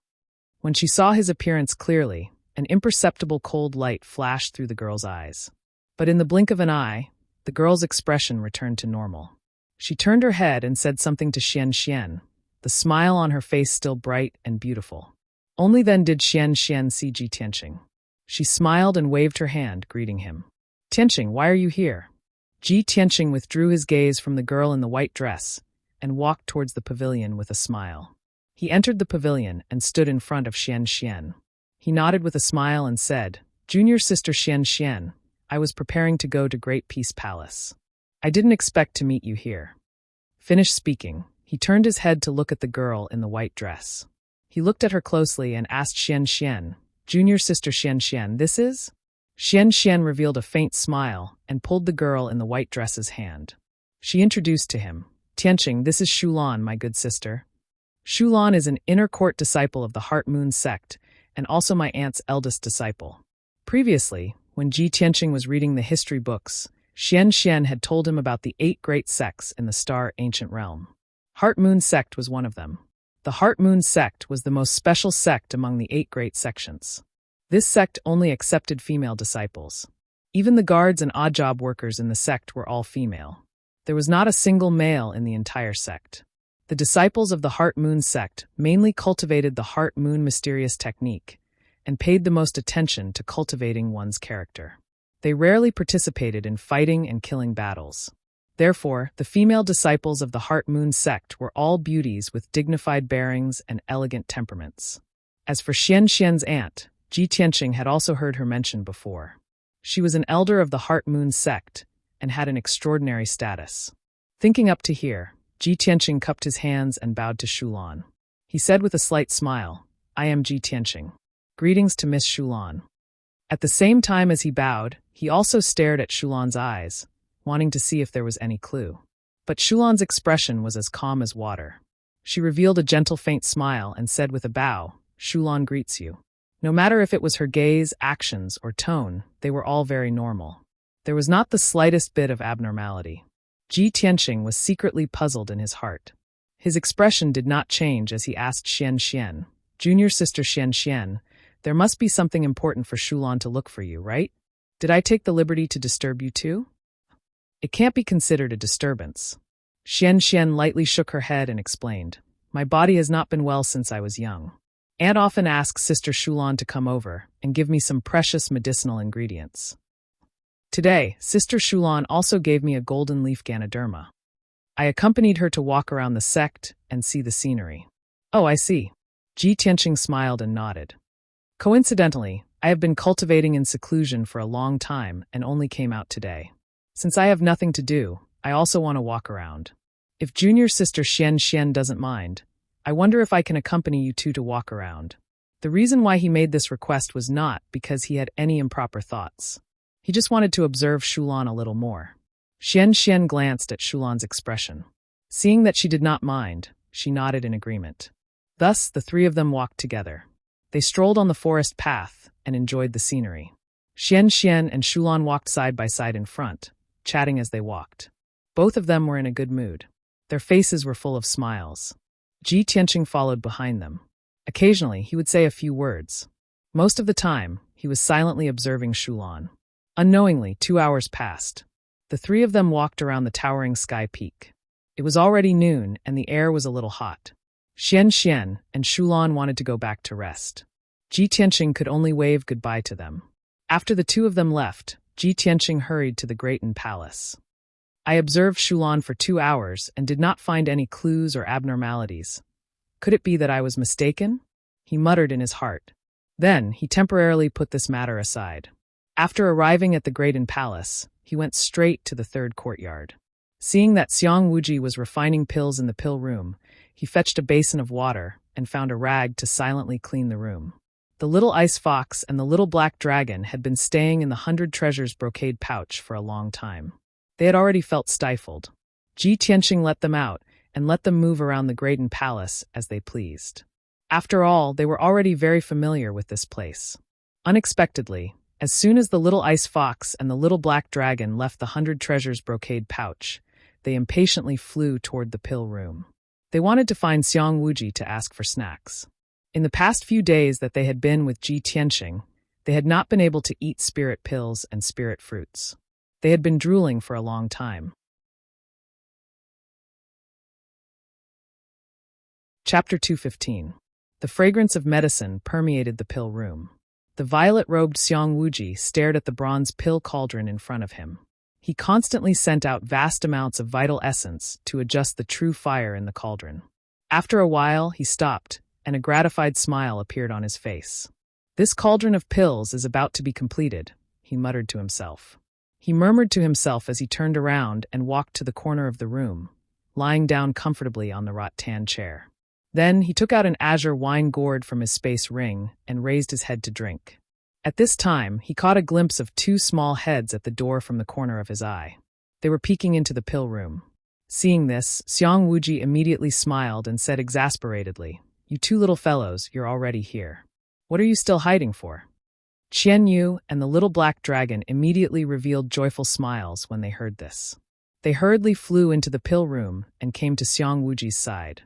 When she saw his appearance clearly, an imperceptible cold light flashed through the girl's eyes. But in the blink of an eye, the girl's expression returned to normal. She turned her head and said something to Xianxian, the smile on her face still bright and beautiful. Only then did Xianxian see Ji Tianqing. She smiled and waved her hand, greeting him. Tianqing, why are you here? Ji Tianqing withdrew his gaze from the girl in the white dress and walked towards the pavilion with a smile. He entered the pavilion and stood in front of Xianxian. He nodded with a smile and said, Junior sister Xianxian, I was preparing to go to Great Peace Palace. I didn't expect to meet you here. Finished speaking, he turned his head to look at the girl in the white dress. He looked at her closely and asked Xianxian, Junior sister Xianxian, this is? Xianxian revealed a faint smile and pulled the girl in the white dress's hand. She introduced to him, Tianqing, this is Shulan, my good sister. Shulan is an inner court disciple of the Heart Moon sect and also my aunt's eldest disciple. Previously, when Ji Tianqing was reading the history books, Xianxian had told him about the 8 great sects in the Star Ancient Realm. Heart Moon sect was one of them. The Heart Moon sect was the most special sect among the 8 great sections. This sect only accepted female disciples. Even the guards and odd job workers in the sect were all female. There was not a single male in the entire sect. The disciples of the Heart Moon sect mainly cultivated the Heart Moon mysterious technique and paid the most attention to cultivating one's character. They rarely participated in fighting and killing battles. Therefore, the female disciples of the Heart Moon sect were all beauties with dignified bearings and elegant temperaments. As for Xianxian's aunt, Ji Tianqing had also heard her mentioned before. She was an elder of the Heart Moon sect and had an extraordinary status. Thinking up to here, Ji Tianqing cupped his hands and bowed to Shulan. He said with a slight smile, I am Ji Tianqing. Greetings to Miss Shulan. At the same time as he bowed, he also stared at Shulan's eyes, wanting to see if there was any clue. But Shulan's expression was as calm as water. She revealed a gentle faint smile and said with a bow, Shulan greets you. No matter if it was her gaze, actions, or tone, they were all very normal. There was not the slightest bit of abnormality. Ji Tianqing was secretly puzzled in his heart. His expression did not change as he asked Xian Xian, "Junior sister Xian Xian, there must be something important for Shulan to look for you, right? Did I take the liberty to disturb you too?" "It can't be considered a disturbance." Xian Xian lightly shook her head and explained, "My body has not been well since I was young. Aunt often asks Sister Shulan to come over and give me some precious medicinal ingredients. Today, Sister Shulan also gave me a golden leaf Ganoderma. I accompanied her to walk around the sect and see the scenery." "Oh, I see." Ji Tianqing smiled and nodded. "Coincidentally, I have been cultivating in seclusion for a long time and only came out today. Since I have nothing to do, I also want to walk around. If junior sister Xian Xian doesn't mind, I wonder if I can accompany you two to walk around." The reason why he made this request was not because he had any improper thoughts. He just wanted to observe Shulan a little more. Xian Xian glanced at Shulan's expression. Seeing that she did not mind, she nodded in agreement. Thus, the three of them walked together. They strolled on the forest path and enjoyed the scenery. Xian Xian and Shulan walked side by side in front, chatting as they walked. Both of them were in a good mood. Their faces were full of smiles. Ji Tianqing followed behind them. Occasionally, he would say a few words. Most of the time, he was silently observing Shulan. Unknowingly, 2 hours passed. The three of them walked around the towering sky peak. It was already noon, and the air was a little hot. Xian Xian and Shulan wanted to go back to rest. Ji Tianqing could only wave goodbye to them. After the two of them left, Ji Tianqing hurried to the Greaton Palace. "I observed Shulan for 2 hours and did not find any clues or abnormalities. Could it be that I was mistaken?" he muttered in his heart. Then he temporarily put this matter aside. After arriving at the Greaton Palace, he went straight to the third courtyard. Seeing that Xiang Wuji was refining pills in the pill room, he fetched a basin of water and found a rag to silently clean the room. The little ice fox and the little black dragon had been staying in the 100 treasures brocade pouch for a long time. They had already felt stifled. Ji Tianqing let them out and let them move around the Greaton Palace as they pleased. After all, they were already very familiar with this place. Unexpectedly, as soon as the little ice fox and the little black dragon left the 100 treasures brocade pouch, they impatiently flew toward the pill room. They wanted to find Xiang Wuji to ask for snacks. In the past few days that they had been with Ji Tianqing, they had not been able to eat spirit pills and spirit fruits. They had been drooling for a long time. Chapter 215. The fragrance of medicine permeated the pill room. The violet-robed Xiang Wuji stared at the bronze pill cauldron in front of him. He constantly sent out vast amounts of vital essence to adjust the true fire in the cauldron. After a while, he stopped, and a gratified smile appeared on his face. "This cauldron of pills is about to be completed," he muttered to himself. He murmured to himself as he turned around and walked to the corner of the room, lying down comfortably on the rattan chair. Then he took out an azure wine gourd from his space ring and raised his head to drink. At this time, he caught a glimpse of 2 small heads at the door from the corner of his eye. They were peeking into the pill room. Seeing this, Xiang Wuji immediately smiled and said exasperatedly, "You 2 little fellows, you're already here. What are you still hiding for?" Qian Yu and the little black dragon immediately revealed joyful smiles when they heard this. They hurriedly flew into the pill room and came to Xiang Wuji's side.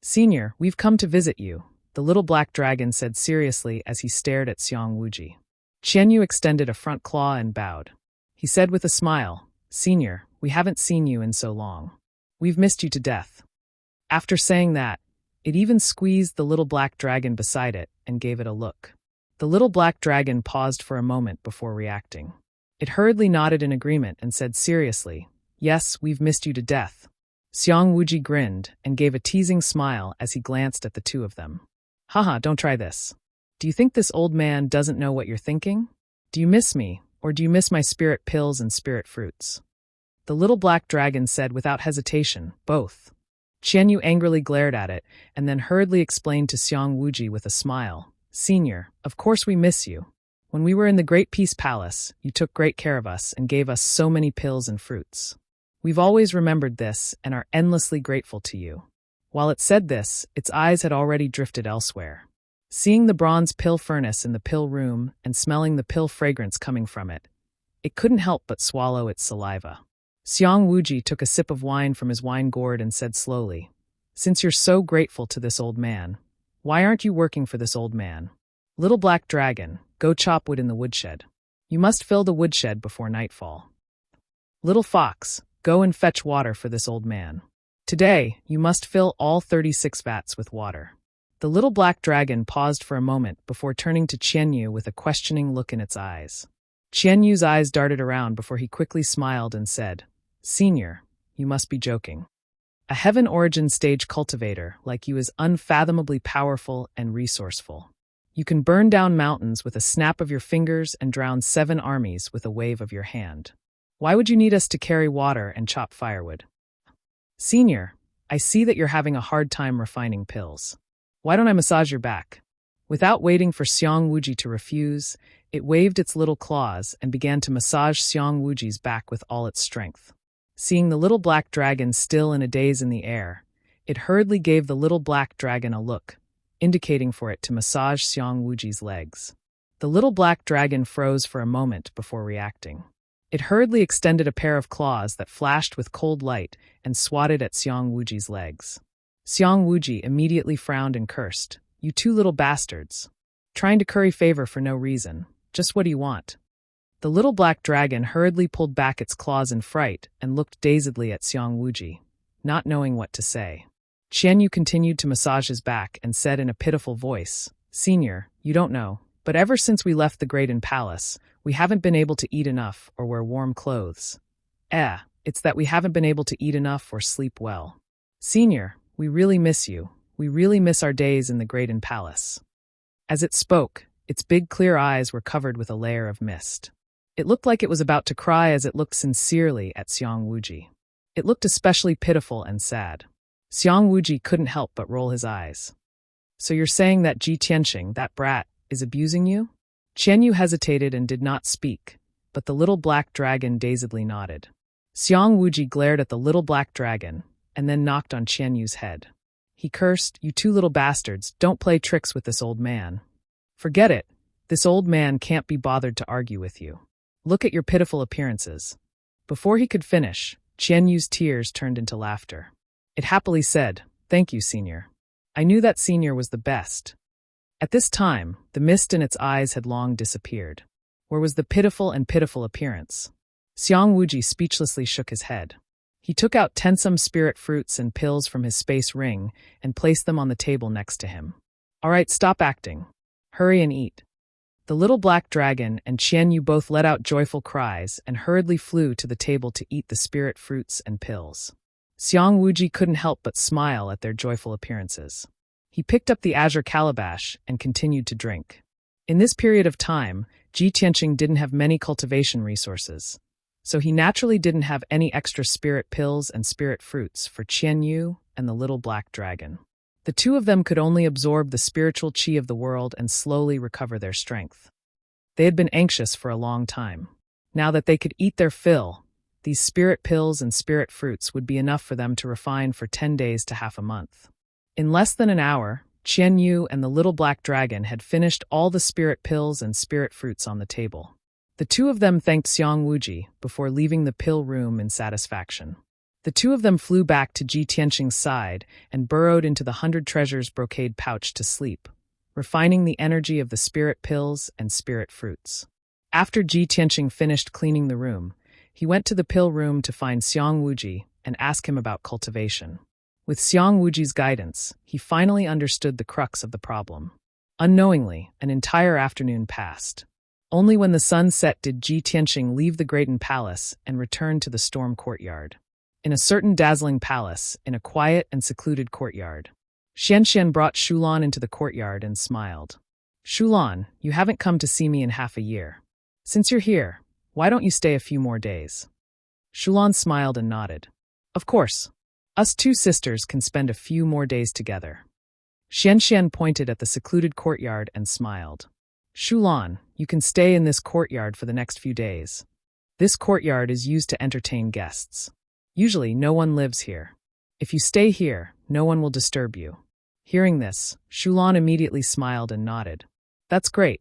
"Senior, we've come to visit you," the little black dragon said seriously as he stared at Xiang Wuji. Qian Yu extended a front claw and bowed. He said with a smile, "Senior, we haven't seen you in so long. We've missed you to death." After saying that, it even squeezed the little black dragon beside it and gave it a look. The little black dragon paused for a moment before reacting. It hurriedly nodded in agreement and said seriously, "Yes, we've missed you to death." Xiang Wuji grinned and gave a teasing smile as he glanced at the 2 of them. "Haha, don't try this. Do you think this old man doesn't know what you're thinking? Do you miss me, or do you miss my spirit pills and spirit fruits?" The little black dragon said without hesitation, "Both." Qian Yu angrily glared at it and then hurriedly explained to Xiang Wuji with a smile, "Senior, of course we miss you. When we were in the Great Peace Palace, you took great care of us and gave us so many pills and fruits. We've always remembered this and are endlessly grateful to you." While it said this, its eyes had already drifted elsewhere. Seeing the bronze pill furnace in the pill room and smelling the pill fragrance coming from it, it couldn't help but swallow its saliva. Xiang Wuji took a sip of wine from his wine gourd and said slowly, "Since you're so grateful to this old man, why aren't you working for this old man? Little black dragon, go chop wood in the woodshed. You must fill the woodshed before nightfall. Little fox, go and fetch water for this old man. Today, you must fill all 36 vats with water." The little black dragon paused for a moment before turning to Qianyu with a questioning look in its eyes. Qianyu's eyes darted around before he quickly smiled and said, "Senior, you must be joking. A heaven origin stage cultivator like you is unfathomably powerful and resourceful. You can burn down mountains with a snap of your fingers and drown 7 armies with a wave of your hand. Why would you need us to carry water and chop firewood? Senior, I see that you're having a hard time refining pills. Why don't I massage your back?" Without waiting for Xiang Wuji to refuse, it waved its little claws and began to massage Xiang Wuji's back with all its strength. Seeing the little black dragon still in a daze in the air, it hurriedly gave the little black dragon a look, indicating for it to massage Xiang Wuji's legs. The little black dragon froze for a moment before reacting. It hurriedly extended a pair of claws that flashed with cold light and swatted at Xiang Wuji's legs. Xiang Wuji immediately frowned and cursed, "You 2 little bastards. Trying to curry favor for no reason. Just what do you want?" The little black dragon hurriedly pulled back its claws in fright and looked dazedly at Xiang Wuji, not knowing what to say. Qianyu continued to massage his back and said in a pitiful voice, "Senior, you don't know, but ever since we left the Graydon Palace, we haven't been able to eat enough or wear warm clothes. It's that we haven't been able to eat enough or sleep well. Senior, we really miss you. We really miss our days in the Graydon Palace." As it spoke, its big clear eyes were covered with a layer of mist. It looked like it was about to cry as it looked sincerely at Xiang Wuji. It looked especially pitiful and sad. Xiang Wuji couldn't help but roll his eyes. "So you're saying that Ji Tianxing, that brat, is abusing you?" Qianyu hesitated and did not speak, but the little black dragon dazedly nodded. Xiang Wuji glared at the little black dragon and then knocked on Qianyu's head. He cursed, "You 2 little bastards, don't play tricks with this old man. Forget it. This old man can't be bothered to argue with you. Look at your pitiful appearances." Before he could finish, Qianyu's tears turned into laughter. It happily said, "Thank you, Senior. I knew that Senior was the best." At this time, the mist in its eyes had long disappeared. Where was the pitiful appearance? Xiang Wuji speechlessly shook his head. He took out tensome spirit fruits and pills from his space ring and placed them on the table next to him. "All right, stop acting. Hurry and eat." The little black dragon and Qianyu both let out joyful cries and hurriedly flew to the table to eat the spirit fruits and pills. Xiang Wuji couldn't help but smile at their joyful appearances. He picked up the azure calabash and continued to drink. In this period of time, Ji Tianxing didn't have many cultivation resources, so he naturally didn't have any extra spirit pills and spirit fruits for Qianyu and the little black dragon. The 2 of them could only absorb the spiritual qi of the world and slowly recover their strength. They had been anxious for a long time. Now that they could eat their fill, these spirit pills and spirit fruits would be enough for them to refine for 10 days to half a month. In less than an hour, Qianyu and the little black dragon had finished all the spirit pills and spirit fruits on the table. The 2 of them thanked Xiang Wuji before leaving the pill room in satisfaction. The 2 of them flew back to Ji Tianxing's side and burrowed into the 100 treasures brocade pouch to sleep, refining the energy of the spirit pills and spirit fruits. After Ji Tianxing finished cleaning the room, he went to the pill room to find Xiang Wuji and ask him about cultivation. With Xiang Wuji's guidance, he finally understood the crux of the problem. Unknowingly, an entire afternoon passed. Only when the sun set did Ji Tianxing leave the Graydon Palace and return to the storm courtyard. In a certain dazzling palace, in a quiet and secluded courtyard, Xianxian brought Shulan into the courtyard and smiled. "Shulan, you haven't come to see me in half a year. Since you're here, why don't you stay a few more days?" Shulan smiled and nodded. "Of course. Us 2 sisters can spend a few more days together." Xianxian pointed at the secluded courtyard and smiled. "Shulan, you can stay in this courtyard for the next few days. This courtyard is used to entertain guests. Usually, no one lives here. If you stay here, no one will disturb you." Hearing this, Shulan immediately smiled and nodded. That's great.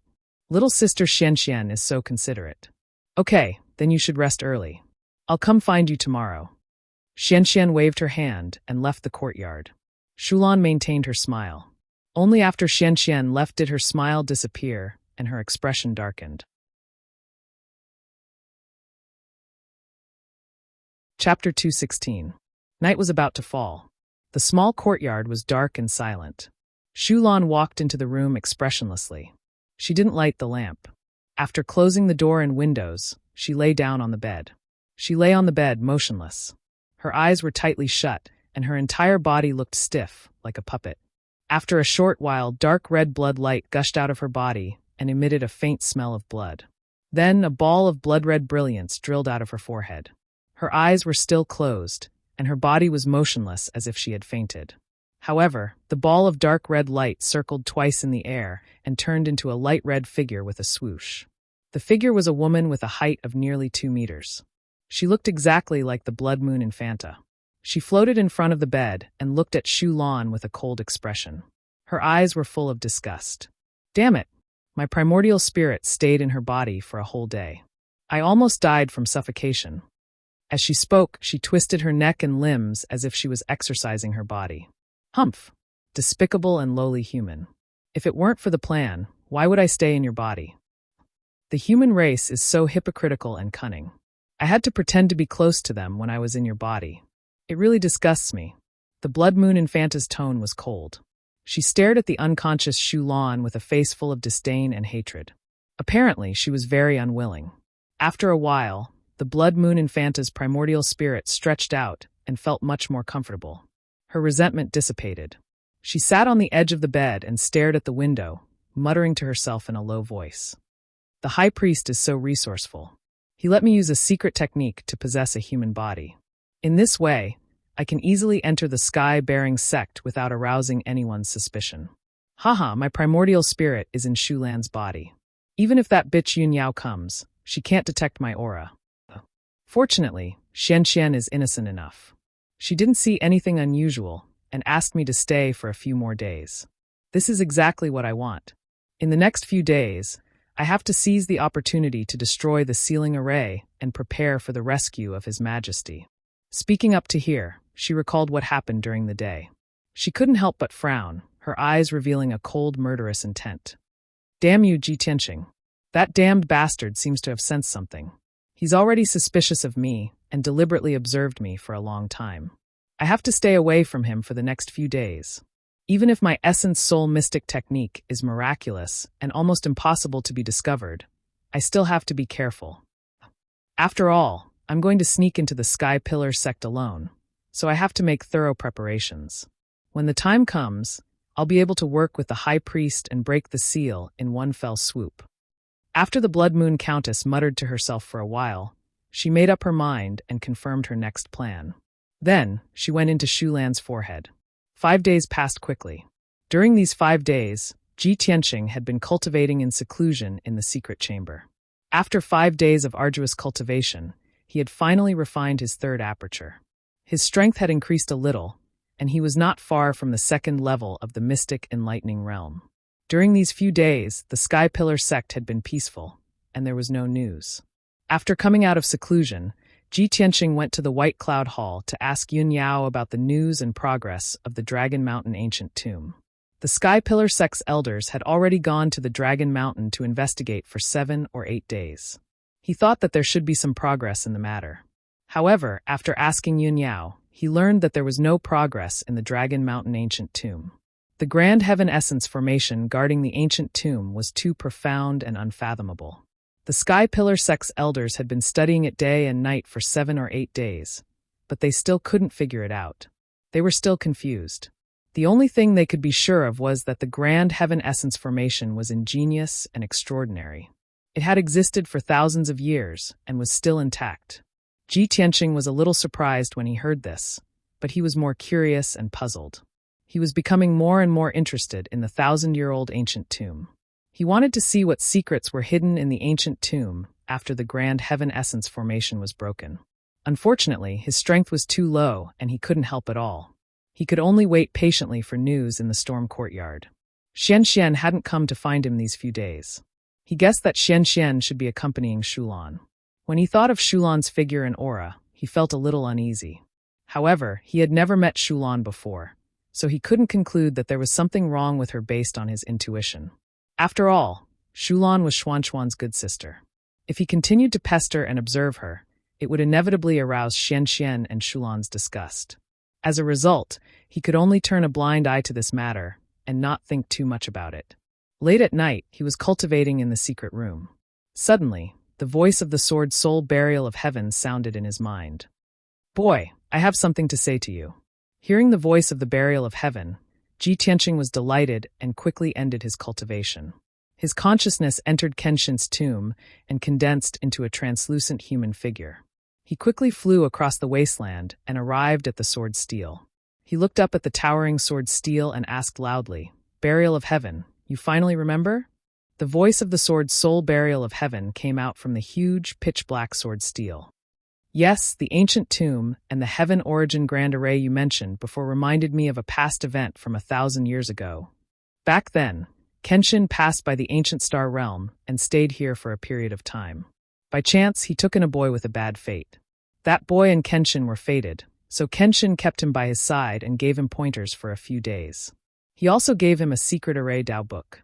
Little sister Xianxian is so considerate. Okay, then you should rest early. I'll come find you tomorrow. Xianxian waved her hand and left the courtyard. Shulan maintained her smile. Only after Xianxian left did her smile disappear and her expression darkened. Chapter 216. Night was about to fall. The small courtyard was dark and silent. Shulan walked into the room expressionlessly. She didn't light the lamp. After closing the door and windows, she lay down on the bed. She lay on the bed, motionless. Her eyes were tightly shut, and her entire body looked stiff, like a puppet. After a short while, dark red blood light gushed out of her body and emitted a faint smell of blood. Then a ball of blood-red brilliance drilled out of her forehead. Her eyes were still closed, and her body was motionless as if she had fainted. However, the ball of dark red light circled twice in the air and turned into a light red figure with a swoosh. The figure was a woman with a height of nearly 2 meters. She looked exactly like the blood moon infanta. She floated in front of the bed and looked at Shulan with a cold expression. Her eyes were full of disgust. Damn it! My primordial spirit stayed in her body for a whole day. I almost died from suffocation. As she spoke, she twisted her neck and limbs as if she was exercising her body. Humph! Despicable and lowly human. If it weren't for the plan, why would I stay in your body? The human race is so hypocritical and cunning. I had to pretend to be close to them when I was in your body. It really disgusts me. The blood moon infanta's tone was cold. She stared at the unconscious Shulan with a face full of disdain and hatred. Apparently, she was very unwilling. After a while, the blood moon infanta's primordial spirit stretched out and felt much more comfortable. Her resentment dissipated. She sat on the edge of the bed and stared at the window, muttering to herself in a low voice. The high priest is so resourceful. He let me use a secret technique to possess a human body. In this way, I can easily enter the sky-bearing sect without arousing anyone's suspicion. Haha, my primordial spirit is in Shulan's body. Even if that bitch Yunyao comes, she can't detect my aura. Fortunately, Xianxian is innocent enough. She didn't see anything unusual and asked me to stay for a few more days. This is exactly what I want. In the next few days, I have to seize the opportunity to destroy the sealing array and prepare for the rescue of His Majesty. Speaking up to here, she recalled what happened during the day. She couldn't help but frown, her eyes revealing a cold, murderous intent. Damn you, Ji Tianqing. That damned bastard seems to have sensed something. He's already suspicious of me and deliberately observed me for a long time. I have to stay away from him for the next few days. Even if my essence soul mystic technique is miraculous and almost impossible to be discovered, I still have to be careful. After all, I'm going to sneak into the Sky Pillar sect alone, so I have to make thorough preparations. When the time comes, I'll be able to work with the High Priest and break the seal in one fell swoop. After the Blood Moon Countess muttered to herself for a while, she made up her mind and confirmed her next plan. Then, she went into Shulan's forehead. 5 days passed quickly. During these 5 days, Ji Tianqing had been cultivating in seclusion in the secret chamber. After 5 days of arduous cultivation, he had finally refined his third aperture. His strength had increased a little, and he was not far from the second level of the mystic enlightening realm. During these few days, the Sky Pillar sect had been peaceful, and there was no news. After coming out of seclusion, Ji Tianqing went to the White Cloud Hall to ask Yunyao about the news and progress of the Dragon Mountain ancient tomb. The Sky Pillar sect's elders had already gone to the Dragon Mountain to investigate for 7 or 8 days. He thought that there should be some progress in the matter. However, after asking Yunyao, he learned that there was no progress in the Dragon Mountain ancient tomb. The Grand Heaven Essence formation guarding the ancient tomb was too profound and unfathomable. The Sky Pillar sect's elders had been studying it day and night for 7 or 8 days, but they still couldn't figure it out. They were still confused. The only thing they could be sure of was that the Grand Heaven Essence formation was ingenious and extraordinary. It had existed for thousands of years and was still intact. Ji Tianqing was a little surprised when he heard this, but he was more curious and puzzled. He was becoming more and more interested in the 1,000-year-old ancient tomb. He wanted to see what secrets were hidden in the ancient tomb after the Grand Heaven Essence formation was broken. Unfortunately, his strength was too low and he couldn't help at all. He could only wait patiently for news in the storm courtyard. Xian hadn't come to find him these few days. He guessed that Xian should be accompanying Shulan. When he thought of Shulan's figure and aura, he felt a little uneasy. However, he had never met Shulan before, so he couldn't conclude that there was something wrong with her based on his intuition. After all, Shulan was Xuan's good sister. If he continued to pester and observe her, it would inevitably arouse Xian and Shulan's disgust. As a result, he could only turn a blind eye to this matter and not think too much about it. Late at night, he was cultivating in the secret room. Suddenly, the voice of the sword soul burial of heaven sounded in his mind. "Boy, I have something to say to you." Hearing the voice of the burial of heaven, Ji Tianqing was delighted and quickly ended his cultivation. His consciousness entered Kenshin's tomb and condensed into a translucent human figure. He quickly flew across the wasteland and arrived at the sword steel. He looked up at the towering sword steel and asked loudly, "Burial of heaven, you finally remember?" The voice of the sword soul burial of heaven came out from the huge, pitch-black sword steel. "Yes, the ancient tomb and the heaven origin grand array you mentioned before reminded me of a past event from 1,000 years ago. Back then, Kenshin passed by the ancient star realm and stayed here for a period of time. By chance, he took in a boy with a bad fate. That boy and Kenshin were fated, so Kenshin kept him by his side and gave him pointers for a few days. He also gave him a secret array Audiobook.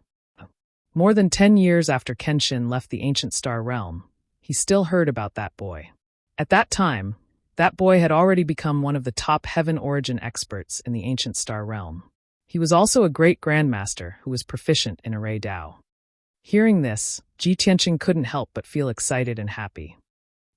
More than 10 years after Kenshin left the ancient star realm, he still heard about that boy. At that time, that boy had already become one of the top heaven origin experts in the ancient star realm. He was also a great grandmaster who was proficient in array Dao. Hearing this, Ji Tianqing couldn't help but feel excited and happy.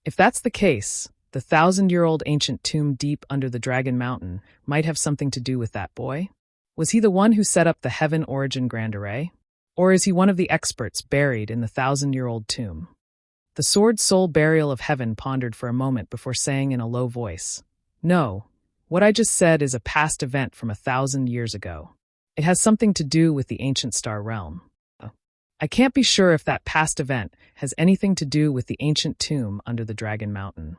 If that's the case, the 1,000-year-old ancient tomb deep under the Dragon Mountain might have something to do with that boy? Was he the one who set up the heaven origin grand array? Or is he one of the experts buried in the 1,000-year-old tomb? The sword soul burial of heaven pondered for a moment before saying in a low voice, "No, what I just said is a past event from 1,000 years ago. It has something to do with the ancient star realm. I can't be sure if that past event has anything to do with the ancient tomb under the Dragon Mountain.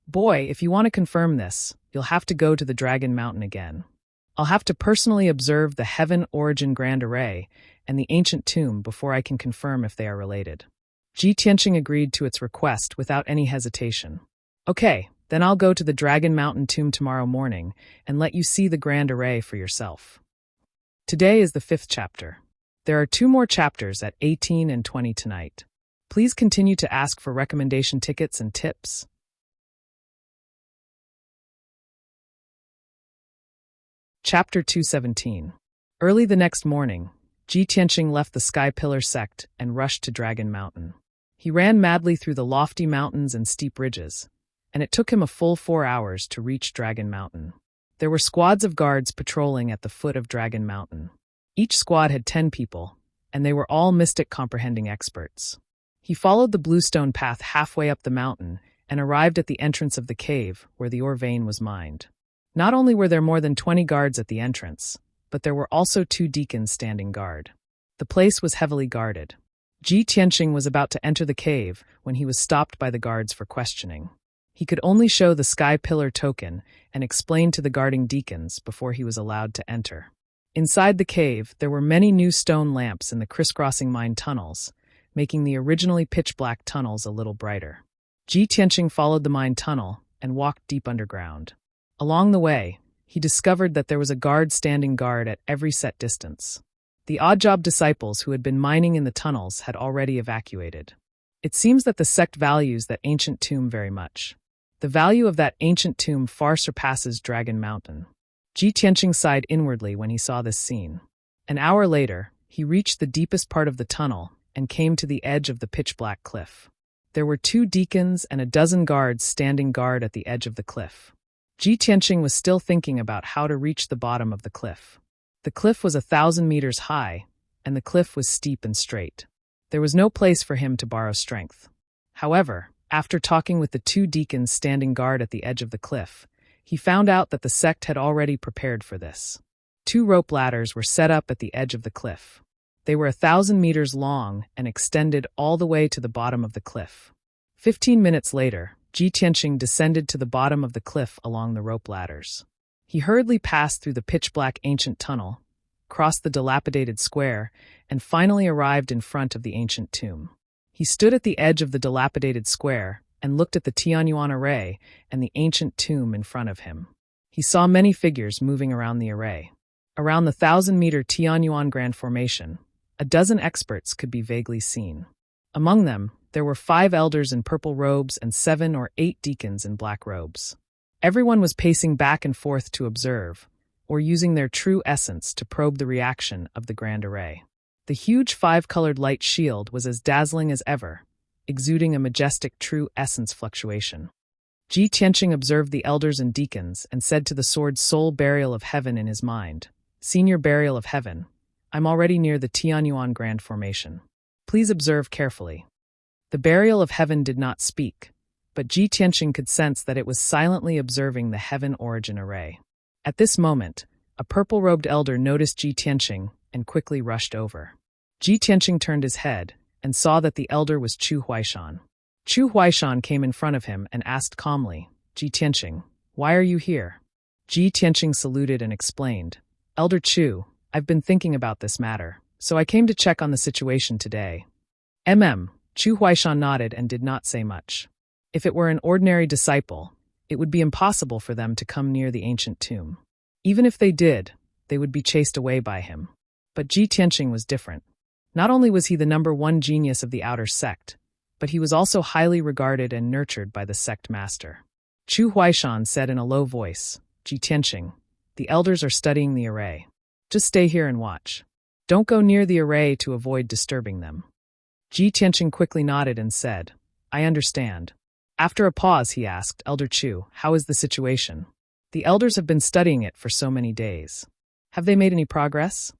Boy, if you want to confirm this, you'll have to go to the Dragon Mountain again. I'll have to personally observe the heaven origin grand array and the ancient tomb before I can confirm if they are related." Ji Tianqing agreed to its request without any hesitation. "Okay, then I'll go to the Dragon Mountain tomb tomorrow morning and let you see the grand array for yourself." Today is the 5th chapter. There are 2 more chapters at 18 and 20 tonight. Please continue to ask for recommendation tickets and tips. Chapter 217. Early the next morning, Ji Tianqing left the Sky Pillar sect and rushed to Dragon Mountain. He ran madly through the lofty mountains and steep ridges, and it took him a full 4 hours to reach Dragon Mountain. There were squads of guards patrolling at the foot of Dragon Mountain. Each squad had 10 people, and they were all mystic comprehending experts. He followed the bluestone path halfway up the mountain and arrived at the entrance of the cave where the ore vein was mined. Not only were there more than 20 guards at the entrance, but there were also 2 deacons standing guard. The place was heavily guarded. Ji Tianqing was about to enter the cave when he was stopped by the guards for questioning. He could only show the Sky Pillar token and explain to the guarding deacons before he was allowed to enter. Inside the cave, there were many new stone lamps in the crisscrossing mine tunnels, making the originally pitch-black tunnels a little brighter. Ji Tianqing followed the mine tunnel and walked deep underground. Along the way, he discovered that there was a guard standing guard at every set distance. The odd-job disciples who had been mining in the tunnels had already evacuated. It seems that the sect values that ancient tomb very much. The value of that ancient tomb far surpasses Dragon Mountain. Ji Tianqing sighed inwardly when he saw this scene. An hour later, he reached the deepest part of the tunnel and came to the edge of the pitch-black cliff. There were 2 deacons and a dozen guards standing guard at the edge of the cliff. Ji Tianqing was still thinking about how to reach the bottom of the cliff. The cliff was 1,000 meters high, and the cliff was steep and straight. There was no place for him to borrow strength. However, after talking with the 2 deacons standing guard at the edge of the cliff, he found out that the sect had already prepared for this. 2 rope ladders were set up at the edge of the cliff. They were 1,000 meters long and extended all the way to the bottom of the cliff. 15 minutes later, Ji Tianqing descended to the bottom of the cliff along the rope ladders. He hurriedly passed through the pitch-black ancient tunnel, crossed the dilapidated square, and finally arrived in front of the ancient tomb. He stood at the edge of the dilapidated square and looked at the Tianyuan array and the ancient tomb in front of him. He saw many figures moving around the array. Around the 1,000-meter Tianyuan Grand Formation, a dozen experts could be vaguely seen. Among them, there were 5 elders in purple robes and 7 or 8 deacons in black robes. Everyone was pacing back and forth to observe, or using their true essence to probe the reaction of the grand array. The huge 5-colored light shield was as dazzling as ever, exuding a majestic true essence fluctuation. Ji Tianqing observed the elders and deacons and said to the sword's soul burial of heaven in his mind, "Senior burial of heaven, I'm already near the Tianyuan Grand Formation. Please observe carefully." The burial of heaven did not speak, but Ji Tianqing could sense that it was silently observing the heaven origin array. At this moment, a purple-robed elder noticed Ji Tianqing and quickly rushed over. Ji Tianqing turned his head and saw that the elder was Chu Huaishan. Chu Huaishan came in front of him and asked calmly, "Ji Tianqing, why are you here?" Ji Tianqing saluted and explained, "Elder Chu, I've been thinking about this matter, so I came to check on the situation today." Chu Huaishan nodded and did not say much. If it were an ordinary disciple, it would be impossible for them to come near the ancient tomb. Even if they did, they would be chased away by him. But Ji Tianqing was different. Not only was he the #1 genius of the outer sect, but he was also highly regarded and nurtured by the sect master. Chu Huaishan said in a low voice, "Ji Tianqing, the elders are studying the array. Just stay here and watch. Don't go near the array to avoid disturbing them." Ji Tianqing quickly nodded and said, "I understand." After a pause, he asked, "Elder Chu, how is the situation? The elders have been studying it for so many days. Have they made any progress?"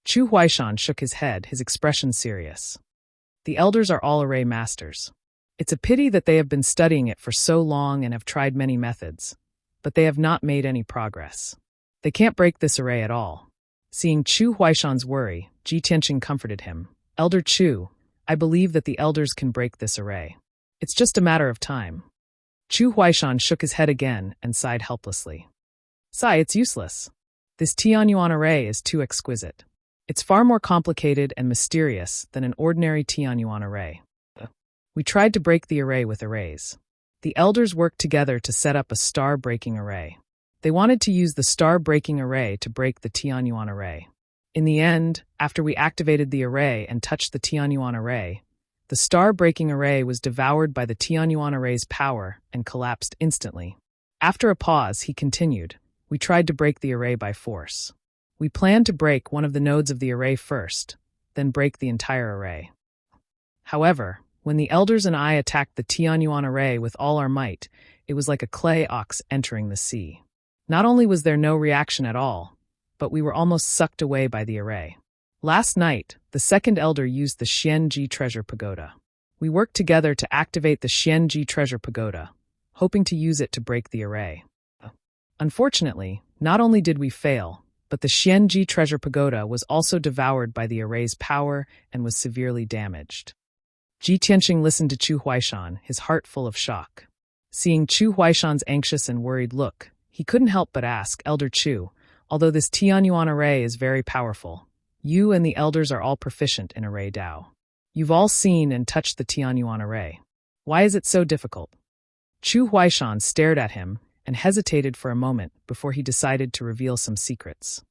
Chu Huaishan shook his head, his expression serious. "The elders are all array masters. It's a pity that they have been studying it for so long and have tried many methods, but they have not made any progress. They can't break this array at all." Seeing Chu Huaishan's worry, Ji Tianqing comforted him. "Elder Chu, I believe that the elders can break this array. It's just a matter of time." Chu Huaishan shook his head again and sighed helplessly. "Sigh, it's useless. This Tianyuan array is too exquisite. It's far more complicated and mysterious than an ordinary Tianyuan array. We tried to break the array with arrays. The elders worked together to set up a star-breaking array. They wanted to use the star-breaking array to break the Tianyuan array. In the end, after we activated the array and touched the Tianyuan array, the star-breaking array was devoured by the Tianyuan array's power and collapsed instantly." After a pause, he continued, "We tried to break the array by force. We planned to break one of the nodes of the array first, then break the entire array. However, when the elders and I attacked the Tianyuan array with all our might, it was like a clay ox entering the sea. Not only was there no reaction at all, but we were almost sucked away by the array. Last night, the second elder used the Xianji Treasure Pagoda. We worked together to activate the Xianji Treasure Pagoda, hoping to use it to break the array. Unfortunately, not only did we fail, but the Xianji Treasure Pagoda was also devoured by the array's power and was severely damaged." Ji Tianqing listened to Chu Huaishan, his heart full of shock. Seeing Chu Huaishan's anxious and worried look, he couldn't help but ask, "Elder Chu, although this Tianyuan array is very powerful, you and the elders are all proficient in array Dao. You've all seen and touched the Tianyuan array. Why is it so difficult?" Chu Huaishan stared at him and hesitated for a moment before he decided to reveal some secrets.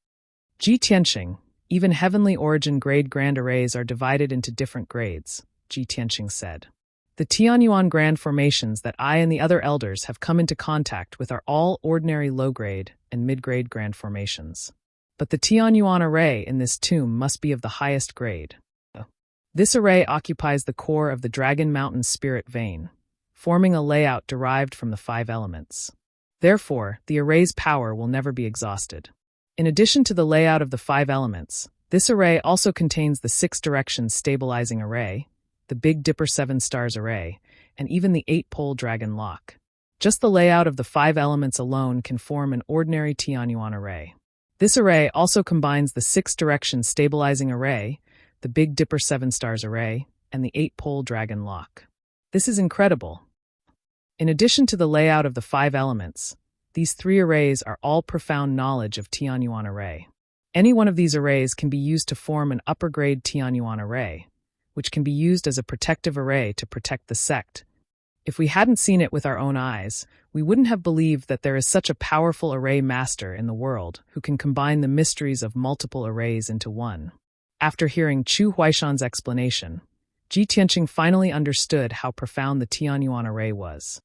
"Ji Tianqing, even heavenly origin grade grand arrays are divided into different grades," Ji Tianqing said. "The Tianyuan grand formations that I and the other elders have come into contact with are all ordinary low-grade and mid-grade grand formations. But the Tianyuan array in this tomb must be of the highest grade. This array occupies the core of the Dragon Mountain spirit vein, forming a layout derived from the 5 elements. Therefore, the array's power will never be exhausted. In addition to the layout of the 5 elements, this array also contains the 6 directions stabilizing array, the Big Dipper 7 stars array, and even the 8-pole dragon lock. Just the layout of the 5 elements alone can form an ordinary Tianyuan array. This array also combines the 6 directions stabilizing array, the Big Dipper 7 stars array, and the 8-pole dragon lock. This is incredible. In addition to the layout of the 5 elements, These 3 arrays are all profound knowledge of Tianyuan array. Any one of these arrays can be used to form an upper-grade Tianyuan array, which can be used as a protective array to protect the sect. If we hadn't seen it with our own eyes, we wouldn't have believed that there is such a powerful array master in the world who can combine the mysteries of multiple arrays into one. After hearing Chu Huaishan's explanation, Ji Tianqing finally understood how profound the Tianyuan array was.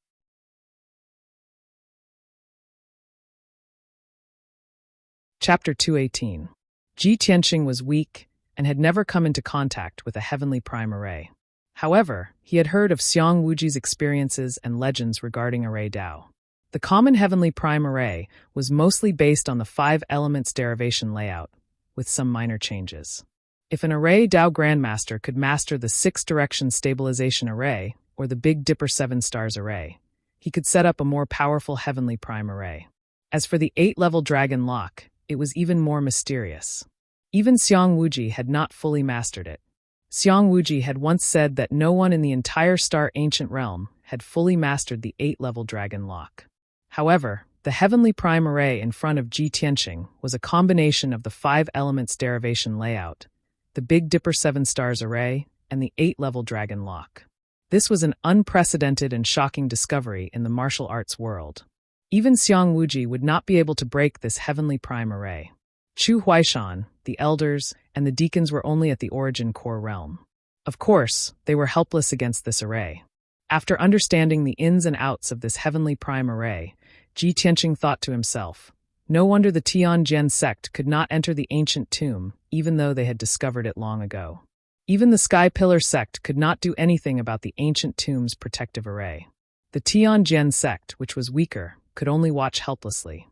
Chapter 218. Ji Tianqing was weak and had never come into contact with a heavenly prime array. However, he had heard of Xiang Wuji's experiences and legends regarding array Dao. The common heavenly prime array was mostly based on the 5 elements derivation layout, with some minor changes. If an array Dao Grandmaster could master the 6-direction stabilization array, or the Big Dipper 7 stars array, he could set up a more powerful heavenly prime array. As for the 8-level dragon lock, it was even more mysterious. Even Xiang Wuji had not fully mastered it. Xiang Wuji had once said that no one in the entire Star Ancient Realm had fully mastered the 8-level dragon lock. However, the heavenly prime array in front of Ji Tianqing was a combination of the 5 elements derivation layout, the Big Dipper 7 stars array, and the 8-level dragon lock. This was an unprecedented and shocking discovery in the martial arts world. Even Xiang Wuji would not be able to break this heavenly prime array. Chu Huaishan, the elders, and the deacons were only at the origin core realm. Of course, they were helpless against this array. After understanding the ins and outs of this heavenly prime array, Ji Tianqing thought to himself, no wonder the Tianjin sect could not enter the ancient tomb, even though they had discovered it long ago. Even the Sky Pillar sect could not do anything about the ancient tomb's protective array. The Tianjin sect, which was weaker, could only watch helplessly.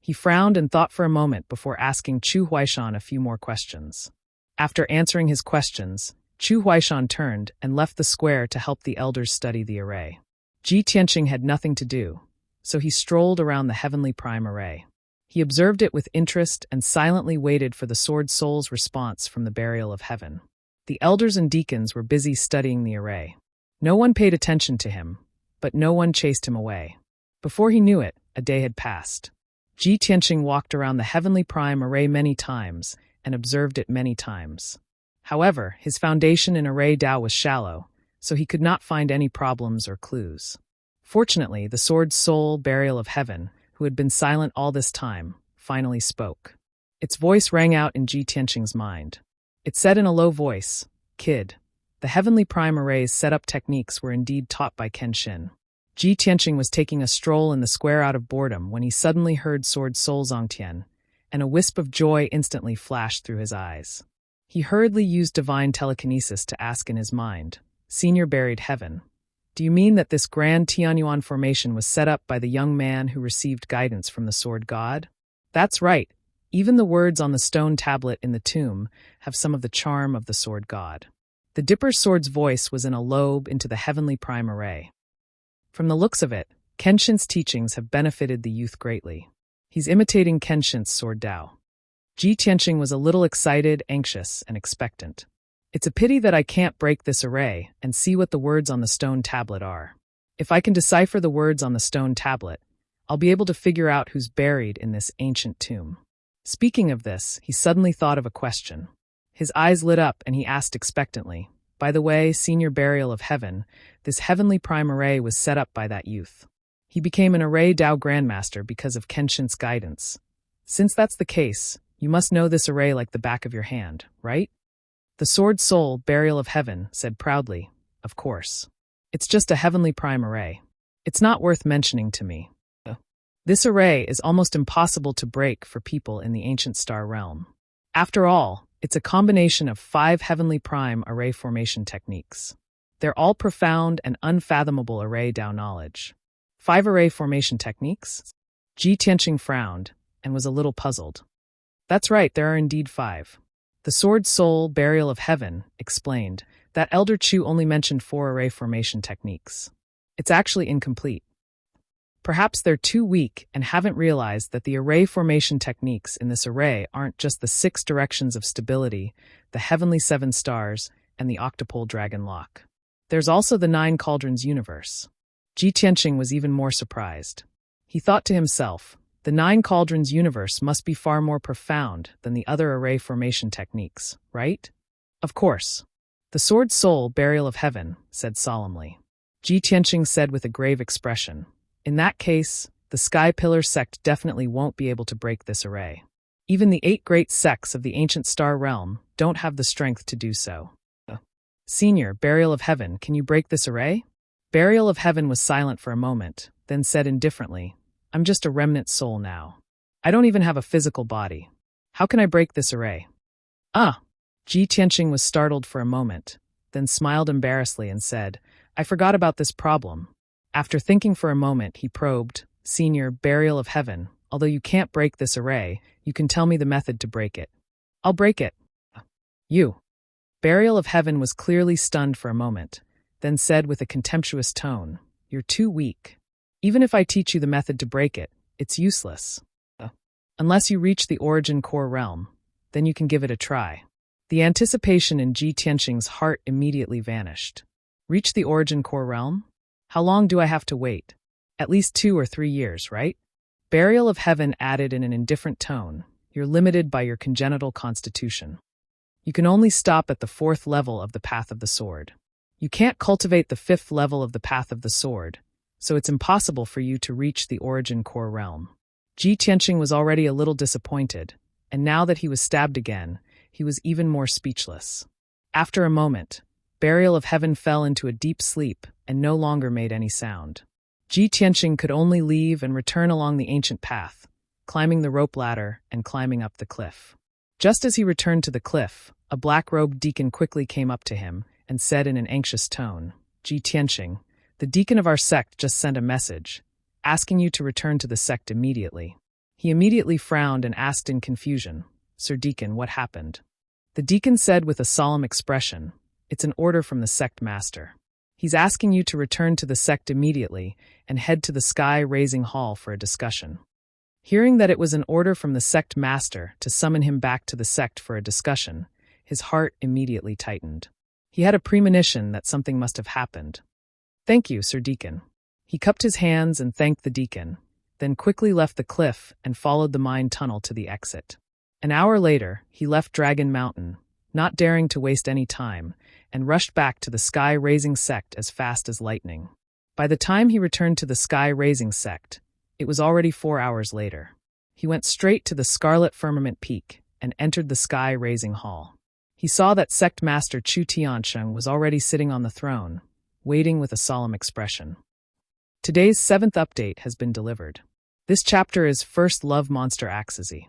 He frowned and thought for a moment before asking Chu Huaishan a few more questions. After answering his questions, Chu Huaishan turned and left the square to help the elders study the array. Ji Tianqing had nothing to do, so he strolled around the heavenly prime array. He observed it with interest and silently waited for the Sword Soul's response from the burial of heaven. The elders and deacons were busy studying the array. No one paid attention to him, but no one chased him away. Before he knew it, a day had passed. Ji Tianqing walked around the heavenly prime array many times and observed it many times. However, his foundation in array Dao was shallow, so he could not find any problems or clues. Fortunately, the Sword Soul burial of heaven, who had been silent all this time, finally spoke. Its voice rang out in Ji Tianqing's mind. It said in a low voice, "Kid, the heavenly prime array's setup techniques were indeed taught by Kenshin." Ji Tianqing was taking a stroll in the square out of boredom when he suddenly heard Sword Soul Zongtian, and a wisp of joy instantly flashed through his eyes. He hurriedly used divine telekinesis to ask in his mind, "Senior buried heaven, do you mean that this grand Tianyuan formation was set up by the young man who received guidance from the Sword God?" "That's right. Even the words on the stone tablet in the tomb have some of the charm of the Sword God." The Dipper Sword's voice was in a lobe into the heavenly prime array. From the looks of it, Kenshin's teachings have benefited the youth greatly. He's imitating Kenshin's Sword Dao. Ji Tianqing was a little excited, anxious, and expectant. It's a pity that I can't break this array and see what the words on the stone tablet are. If I can decipher the words on the stone tablet, I'll be able to figure out who's buried in this ancient tomb. Speaking of this, he suddenly thought of a question. His eyes lit up and he asked expectantly, "By the way, senior burial of heaven, this heavenly prime array was set up by that youth. He became an array Dao Grandmaster because of Kenshin's guidance. Since that's the case, you must know this array like the back of your hand, right?" The Sword Soul, burial of heaven, said proudly, "Of course. It's just a heavenly prime array. It's not worth mentioning to me. This array is almost impossible to break for people in the ancient star realm. After all, it's a combination of 5 heavenly prime array formation techniques. They're all profound and unfathomable array Dao knowledge." 5 array formation techniques? Ji Tianqing frowned and was a little puzzled. "That's right, there are indeed 5. The Sword Soul, burial of heaven, explained that Elder Chu only mentioned 4 array formation techniques. It's actually incomplete. Perhaps they're too weak and haven't realized that the array formation techniques in this array aren't just the 6 directions of stability, the heavenly 7 stars, and the octopole dragon lock. There's also the 9 cauldrons universe." Ji Tianqing was even more surprised. He thought to himself, the Nine Cauldrons universe must be far more profound than the other array formation techniques, right? Of course. The sword's soul, burial of heaven, said solemnly. Ji Tianqing said with a grave expression, in that case, the Sky Pillar sect definitely won't be able to break this array. Even the 8 great sects of the ancient star realm don't have the strength to do so. Senior, burial of heaven, can you break this array? Burial of heaven was silent for a moment, then said indifferently, I'm just a remnant soul now. I don't even have a physical body. How can I break this array? Ji Tianqing was startled for a moment, then smiled embarrassedly and said, I forgot about this problem. After thinking for a moment, he probed, Senior, burial of heaven, although you can't break this array, you can tell me the method to break it. I'll break it. You. Burial of heaven was clearly stunned for a moment, then said with a contemptuous tone, You're too weak. Even if I teach you the method to break it, it's useless. Unless you reach the origin core realm, then you can give it a try. The anticipation in Ji Tianqing's heart immediately vanished. Reach the origin core realm? How long do I have to wait? At least 2 or 3 years, right? Burial of heaven added in an indifferent tone, You're limited by your congenital constitution. You can only stop at the 4th level of the path of the sword. You can't cultivate the 5th level of the path of the sword, so it's impossible for you to reach the origin core realm. Ji Tianqing was already a little disappointed, and now that he was stabbed again, he was even more speechless. After a moment, Burial of Heaven fell into a deep sleep and no longer made any sound. Ji Tianqing could only leave and return along the ancient path, climbing the rope ladder and climbing up the cliff. Just as he returned to the cliff, a black-robed deacon quickly came up to him and said in an anxious tone, Ji Tianqing, the deacon of our sect just sent a message, asking you to return to the sect immediately. He immediately frowned and asked in confusion, Sir Deacon, what happened? The deacon said with a solemn expression, It's an order from the sect master. He's asking you to return to the sect immediately and head to the Sky Raising Hall for a discussion. Hearing that it was an order from the sect master to summon him back to the sect for a discussion, his heart immediately tightened. He had a premonition that something must have happened. Thank you, Sir Deacon. He cupped his hands and thanked the deacon, then quickly left the cliff and followed the mine tunnel to the exit. An hour later, he left Dragon Mountain, not daring to waste any time, and rushed back to the Sky Raising sect as fast as lightning. By the time he returned to the Sky Raising sect, it was already 4 hours later. He went straight to the Scarlet Firmament Peak and entered the Sky Raising Hall. He saw that sect master Chu Tiansheng was already sitting on the throne, waiting with a solemn expression. Today's 7th update has been delivered. This chapter is First Love Monster Axezy.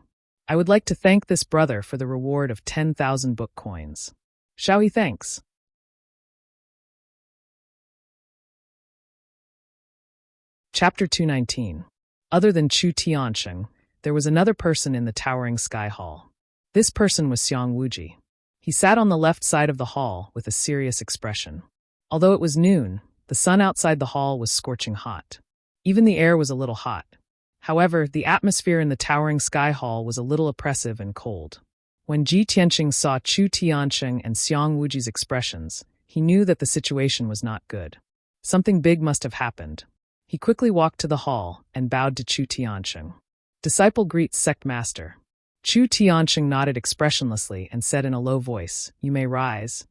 I would like to thank this brother for the reward of 10,000 book coins. Shall he thanks? Chapter 219. Other than Chu Tiansheng, there was another person in the towering sky hall. This person was Xiang Wuji. He sat on the left side of the hall with a serious expression. Although it was noon, the sun outside the hall was scorching hot. Even the air was a little hot. However, the atmosphere in the towering sky hall was a little oppressive and cold. When Ji Tianqing saw Chu Tiansheng and Xiang Wuji's expressions, he knew that the situation was not good. Something big must have happened. He quickly walked to the hall and bowed to Chu Tiansheng. Disciple greets sect master. Chu Tiansheng nodded expressionlessly and said in a low voice, You may rise.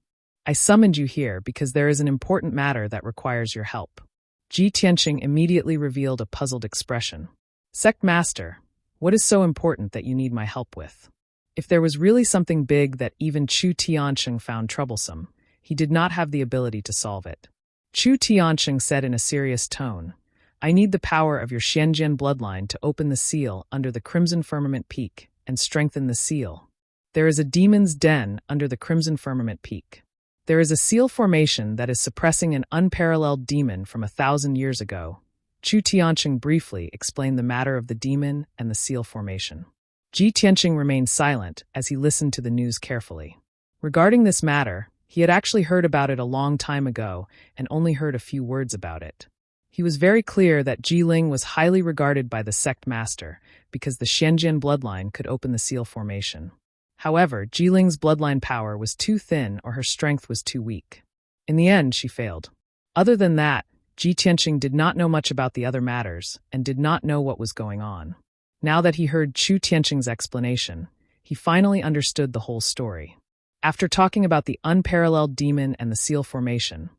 I summoned you here because there is an important matter that requires your help. Ji Tianqing immediately revealed a puzzled expression. Sect master, what is so important that you need my help with? If there was really something big that even Chu Tiansheng found troublesome, he did not have the ability to solve it. Chu Tiansheng said in a serious tone, I need the power of your Xianjian bloodline to open the seal under the Crimson Firmament Peak and strengthen the seal. There is a demon's den under the Crimson Firmament Peak. There is a seal formation that is suppressing an unparalleled demon from 1,000 years ago. Chu Tiansheng briefly explained the matter of the demon and the seal formation. Ji Tianqing remained silent as he listened to the news carefully. Regarding this matter, he had actually heard about it a long time ago and only heard a few words about it. He was very clear that Ji Ling was highly regarded by the sect master because the Xianjian bloodline could open the seal formation. However, Ji Ling's bloodline power was too thin or her strength was too weak. In the end, she failed. Other than that, Ji Tianqing did not know much about the other matters and did not know what was going on. Now that he heard Chu Tianqing's explanation, he finally understood the whole story. After talking about the unparalleled demon and the seal formation,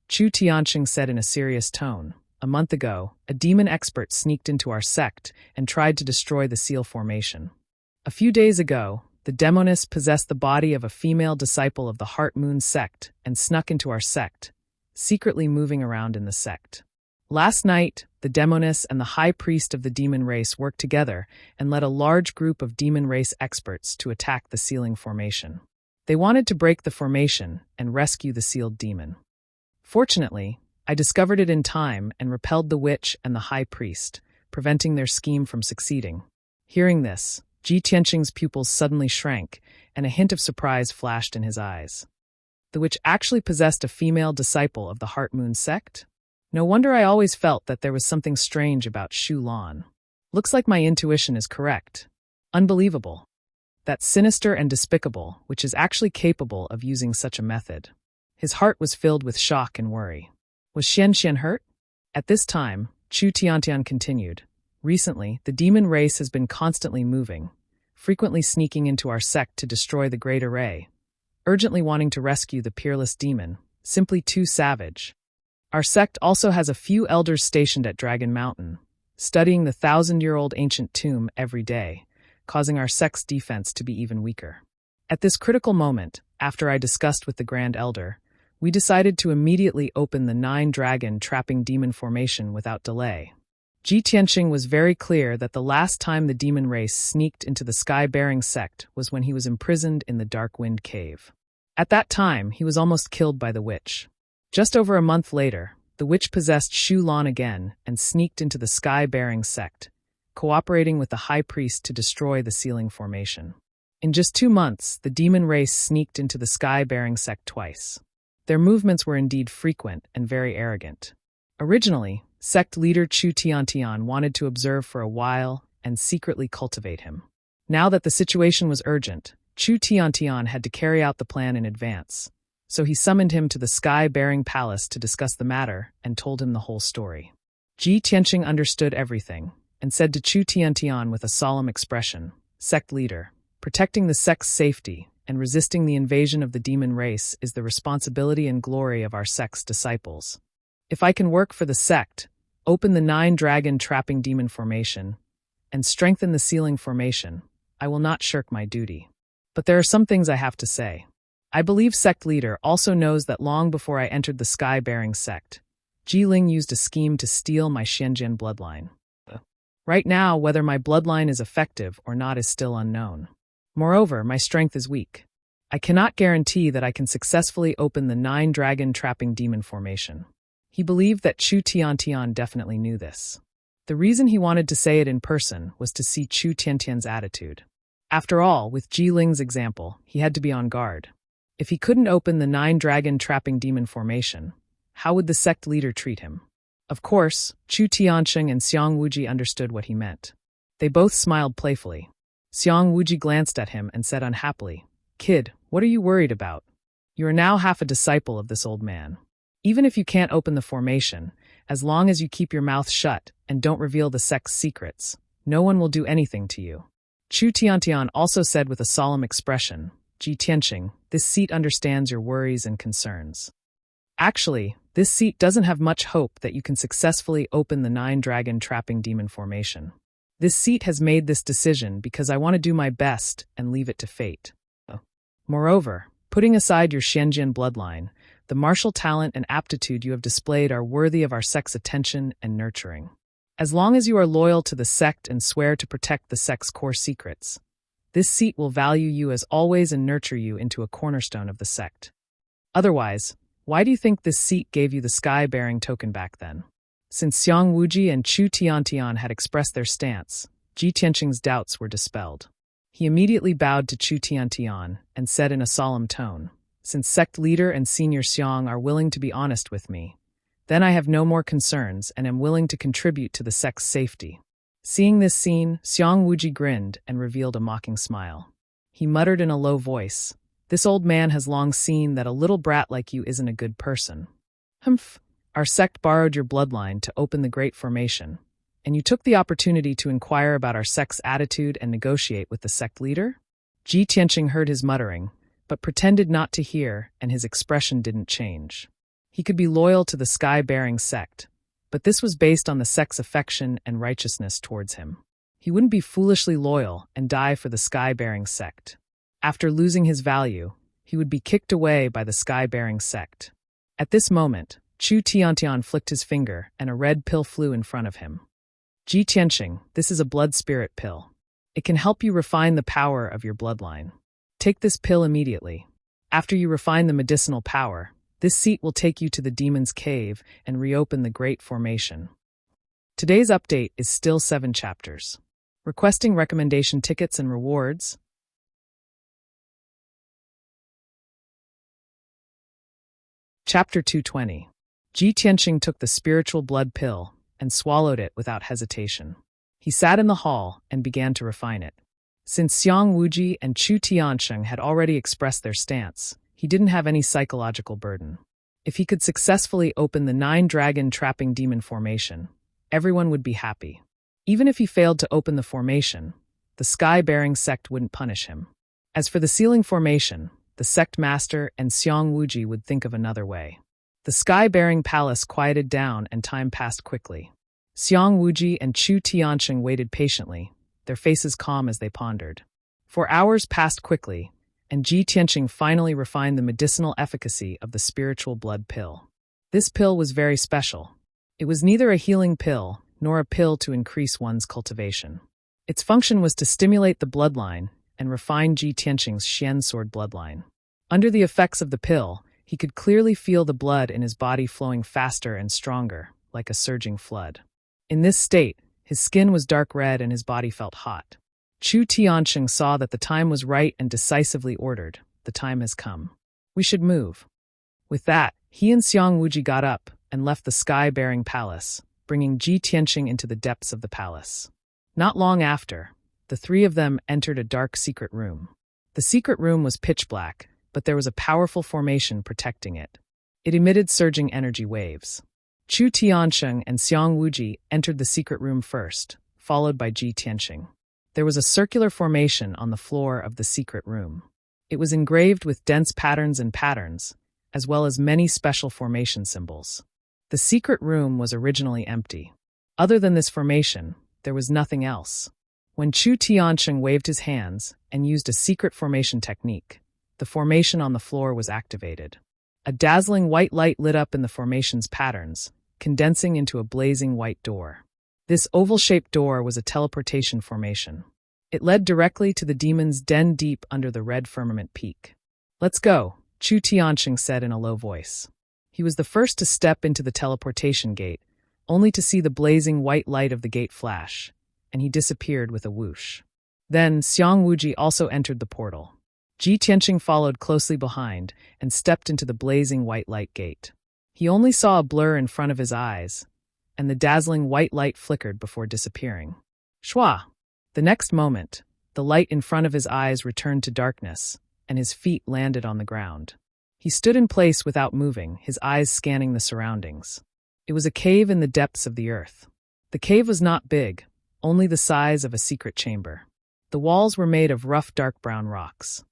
Chu Tianqing said in a serious tone, "A month ago, a demon expert sneaked into our sect and tried to destroy the seal formation. A few days ago, the demoness possessed the body of a female disciple of the Heart Moon sect and snuck into our sect, secretly moving around in the sect. Last night, the demoness and the high priest of the demon race worked together and led a large group of demon race experts to attack the sealing formation. They wanted to break the formation and rescue the sealed demon. Fortunately, I discovered it in time and repelled the witch and the high priest, preventing their scheme from succeeding." Hearing this, Ji Tianqing's pupils suddenly shrank, and a hint of surprise flashed in his eyes. The witch actually possessed a female disciple of the Heart Moon sect? No wonder I always felt that there was something strange about Shu Lan. Looks like my intuition is correct. Unbelievable. That's sinister and despicable, which is actually capable of using such a method. His heart was filled with shock and worry. Was Xian hurt? At this time, Chu Tiantian continued, "Recently, the demon race has been constantly moving, frequently sneaking into our sect to destroy the Great Array, urgently wanting to rescue the peerless demon, simply too savage. Our sect also has a few elders stationed at Dragon Mountain, studying the 1,000-year-old ancient tomb every day, causing our sect's defense to be even weaker. At this critical moment, after I discussed with the Grand Elder, we decided to immediately open the 9-dragon trapping demon formation without delay." Ji Tianqing was very clear that the last time the demon race sneaked into the sky-bearing sect was when he was imprisoned in the Dark Wind Cave. At that time, he was almost killed by the witch. Just over a month later, the witch possessed Shu Lan again and sneaked into the sky-bearing sect, cooperating with the high priest to destroy the sealing formation. In just 2 months, the demon race sneaked into the sky-bearing sect twice. Their movements were indeed frequent and very arrogant. Originally, sect leader Chu Tiantian wanted to observe for a while and secretly cultivate him. Now that the situation was urgent, Chu Tiantian had to carry out the plan in advance, so he summoned him to the sky-bearing palace to discuss the matter and told him the whole story. Ji Tianqing understood everything and said to Chu Tiantian with a solemn expression, "Sect leader, protecting the sect's safety and resisting the invasion of the demon race is the responsibility and glory of our sect's disciples. If I can work for the sect, open the 9-dragon trapping demon formation, and strengthen the sealing formation, I will not shirk my duty. But there are some things I have to say. I believe sect leader also knows that long before I entered the sky-bearing sect, Ji Ling used a scheme to steal my Xianjian bloodline. Right now, whether my bloodline is effective or not is still unknown. Moreover, my strength is weak. I cannot guarantee that I can successfully open the 9-dragon trapping demon formation." He believed that Chu Tiantian definitely knew this. The reason he wanted to say it in person was to see Chu Tiantian's attitude. After all, with Ji Ling's example, he had to be on guard. If he couldn't open the 9-dragon trapping demon formation, how would the sect leader treat him? Of course, Chu Tianqing and Xiang Wuji understood what he meant. They both smiled playfully. Xiang Wuji glanced at him and said unhappily, "Kid, what are you worried about? You are now half a disciple of this old man. Even if you can't open the formation, as long as you keep your mouth shut and don't reveal the sect's secrets, no one will do anything to you." Chu Tiantian also said with a solemn expression, "Ji Tianqing, this seat understands your worries and concerns. Actually, this seat doesn't have much hope that you can successfully open the 9-dragon trapping demon formation. This seat has made this decision because I want to do my best and leave it to fate. Moreover, putting aside your Xianjian bloodline, the martial talent and aptitude you have displayed are worthy of our sect's attention and nurturing. As long as you are loyal to the sect and swear to protect the sect's core secrets, this seat will value you as always and nurture you into a cornerstone of the sect. Otherwise, why do you think this seat gave you the sky-bearing token back then?" Since Xiang Wuji and Chu Tiantian had expressed their stance, Ji Tianqing's doubts were dispelled. He immediately bowed to Chu Tiantian and said in a solemn tone, "Since sect leader and senior Xiang are willing to be honest with me, then I have no more concerns and am willing to contribute to the sect's safety." Seeing this scene, Xiang Wuji grinned and revealed a mocking smile. He muttered in a low voice, "This old man has long seen that a little brat like you isn't a good person. Humph, Our sect borrowed your bloodline to open the Great Formation, and you took the opportunity to inquire about our sect's attitude and negotiate with the sect leader? Ji Tianqing heard his muttering, but pretended not to hear, and his expression didn't change. He could be loyal to the sky-bearing sect, but this was based on the sect's affection and righteousness towards him. He wouldn't be foolishly loyal and die for the sky-bearing sect. After losing his value, he would be kicked away by the sky-bearing sect. At this moment, Chu Tiantian flicked his finger and a red pill flew in front of him. Ji Tianqing, this is a blood spirit pill. It can help you refine the power of your bloodline. Take this pill immediately. After you refine the medicinal power, this seat will take you to the demon's cave and reopen the Great Formation. Today's update is still 7 chapters. Requesting recommendation tickets and rewards. Chapter 220. Ji Tianqing took the spiritual blood pill and swallowed it without hesitation. He sat in the hall and began to refine it. Since Xiang Wuji and Chu Tiansheng had already expressed their stance, he didn't have any psychological burden. If he could successfully open the 9-dragon trapping demon formation, everyone would be happy. Even if he failed to open the formation, the sky-bearing sect wouldn't punish him. As for the sealing formation, the sect master and Xiang Wuji would think of another way. The sky-bearing palace quieted down and time passed quickly. Xiang Wuji and Chu Tiansheng waited patiently, their faces calm as they pondered. 4 hours passed quickly, and Ji Tianqing finally refined the medicinal efficacy of the spiritual blood pill. This pill was very special. It was neither a healing pill nor a pill to increase one's cultivation. Its function was to stimulate the bloodline and refine Ji Tianqing's Xian sword bloodline. Under the effects of the pill, he could clearly feel the blood in his body flowing faster and stronger, like a surging flood. In this state, his skin was dark red and his body felt hot. Chu Tiansheng saw that the time was right and decisively ordered, "The time has come. We should move." With that, he and Xiang Wuji got up and left the sky-bearing palace, bringing Ji Tianqing into the depths of the palace. Not long after, the 3 of them entered a dark secret room. The secret room was pitch black, but there was a powerful formation protecting it. It emitted surging energy waves. Chu Tiansheng and Xiang Wuji entered the secret room first, followed by Ji Tianqing. There was a circular formation on the floor of the secret room. It was engraved with dense patterns and patterns, as well as many special formation symbols. The secret room was originally empty. Other than this formation, there was nothing else. When Chu Tiansheng waved his hands and used a secret formation technique, the formation on the floor was activated. A dazzling white light lit up in the formation's patterns, condensing into a blazing white door. This oval-shaped door was a teleportation formation. It led directly to the demon's den deep under the red firmament peak. "Let's go," Chu Tiansheng said in a low voice. He was the first to step into the teleportation gate, only to see the blazing white light of the gate flash, and he disappeared with a whoosh. Then Xiang Wuji also entered the portal. Ji Tianqing followed closely behind and stepped into the blazing white light gate. He only saw a blur in front of his eyes, and the dazzling white light flickered before disappearing. Shwa! The next moment, the light in front of his eyes returned to darkness, and his feet landed on the ground. He stood in place without moving, his eyes scanning the surroundings. It was a cave in the depths of the earth. The cave was not big, only the size of a secret chamber. The walls were made of rough dark brown rocks.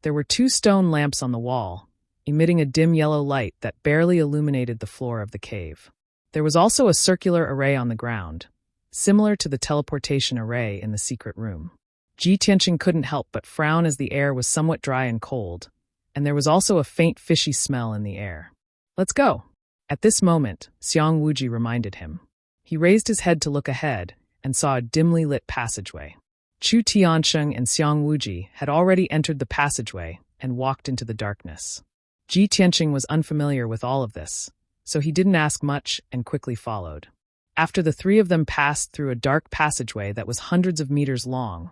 There were 2 stone lamps on the wall, emitting a dim yellow light that barely illuminated the floor of the cave. There was also a circular array on the ground, similar to the teleportation array in the secret room. Ji Tianqing couldn't help but frown as the air was somewhat dry and cold, and there was also a faint fishy smell in the air. "Let's go." At this moment, Xiang Wuji reminded him. He raised his head to look ahead and saw a dimly lit passageway. Chu Tiansheng and Xiang Wuji had already entered the passageway and walked into the darkness. Ji Tianqing was unfamiliar with all of this, so he didn't ask much and quickly followed. After the 3 of them passed through a dark passageway that was hundreds of meters long,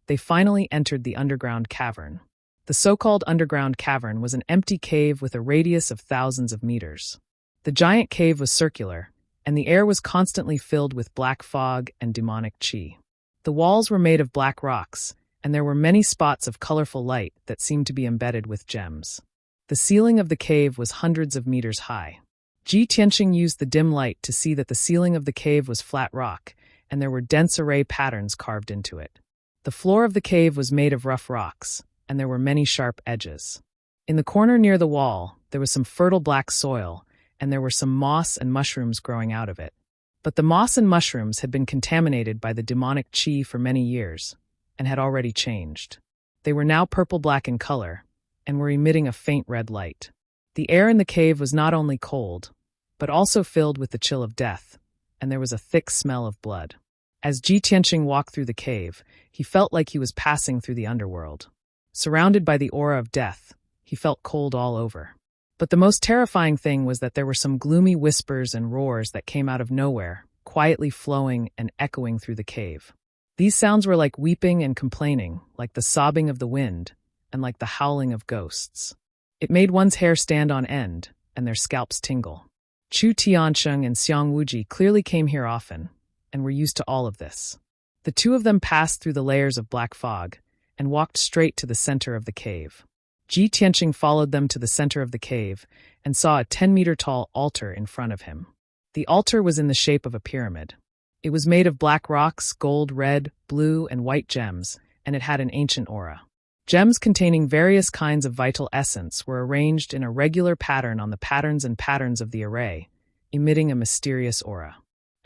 they finally entered the underground cavern. The so-called underground cavern was an empty cave with a radius of thousands of meters. The giant cave was circular, and the air was constantly filled with black fog and demonic qi. The walls were made of black rocks, and there were many spots of colorful light that seemed to be embedded with gems. The ceiling of the cave was hundreds of meters high. Ji Tianqing used the dim light to see that the ceiling of the cave was flat rock, and there were dense array patterns carved into it. The floor of the cave was made of rough rocks, and there were many sharp edges. In the corner near the wall, there was some fertile black soil, and there were some moss and mushrooms growing out of it. But the moss and mushrooms had been contaminated by the demonic qi for many years, and had already changed. They were now purple-black in color, and were emitting a faint red light. The air in the cave was not only cold, but also filled with the chill of death, and there was a thick smell of blood. As Ji Tianqing walked through the cave, he felt like he was passing through the underworld. Surrounded by the aura of death, he felt cold all over. But the most terrifying thing was that there were some gloomy whispers and roars that came out of nowhere, quietly flowing and echoing through the cave. These sounds were like weeping and complaining, like the sobbing of the wind, and like the howling of ghosts. It made one's hair stand on end, and their scalps tingle. Chu Tiansheng and Xiang Wuji clearly came here often, and were used to all of this. The two of them passed through the layers of black fog, and walked straight to the center of the cave. Ji Tianqing followed them to the center of the cave, and saw a 10-meter-tall altar in front of him. The altar was in the shape of a pyramid. It was made of black rocks, gold, red, blue, and white gems, and it had an ancient aura. Gems containing various kinds of vital essence were arranged in a regular pattern on the patterns and patterns of the array, emitting a mysterious aura.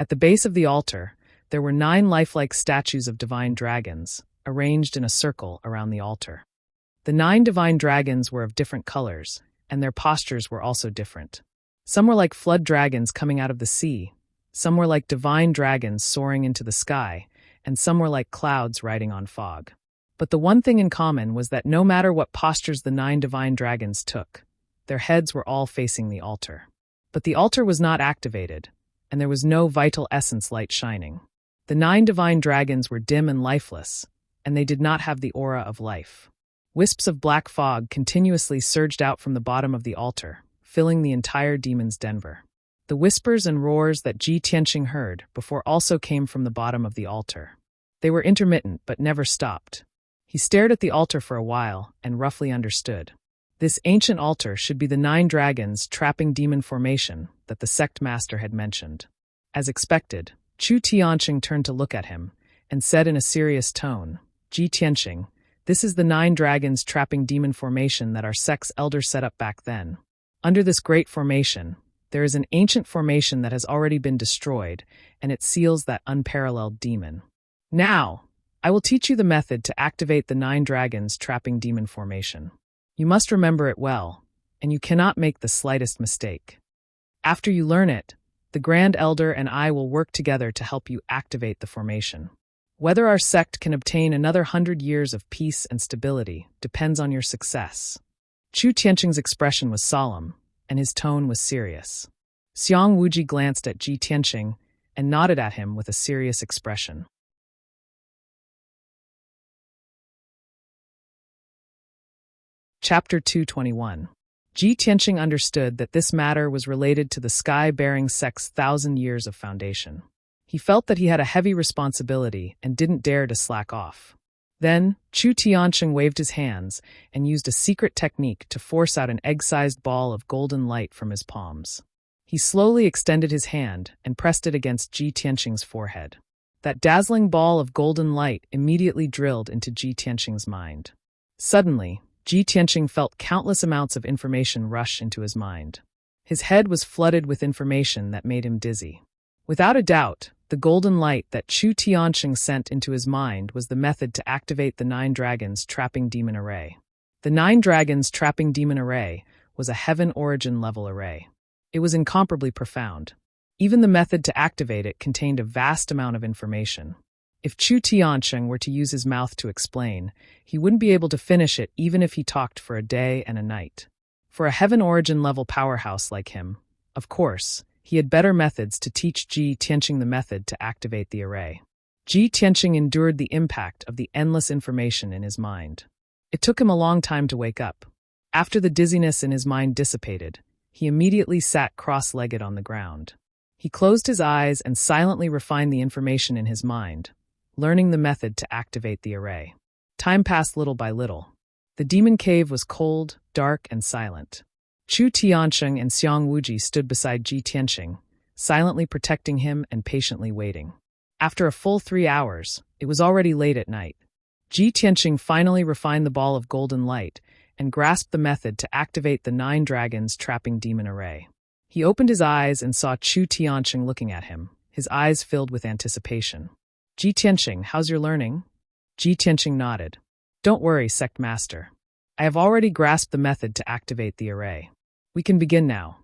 At the base of the altar, there were 9 lifelike statues of divine dragons, arranged in a circle around the altar. The 9 divine dragons were of different colors, and their postures were also different. Some were like flood dragons coming out of the sea, some were like divine dragons soaring into the sky, and some were like clouds riding on fog. But the one thing in common was that no matter what postures the 9 divine dragons took, their heads were all facing the altar. But the altar was not activated, and there was no vital essence light shining. The 9 divine dragons were dim and lifeless, and they did not have the aura of life. Wisps of black fog continuously surged out from the bottom of the altar, filling the entire demon's denver. The whispers and roars that Ji Tianqing heard before also came from the bottom of the altar. They were intermittent but never stopped. He stared at the altar for a while and roughly understood. This ancient altar should be the 9 dragons trapping demon formation that the sect master had mentioned. As expected, Chu Tianqing turned to look at him and said in a serious tone, "Ji Tianqing, this is the 9 dragons trapping demon formation that our sect's elder set up back then. Under this great formation, there is an ancient formation that has already been destroyed, and it seals that unparalleled demon. Now, I will teach you the method to activate the 9 dragons trapping demon formation. You must remember it well, and you cannot make the slightest mistake. After you learn it, the Grand Elder and I will work together to help you activate the formation. Whether our sect can obtain another 100 years of peace and stability depends on your success." Chu Tianqing's expression was solemn, and his tone was serious. Xiang Wuji glanced at Ji Tianqing and nodded at him with a serious expression. Chapter 221. Ji Tianqing understood that this matter was related to the sky-bearing sect's 1,000 years of foundation. He felt that he had a heavy responsibility and didn't dare to slack off. Then, Chu Tianqing waved his hands and used a secret technique to force out an egg-sized ball of golden light from his palms. He slowly extended his hand and pressed it against Ji Tianqing's forehead. That dazzling ball of golden light immediately drilled into Ji Tianqing's mind. Suddenly, Ji Tianqing felt countless amounts of information rush into his mind. His head was flooded with information that made him dizzy. Without a doubt, the golden light that Chu Tianqing sent into his mind was the method to activate the 9 dragons trapping demon array. The 9 dragons trapping demon array was a heaven origin level array. It was incomparably profound. Even the method to activate it contained a vast amount of information. If Chu Tianqing were to use his mouth to explain, he wouldn't be able to finish it even if he talked for a day and a night. For a heaven origin level powerhouse like him, of course, he had better methods to teach Ji Tianqing the method to activate the array. Ji Tianqing endured the impact of the endless information in his mind. It took him a long time to wake up. After the dizziness in his mind dissipated, he immediately sat cross-legged on the ground. He closed his eyes and silently refined the information in his mind, learning the method to activate the array. Time passed little by little. The demon cave was cold, dark, and silent. Chu Tiansheng and Xiang Wuji stood beside Ji Tianqing, silently protecting him and patiently waiting. After a full 3 hours, it was already late at night. Ji Tianqing finally refined the ball of golden light and grasped the method to activate the 9 dragons trapping demon array. He opened his eyes and saw Chu Tianqing looking at him, his eyes filled with anticipation. Ji Tianqing, how's your learning? Ji Tianqing nodded. Don't worry, Sect Master. I have already grasped the method to activate the array. We can begin now.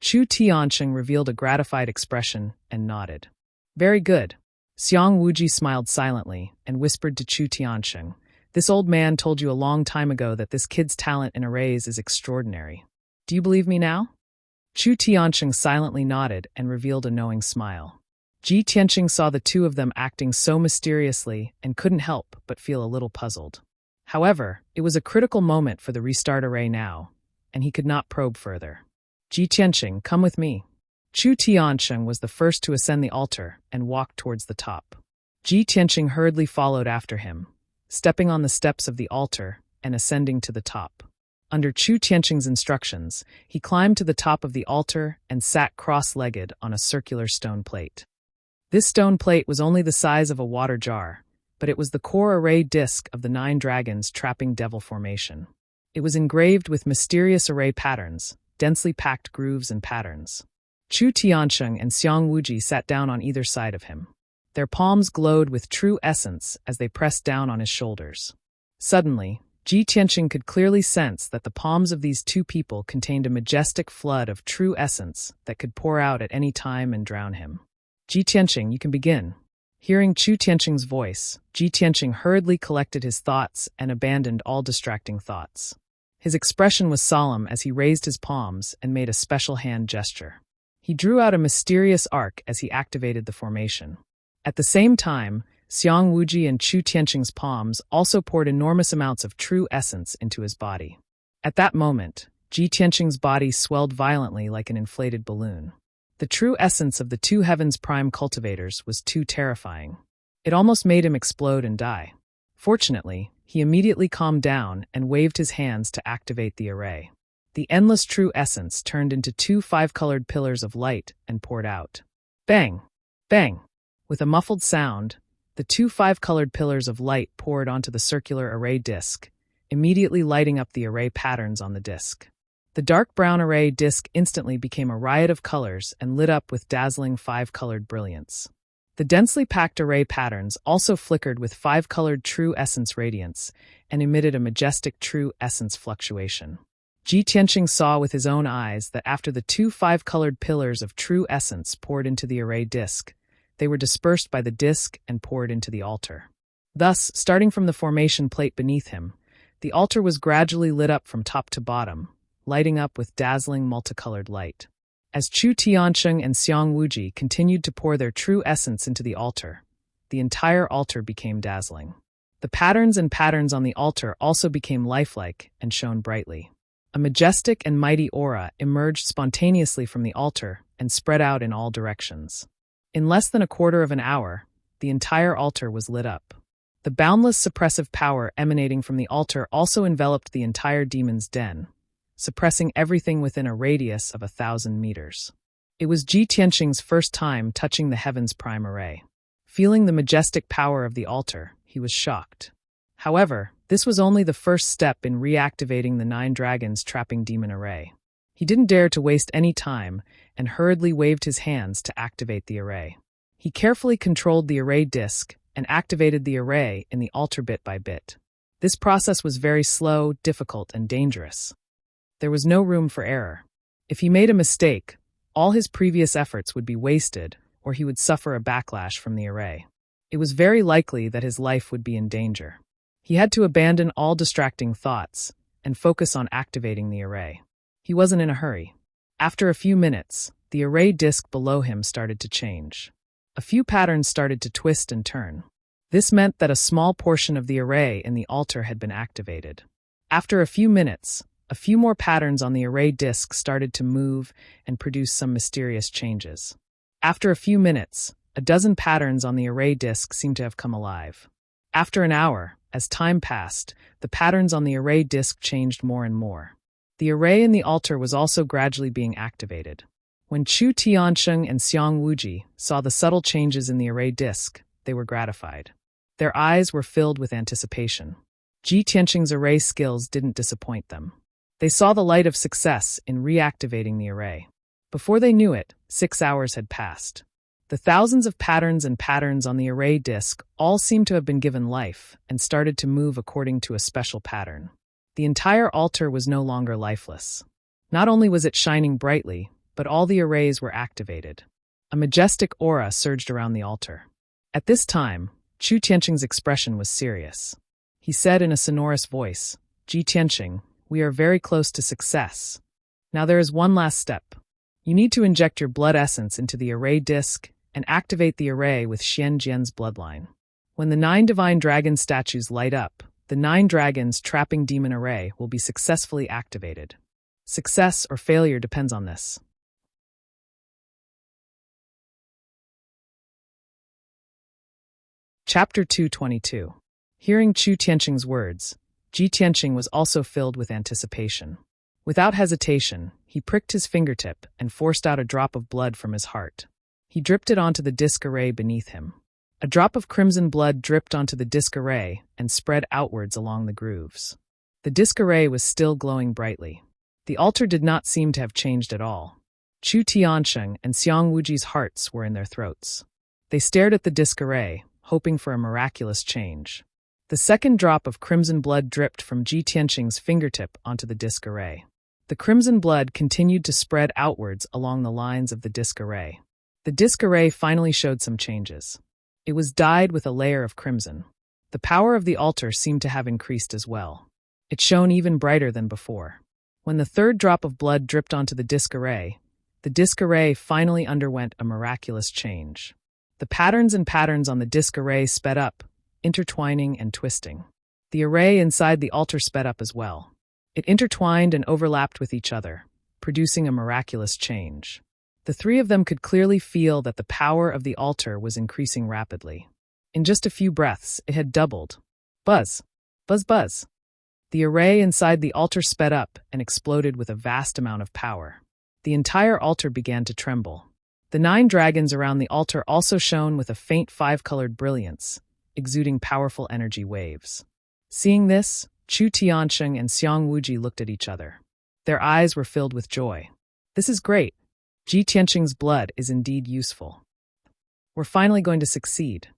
Chu Tianqing revealed a gratified expression and nodded. Very good. Xiang Wuji smiled silently and whispered to Chu Tianqing, this old man told you a long time ago that this kid's talent in arrays is extraordinary. Do you believe me now? Chu Tianqing silently nodded and revealed a knowing smile. Ji Tianqing saw the two of them acting so mysteriously and couldn't help but feel a little puzzled. However, it was a critical moment for the restart array now, and he could not probe further. Ji Tianqing, come with me. Chu Tianqing was the first to ascend the altar and walked towards the top. Ji Tianqing hurriedly followed after him, stepping on the steps of the altar and ascending to the top. Under Chu Tianqing's instructions, he climbed to the top of the altar and sat cross-legged on a circular stone plate. This stone plate was only the size of a water jar, but it was the core array disc of the 9 dragons trapping devil formation. It was engraved with mysterious array patterns, densely packed grooves and patterns. Chu Tianqing and Xiang Wuji sat down on either side of him. Their palms glowed with true essence as they pressed down on his shoulders. Suddenly, Ji Tianqing could clearly sense that the palms of these two people contained a majestic flood of true essence that could pour out at any time and drown him. Ji Tianqing, you can begin. Hearing Chu Tianqing's voice, Ji Tianqing hurriedly collected his thoughts and abandoned all distracting thoughts. His expression was solemn as he raised his palms and made a special hand gesture. He drew out a mysterious arc as he activated the formation. At the same time, Xiang Wuji and Chu Tianqing's palms also poured enormous amounts of true essence into his body. At that moment, Ji Tianqing's body swelled violently like an inflated balloon. The true essence of the 2 heavens prime cultivators was too terrifying. It almost made him explode and die. Fortunately, he immediately calmed down and waved his hands to activate the array. The endless true essence turned into 2 5-colored pillars of light and poured out. Bang! Bang! With a muffled sound, the 2 5-colored pillars of light poured onto the circular array disc, immediately lighting up the array patterns on the disc. The dark brown array disc instantly became a riot of colors and lit up with dazzling 5-colored brilliance. The densely packed array patterns also flickered with 5-colored true essence radiance and emitted a majestic true essence fluctuation. Ji Tianqing saw with his own eyes that after the 2 5-colored pillars of true essence poured into the array disc, they were dispersed by the disc and poured into the altar. Thus, starting from the formation plate beneath him, the altar was gradually lit up from top to bottom, lighting up with dazzling multicolored light. As Chu Tianqing and Xiang Wuji continued to pour their true essence into the altar, the entire altar became dazzling. The patterns on the altar also became lifelike and shone brightly. A majestic and mighty aura emerged spontaneously from the altar and spread out in all directions. In less than a quarter of an hour, the entire altar was lit up. The boundless suppressive power emanating from the altar also enveloped the entire demon's den, suppressing everything within a radius of 1,000 meters. It was Ji Tianqing's first time touching the heavens prime array. Feeling the majestic power of the altar, he was shocked. However, this was only the first step in reactivating the 9 dragons trapping demon array. He didn't dare to waste any time and hurriedly waved his hands to activate the array. He carefully controlled the array disc and activated the array in the altar bit by bit. This process was very slow, difficult, and dangerous. There was no room for error. If he made a mistake, all his previous efforts would be wasted, or he would suffer a backlash from the array. It was very likely that his life would be in danger. He had to abandon all distracting thoughts and focus on activating the array. He wasn't in a hurry. After a few minutes, the array disc below him started to change. A few patterns started to twist and turn. This meant that a small portion of the array in the altar had been activated. After a few minutes, a few more patterns on the array disc started to move and produce some mysterious changes. After a few minutes, a dozen patterns on the array disc seemed to have come alive. After an hour, as time passed, the patterns on the array disc changed more and more. The array in the altar was also gradually being activated. When Chu Tiansheng and Xiang Wuji saw the subtle changes in the array disk, they were gratified. Their eyes were filled with anticipation. Ji Tiansheng's array skills didn't disappoint them. They saw the light of success in reactivating the array. Before they knew it, 6 hours had passed. The thousands of patterns on the array disk all seemed to have been given life and started to move according to a special pattern. The entire altar was no longer lifeless. Not only was it shining brightly, but all the arrays were activated. A majestic aura surged around the altar. At this time, Chu Tiansheng's expression was serious. He said in a sonorous voice, "Ji Tiansheng, we are very close to success. Now there is one last step. You need to inject your blood essence into the array disk and activate the array with Xian Jian's bloodline. When the 9 divine dragon statues light up, the 9 dragons trapping demon array will be successfully activated. Success or failure depends on this." Chapter 222. Hearing Chu Tiansheng's words, Ji Tiansheng was also filled with anticipation. Without hesitation, he pricked his fingertip and forced out a drop of blood from his heart. He dripped it onto the disc array beneath him. A drop of crimson blood dripped onto the disc array and spread outwards along the grooves. The disc array was still glowing brightly. The altar did not seem to have changed at all. Chu Tiansheng and Xiang Wuji's hearts were in their throats. They stared at the disc array, hoping for a miraculous change. The second drop of crimson blood dripped from Ji Tiansheng's fingertip onto the disc array. The crimson blood continued to spread outwards along the lines of the disc array. The disc array finally showed some changes. It was dyed with a layer of crimson. The power of the altar seemed to have increased as well. It shone even brighter than before. When the third drop of blood dripped onto the disc array finally underwent a miraculous change. The patterns on the disc array sped up, intertwining and twisting. The array inside the altar sped up as well. It intertwined and overlapped with each other, producing a miraculous change. The three of them could clearly feel that the power of the altar was increasing rapidly. In just a few breaths, it had doubled. Buzz! Buzz buzz! The array inside the altar sped up and exploded with a vast amount of power. The entire altar began to tremble. The 9 dragons around the altar also shone with a faint 5-colored brilliance, exuding powerful energy waves. Seeing this, Chu Tiansheng and Xiang Wuji looked at each other. Their eyes were filled with joy. This is great. Ji Tiansheng's blood is indeed useful. We're finally going to succeed.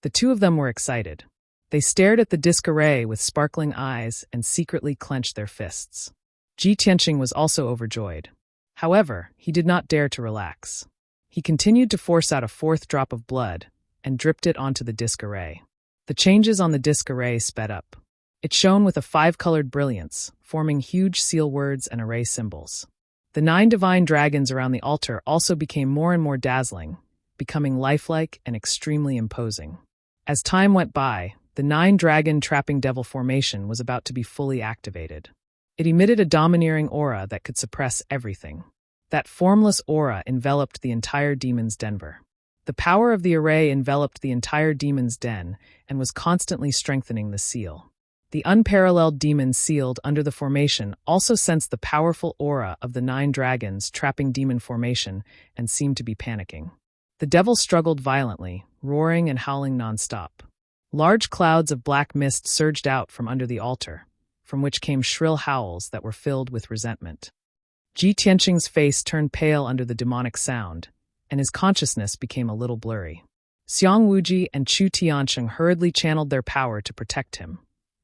The two of them were excited. They stared at the disc array with sparkling eyes and secretly clenched their fists. Ji Tiansheng was also overjoyed. However, he did not dare to relax. He continued to force out a 4th drop of blood and dripped it onto the disc array. The changes on the disc array sped up. It shone with a 5-colored brilliance, forming huge seal words and array symbols. The 9 divine dragons around the altar also became more and more dazzling, becoming lifelike and extremely imposing. As time went by, the 9 dragon trapping devil formation was about to be fully activated. It emitted a domineering aura that could suppress everything. That formless aura enveloped the entire demon's den. The power of the array enveloped the entire demon's den and was constantly strengthening the seal. The unparalleled demons sealed under the formation also sensed the powerful aura of the 9 dragons trapping demon formation and seemed to be panicking. The devil struggled violently, roaring and howling nonstop. Large clouds of black mist surged out from under the altar, from which came shrill howls that were filled with resentment. Ji Tiansheng's face turned pale under the demonic sound, and his consciousness became a little blurry. Xiang Wuji and Chu Tiansheng hurriedly channeled their power to protect him,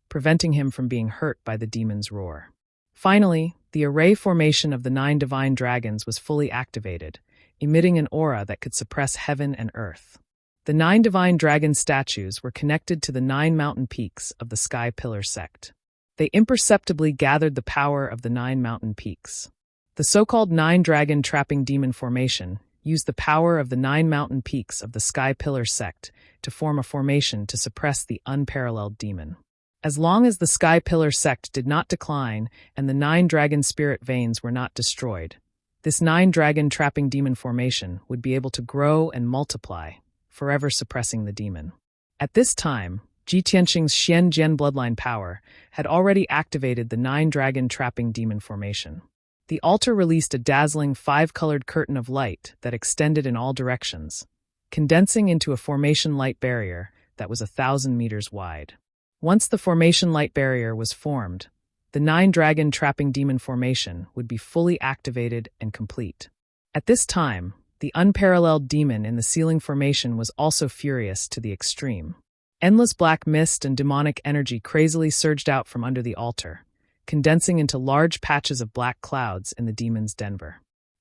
preventing him from being hurt by the demon's roar. Finally, the array formation of the 9 divine dragons was fully activated, emitting an aura that could suppress heaven and earth. The 9 divine dragon statues were connected to the 9 mountain peaks of the Sky Pillar sect. They imperceptibly gathered the power of the 9 mountain peaks. The so-called 9 dragon trapping demon formation used the power of the 9 mountain peaks of the Sky Pillar sect to form a formation to suppress the unparalleled demon. As long as the Sky Pillar sect did not decline and the 9 dragon spirit veins were not destroyed, this 9 dragon trapping demon formation would be able to grow and multiply, forever suppressing the demon. At this time, Ji Tianqing's Xian Jian bloodline power had already activated the 9-dragon trapping demon formation. The altar released a dazzling 5-colored curtain of light that extended in all directions, condensing into a formation light barrier that was 1,000 meters wide. Once the formation light barrier was formed, the 9-dragon trapping demon formation would be fully activated and complete. At this time, the unparalleled demon in the ceiling formation was also furious to the extreme. Endless black mist and demonic energy crazily surged out from under the altar, condensing into large patches of black clouds in the demon's den.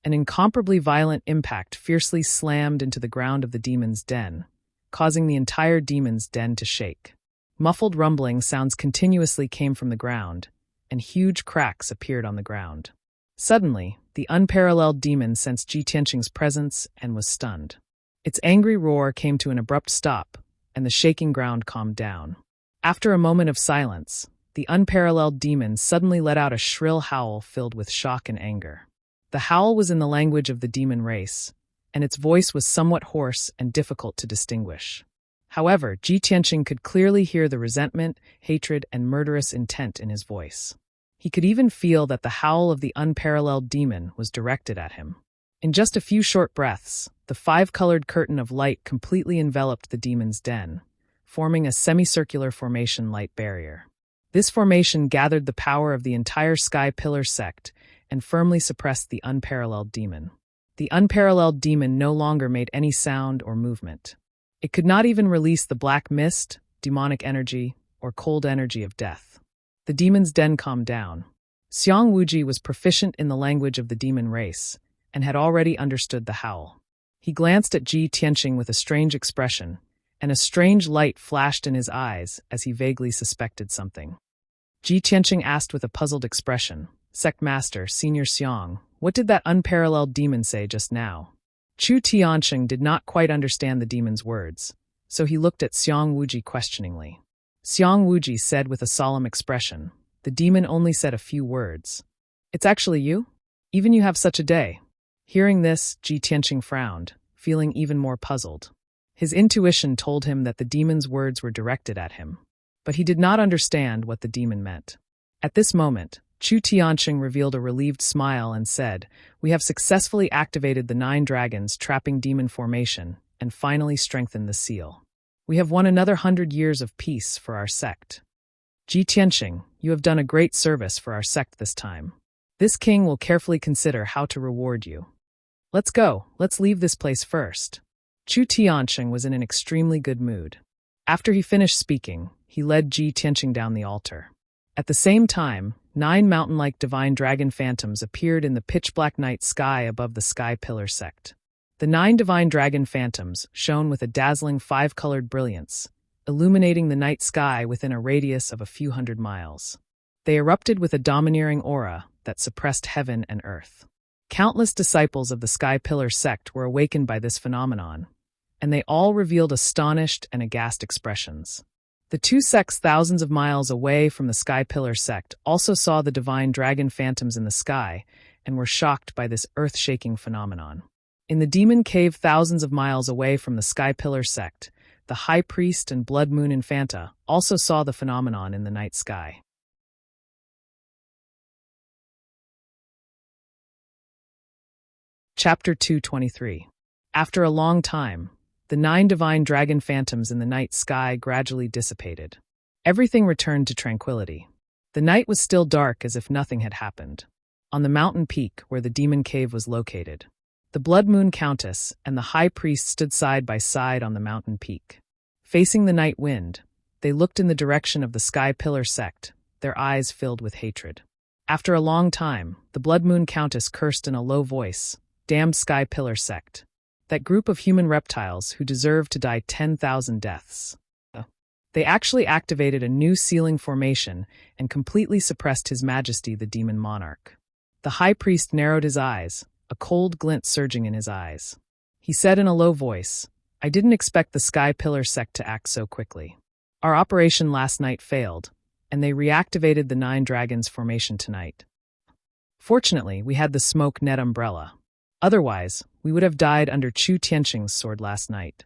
An incomparably violent impact fiercely slammed into the ground of the demon's den, causing the entire demon's den to shake. Muffled rumbling sounds continuously came from the ground, and huge cracks appeared on the ground. Suddenly, the unparalleled demon sensed Ji Tianqing's presence and was stunned. Its angry roar came to an abrupt stop, and the shaking ground calmed down. After a moment of silence, the unparalleled demon suddenly let out a shrill howl filled with shock and anger. The howl was in the language of the demon race, and its voice was somewhat hoarse and difficult to distinguish. However, Ji Tianqing could clearly hear the resentment, hatred, and murderous intent in his voice. He could even feel that the howl of the unparalleled demon was directed at him. In just a few short breaths, the 5-colored curtain of light completely enveloped the demon's den, forming a semicircular formation light barrier. This formation gathered the power of the entire Sky Pillar sect and firmly suppressed the unparalleled demon. The unparalleled demon no longer made any sound or movement. It could not even release the black mist, demonic energy, or cold energy of death. The demon's den calmed down. Xiang Wuji was proficient in the language of the demon race and had already understood the howl. He glanced at Ji Tianqing with a strange expression, and a strange light flashed in his eyes as he vaguely suspected something. Ji Tianqing asked with a puzzled expression, "Sect Master, Senior Xiang, what did that unparalleled demon say just now?" Chu Tianqing did not quite understand the demon's words, so he looked at Xiang Wuji questioningly. Xiang Wuji said with a solemn expression, "The demon only said a few words. It's actually you? Even you have such a day." Hearing this, Ji Tianqing frowned, feeling even more puzzled. His intuition told him that the demon's words were directed at him, but he did not understand what the demon meant. At this moment, Chu Tianqing revealed a relieved smile and said, "We have successfully activated the 9 dragons trapping demon formation and finally strengthened the seal. We have won another 100 years of peace for our sect. Ji Tianqing, you have done a great service for our sect this time. This king will carefully consider how to reward you. Let's go, let's leave this place first." Chu Tianqing was in an extremely good mood. After he finished speaking, he led Ji Tianqing down the altar. At the same time, 9 mountain-like divine dragon phantoms appeared in the pitch-black night sky above the Sky Pillar sect. The 9 divine dragon phantoms shone with a dazzling 5-colored brilliance, illuminating the night sky within a radius of a few hundred miles. They erupted with a domineering aura that suppressed heaven and earth. Countless disciples of the Sky Pillar sect were awakened by this phenomenon, and they all revealed astonished and aghast expressions. The 2 sects thousands of miles away from the Sky Pillar sect also saw the divine dragon phantoms in the sky and were shocked by this earth-shaking phenomenon. In the demon cave thousands of miles away from the Sky Pillar sect, the High Priest and Blood Moon Infanta also saw the phenomenon in the night sky. Chapter 223. After a long time, the 9 divine dragon phantoms in the night sky gradually dissipated. Everything returned to tranquility. The night was still dark as if nothing had happened. On the mountain peak where the demon cave was located, the Blood Moon Countess and the High Priest stood side by side on the mountain peak. Facing the night wind, they looked in the direction of the Sky Pillar sect, their eyes filled with hatred. After a long time, the Blood Moon Countess cursed in a low voice, "Damned Sky Pillar sect. That group of human reptiles who deserve to die 10,000 deaths." They actually activated a new ceiling formation and completely suppressed His Majesty the Demon Monarch. The High Priest narrowed his eyes, a cold glint surging in his eyes. He said in a low voice, "I didn't expect the Sky Pillar sect to act so quickly. Our operation last night failed, and they reactivated the 9 dragons formation tonight. Fortunately, we had the smoke net umbrella. Otherwise, we would have died under Chu Tianqing's sword last night."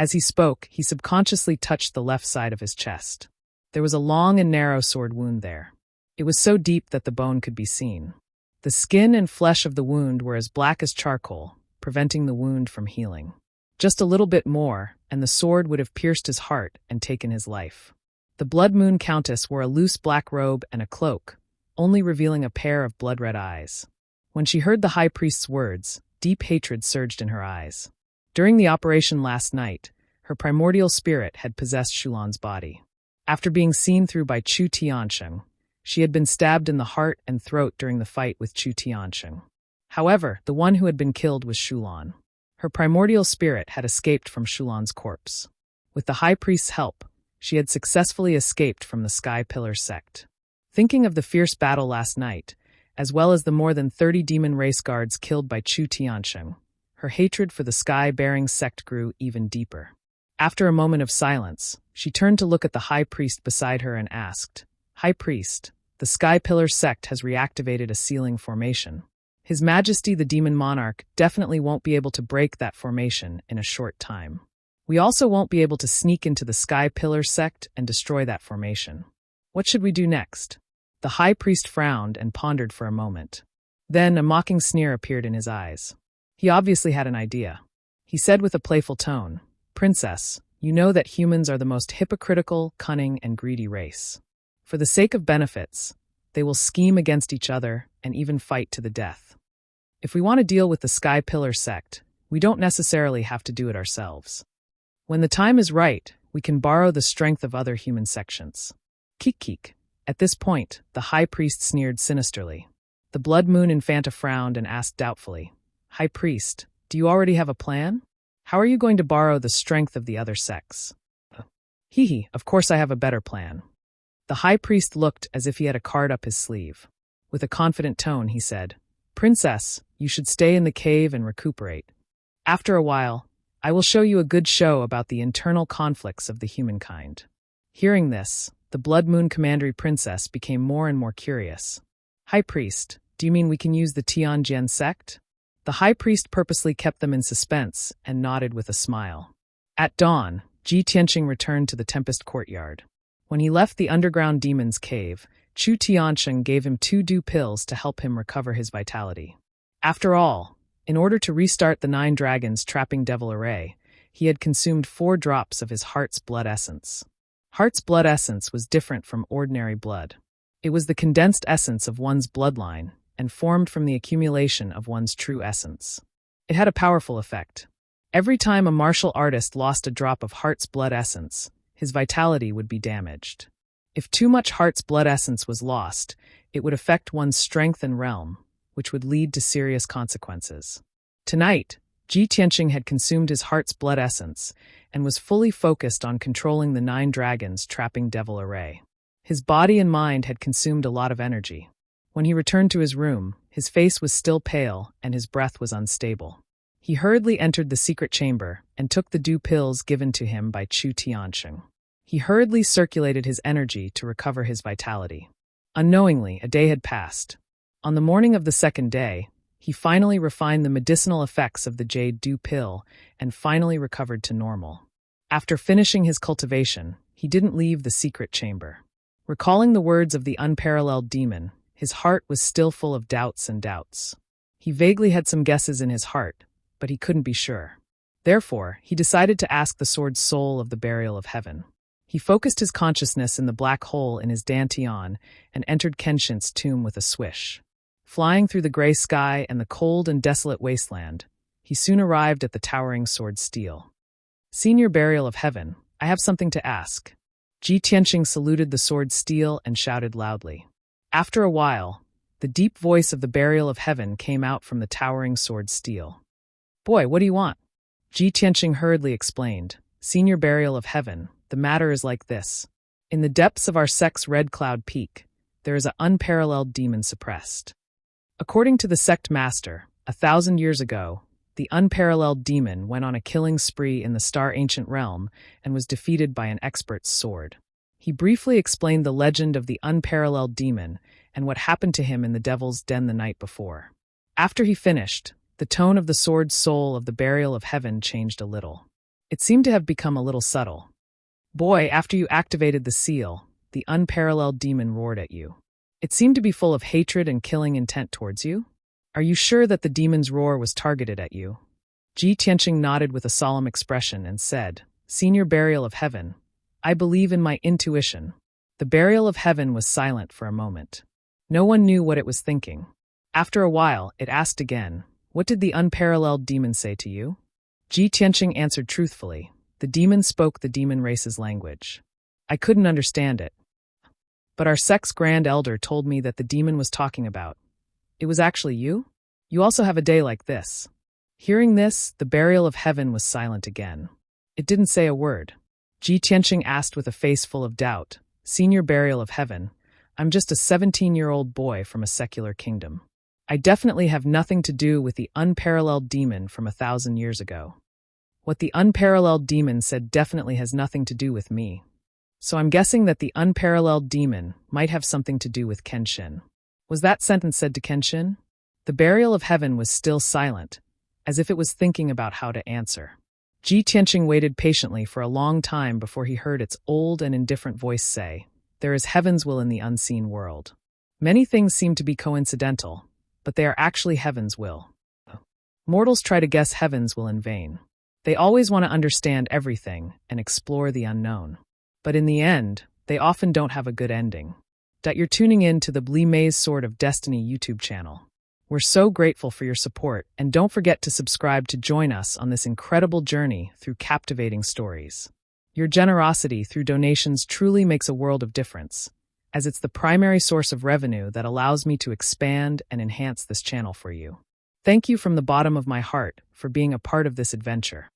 As he spoke, he subconsciously touched the left side of his chest. There was a long and narrow sword wound there. It was so deep that the bone could be seen. The skin and flesh of the wound were as black as charcoal, preventing the wound from healing. Just a little bit more, and the sword would have pierced his heart and taken his life. The Blood Moon Countess wore a loose black robe and a cloak, only revealing a pair of blood-red eyes. When she heard the high priest's words, deep hatred surged in her eyes. During the operation last night, her primordial spirit had possessed Shulan's body. After being seen through by Chu Tiansheng, she had been stabbed in the heart and throat during the fight with Chu Tiansheng. However, the one who had been killed was Shulan. Her primordial spirit had escaped from Shulan's corpse. With the high priest's help, she had successfully escaped from the Sky Pillar sect. Thinking of the fierce battle last night, as well as the more than 30 demon race guards killed by Chu Tiansheng, her hatred for the sky-bearing sect grew even deeper. After a moment of silence, she turned to look at the high priest beside her and asked, "High priest, the Sky Pillar sect has reactivated a sealing formation. His Majesty the Demon Monarch definitely won't be able to break that formation in a short time. We also won't be able to sneak into the Sky Pillar sect and destroy that formation. What should we do next?" The high priest frowned and pondered for a moment. Then a mocking sneer appeared in his eyes. He obviously had an idea. He said with a playful tone, "Princess, you know that humans are the most hypocritical, cunning, and greedy race. For the sake of benefits, they will scheme against each other and even fight to the death. If we want to deal with the Sky Pillar sect, we don't necessarily have to do it ourselves. When the time is right, we can borrow the strength of other human sections." Kik. At this point, the high priest sneered sinisterly. The Blood Moon Infanta frowned and asked doubtfully, "High priest, do you already have a plan? How are you going to borrow the strength of the other sects?" Of course I have a better plan." The high priest looked as if he had a card up his sleeve. With a confident tone, he said, "Princess, you should stay in the cave and recuperate. After a while, I will show you a good show about the internal conflicts of the humankind." Hearing this, the Blood Moon Commandery Princess became more and more curious. "High priest, do you mean we can use the Tianjian sect?" The high priest purposely kept them in suspense and nodded with a smile. At dawn, Ji Tianqing returned to the Tempest Courtyard. When he left the underground demon's cave, Chu Tiansheng gave him 2 dew pills to help him recover his vitality. After all, in order to restart the 9 dragons trapping Devil Array, he had consumed 4 drops of his heart's blood essence. Heart's blood essence was different from ordinary blood. It was the condensed essence of one's bloodline and formed from the accumulation of one's true essence. It had a powerful effect. Every time a martial artist lost a drop of heart's blood essence, his vitality would be damaged. If too much heart's blood essence was lost, it would affect one's strength and realm, which would lead to serious consequences. Tonight, Ji Tianqing had consumed his heart's blood essence and was fully focused on controlling the 9 dragons trapping Devil Array. His body and mind had consumed a lot of energy. When he returned to his room, his face was still pale and his breath was unstable. He hurriedly entered the secret chamber and took the dew pills given to him by Chu Tiansheng. He hurriedly circulated his energy to recover his vitality. Unknowingly, a day had passed. On the morning of the 2nd day, he finally refined the medicinal effects of the jade dew pill and finally recovered to normal. After finishing his cultivation, he didn't leave the secret chamber. Recalling the words of the unparalleled demon, his heart was still full of doubts and doubts. He vaguely had some guesses in his heart, but he couldn't be sure. Therefore, he decided to ask the sword's soul of the burial of heaven. He focused his consciousness in the black hole in his dantian and entered Kenshin's tomb with a swish. Flying through the gray sky and the cold and desolate wasteland, he soon arrived at the towering sword steel. "Senior burial of heaven, I have something to ask." Ji Tianqing saluted the sword steel and shouted loudly. After a while, the deep voice of the burial of heaven came out from the towering sword steel. "Boy, what do you want?" Ji Tianqing hurriedly explained. "Senior burial of heaven, the matter is like this. In the depths of our sect's Red Cloud Peak, there is an unparalleled demon suppressed. According to the sect master, 1,000 years ago, the unparalleled demon went on a killing spree in the Star Ancient Realm and was defeated by an expert's sword. He briefly explained the legend of the unparalleled demon and what happened to him in the Devil's Den the night before. After he finished, the tone of the sword's soul of the burial of heaven changed a little. It seemed to have become a little subtle. Boy, after you activated the seal, the unparalleled demon roared at you. It seemed to be full of hatred and killing intent towards you. Are you sure that the demon's roar was targeted at you? Ji Tianqing nodded with a solemn expression and said, Senior Burial of Heaven, I believe in my intuition. The Burial of Heaven was silent for a moment. No one knew what it was thinking. After a while, it asked again, What did the unparalleled demon say to you? Ji Tianqing answered truthfully. The demon spoke the demon race's language. I couldn't understand it. But our sect's grand elder told me that the demon was talking about. It was actually you? You also have a day like this. Hearing this, the Burial of Heaven was silent again. It didn't say a word. Ji Tianqing asked with a face full of doubt, Senior Burial of Heaven, I'm just a 17-year-old boy from a secular kingdom. I definitely have nothing to do with the unparalleled demon from 1,000 years ago. What the unparalleled demon said definitely has nothing to do with me. So I'm guessing that the unparalleled demon might have something to do with Kenshin. Was that sentence said to Kenshin? The Burial of Heaven was still silent, as if it was thinking about how to answer. Ji Tianqing waited patiently for a long time before he heard its old and indifferent voice say, There is heaven's will in the unseen world. Many things seem to be coincidental, but they are actually heaven's will. Mortals try to guess heaven's will in vain. They always want to understand everything and explore the unknown. But in the end, they often don't have a good ending. You're tuning in to the Bli Mei's Sword of Destiny YouTube channel. We're so grateful for your support, and don't forget to subscribe to join us on this incredible journey through captivating stories. Your generosity through donations truly makes a world of difference, as it's the primary source of revenue that allows me to expand and enhance this channel for you. Thank you from the bottom of my heart for being a part of this adventure.